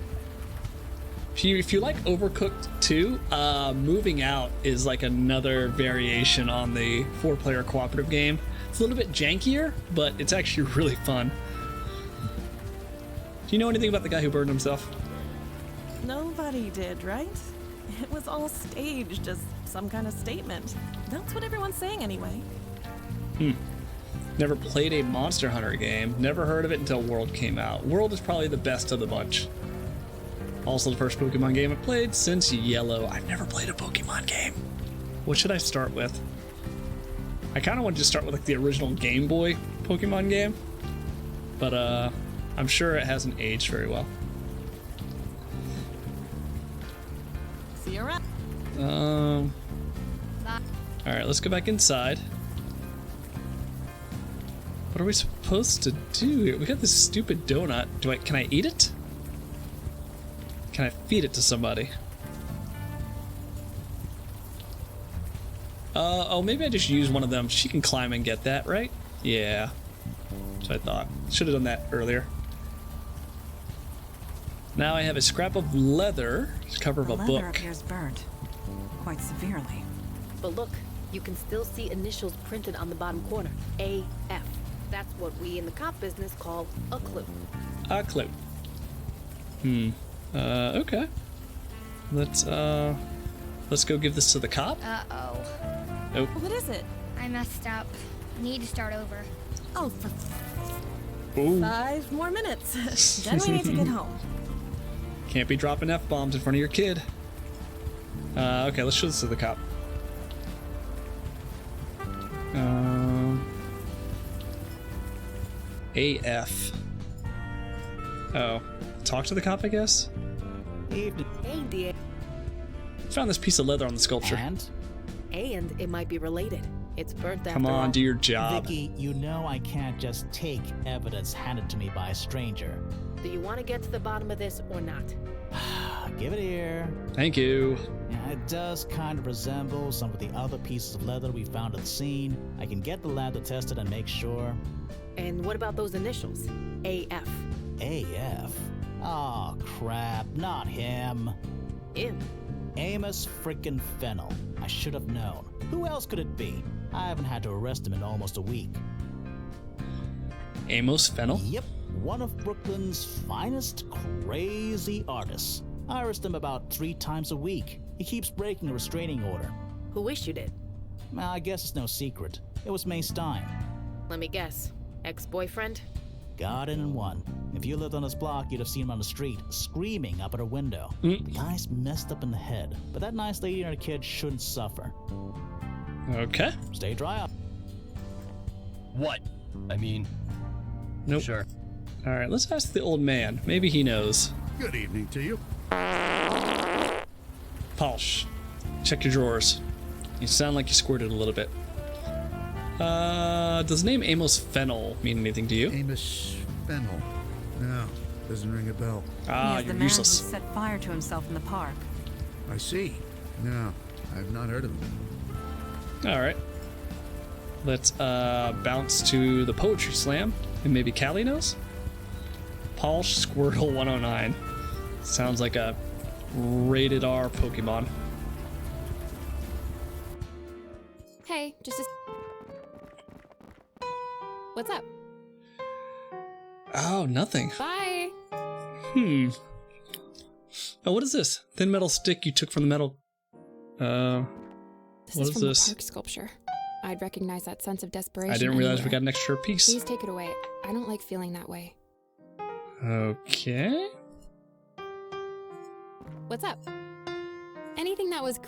If you like Overcooked 2, Moving Out is like another variation on the 4-player cooperative game. It's a little bit jankier, but it's actually really fun. Do you know anything about the guy who burned himself? Nobody did, right? It was all staged as some kind of statement. That's what everyone's saying anyway. Never played a Monster Hunter game. Never heard of it until World came out. World is probably the best of the bunch. Also the first Pokemon game I've played since Yellow. I've never played a Pokemon game. What should I start with? I kind of want to just start with like the original Game Boy Pokemon game. But I'm sure it hasn't aged very well. See you around. Alright, let's go back inside. What are we supposed to do here? We got this stupid donut. Can I eat it? Can I feed it to somebody? Oh, maybe I just use one of them. She can climb and get that, right? Yeah. That's what I thought. Should have done that earlier. Now I have a scrap of leather, cover of a leather book. appears burnt, quite severely. But look, you can still see initials printed on the bottom corner. AF. That's what we in the cop business call a clue. A clue. Okay. Let's go give this to the cop. Uh-oh. Oh. What is it? I messed up. Need to start over. Oh, for Ooh. 5 more minutes. Then we need to get home. Can't be dropping F-bombs in front of your kid. Okay, let's show this to the cop. AF. Oh. Talk to the cop, I guess? Hey, dear. Found this piece of leather on the sculpture. And it might be related. It's burnt after Come on, all. do your job. Vicky, you know I can't just take evidence handed to me by a stranger. Do you want to get to the bottom of this or not? Give it here. Thank you. Yeah, it does kind of resemble some of the other pieces of leather we found at the scene. I can get the lab to test it and make sure. And what about those initials? AF. AF? Oh, crap. Not him. Him? Amos frickin' Fennel. I should have known. Who else could it be? I haven't had to arrest him in almost a week. Amos Fennel? Yep. One of Brooklyn's finest crazy artists. I arrest him about 3 times a week. He keeps breaking a restraining order. Who issued it? I guess it's no secret. It was May Stein. Let me guess. Ex-boyfriend? Got in and won. If you lived on this block, you'd have seen him on the street, screaming up at her window. The guy's messed up in the head, but that nice lady and her kid shouldn't suffer. Okay. Stay dry up. What? I mean... Nope. Sure. Alright, let's ask the old man. Maybe he knows. Good evening to you. Polish. Check your drawers. You sound like you squirted a little bit. Does the name Amos Fennel mean anything to you? Amos Fennel. No, doesn't ring a bell. Ah, he is you're the man useless. who set fire to himself in the park. I see. No, I've not heard of him. All right. Let's bounce to the Poetry Slam, and maybe Callie knows? Paul Squirtle 109. Sounds like a rated R Pokemon. Hey, just a... What's up? Oh, nothing. Bye. Oh, what is this? Thin metal stick you took from the metal. This What is is from this? the park sculpture. I'd recognize that sense of desperation. I didn't realize we anywhere. got an extra piece. Please take it away. I don't like feeling that way. Okay. What's up? Anything that was...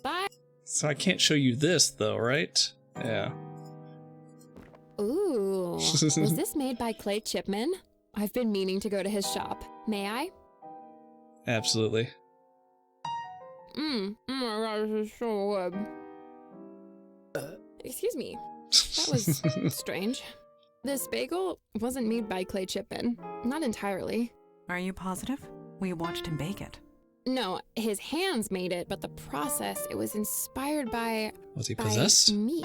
Bye. So I can't show you this, though, right? Yeah. Ooh. Was this made by Clay Chipman? I've been meaning to go to his shop. May I? Absolutely. Oh my god, this is so good. Excuse me. That was strange. This bagel wasn't made by Clay Chipman. Not entirely. Are you positive? We watched him bake it. No, his hands made it, but the process, it was inspired by... Was he by possessed? me.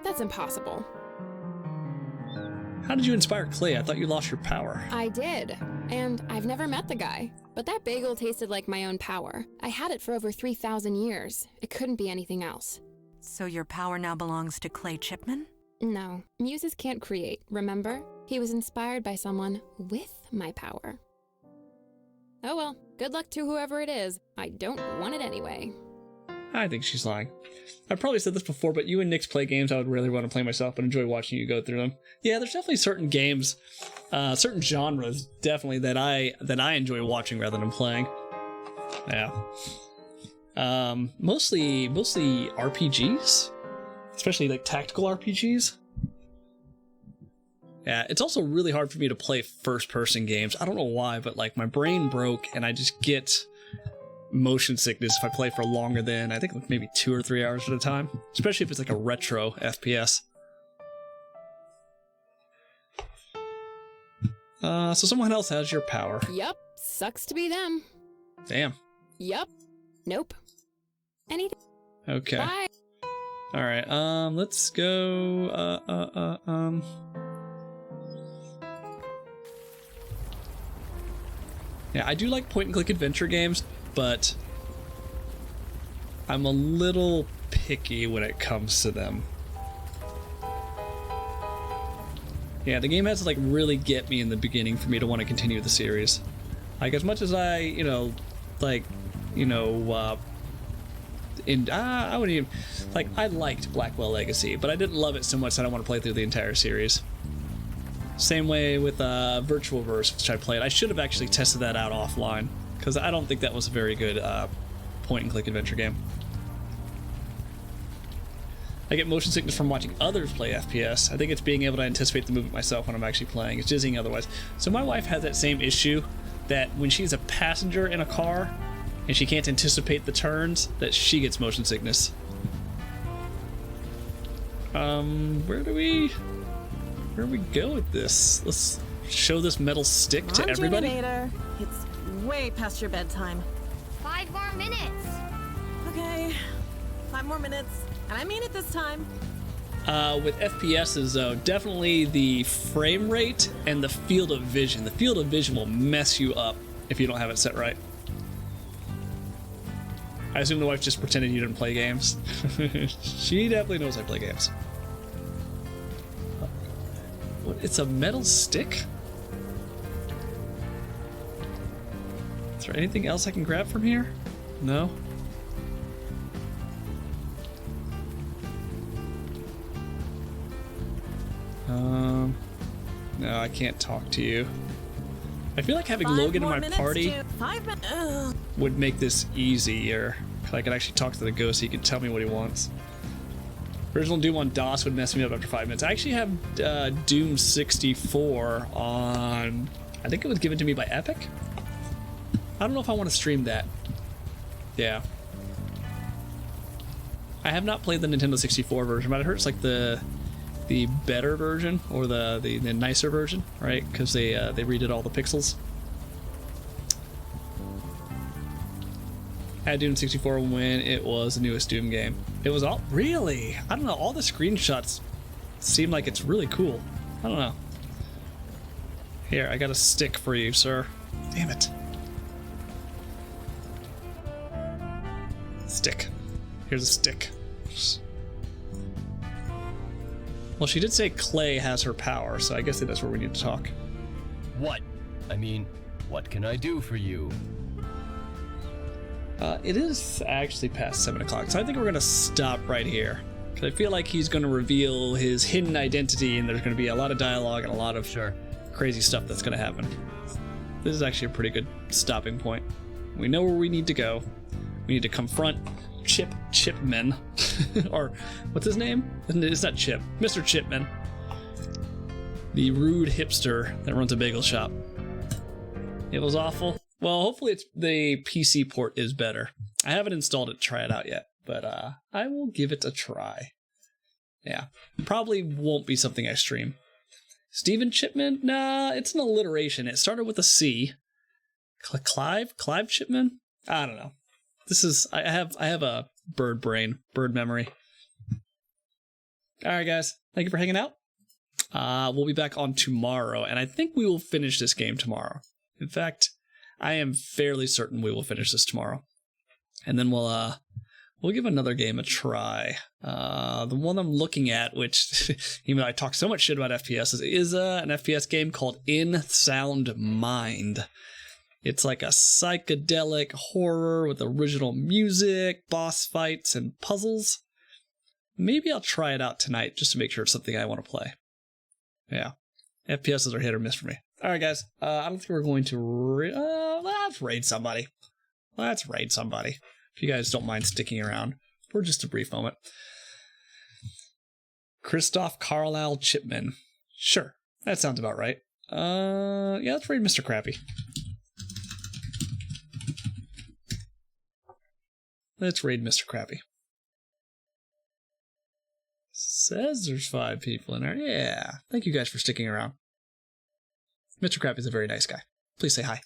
That's impossible. How did you inspire Clay? I thought you lost your power. I did, and I've never met the guy. But that bagel tasted like my own power. I had it for over 3,000 years. It couldn't be anything else. So your power now belongs to Clay Chipman? No, muses can't create, remember? He was inspired by someone with my power. Oh well, good luck to whoever it is. I don't want it anyway. I think she's lying. I probably said this before, but you and Nick's play games I would really want to play myself, but enjoy watching you go through them. Yeah, there's definitely certain games, certain genres, definitely that I enjoy watching rather than playing. Yeah. Mostly RPGs, especially like tactical RPGs. Yeah, it's also really hard for me to play first-person games. I don't know why, but like my brain broke, and I just get motion sickness if I play for longer than, I think, like maybe 2 or 3 hours at a time, especially if it's like a retro FPS. So someone else has your power. Yup, sucks to be them. Damn. Yup. Nope. Anything. Okay. Bye. All right. Let's go. Yeah, I do like point-and-click adventure games, but I'm a little picky when it comes to them. Yeah, the game has to like really get me in the beginning for me to want to continue the series. Like as much as I, I wouldn't even, like, I liked Blackwell Legacy, but I didn't love it so much that I want to play through the entire series. Same way with Virtual Verse, which I played. I should have actually tested that out offline, because I don't think that was a very good point-and-click adventure game. I get motion sickness from watching others play FPS. I think it's being able to anticipate the movement myself when I'm actually playing. It's dizzying otherwise. So my wife has that same issue, that when she's a passenger in a car and she can't anticipate the turns, that she gets motion sickness. Where do we go with this? Let's show this metal stick to everybody. Generator. It's way past your bedtime. 5 more minutes. Okay, 5 more minutes. And I mean it this time. With FPSs, though, definitely the frame rate and the field of vision. The field of vision will mess you up if you don't have it set right. I assume the wife just pretended you didn't play games. She definitely knows I play games. What? It's a metal stick? Is there anything else I can grab from here? No? No, I can't talk to you. I feel like having 5 Logan in more my minutes party to 5 minutes. would make this easier. I could actually talk to the ghost, he could tell me what he wants. Original Doom on DOS would mess me up after 5 minutes. I actually have Doom 64 on... I think it was given to me by Epic? I don't know if I want to stream that. Yeah. I have not played the Nintendo 64 version, but I heard it's like the the better version, or the nicer version, right? Because they redid all the pixels. Had Doom 64 when it was the newest Doom game. It was all really. I don't know. All the screenshots seem like it's really cool. I don't know. Here, I got a stick for you, sir. Damn it. Stick. Here's a stick. Well, she did say Clay has her power, so I guess that's where we need to talk. What? I mean, what can I do for you? It is actually past 7 o'clock, so I think we're going to stop right here. Because I feel like he's going to reveal his hidden identity, and there's going to be a lot of dialogue and a lot of crazy stuff that's going to happen. This is actually a pretty good stopping point. We know where we need to go. We need to confront Chipman. Or, what's his name? It's not Chip. Mr. Chipman. The rude hipster that runs a bagel shop. It was awful. Well, hopefully the PC port is better. I haven't installed it to try it out yet, but I will give it a try. Yeah, probably won't be something I stream. Steven Chipman? Nah, it's an alliteration. It started with a C. Clive Chipman? I don't know. This is I have a bird brain, bird memory. All right, guys, thank you for hanging out. We'll be back on tomorrow, and I think we will finish this game tomorrow. In fact, I am fairly certain we will finish this tomorrow. And then we'll give another game a try. The one I'm looking at, which even though I talk so much shit about FPS, is an FPS game called In Sound Mind. It's like a psychedelic horror with original music, boss fights, and puzzles. Maybe I'll try it out tonight just to make sure it's something I want to play. Yeah. FPSs are hit or miss for me. Alright, guys. I don't think we're going to... let's raid somebody. Let's raid somebody. If you guys don't mind sticking around for just a brief moment. Christoph Carlisle Chipman. Sure. That sounds about right. Yeah, let's raid Mr. Crappy. Let's raid Mr. Crappy. Says there's 5 people in there. Yeah. Thank you guys for sticking around. Mr. Crappy is a very nice guy. Please say hi.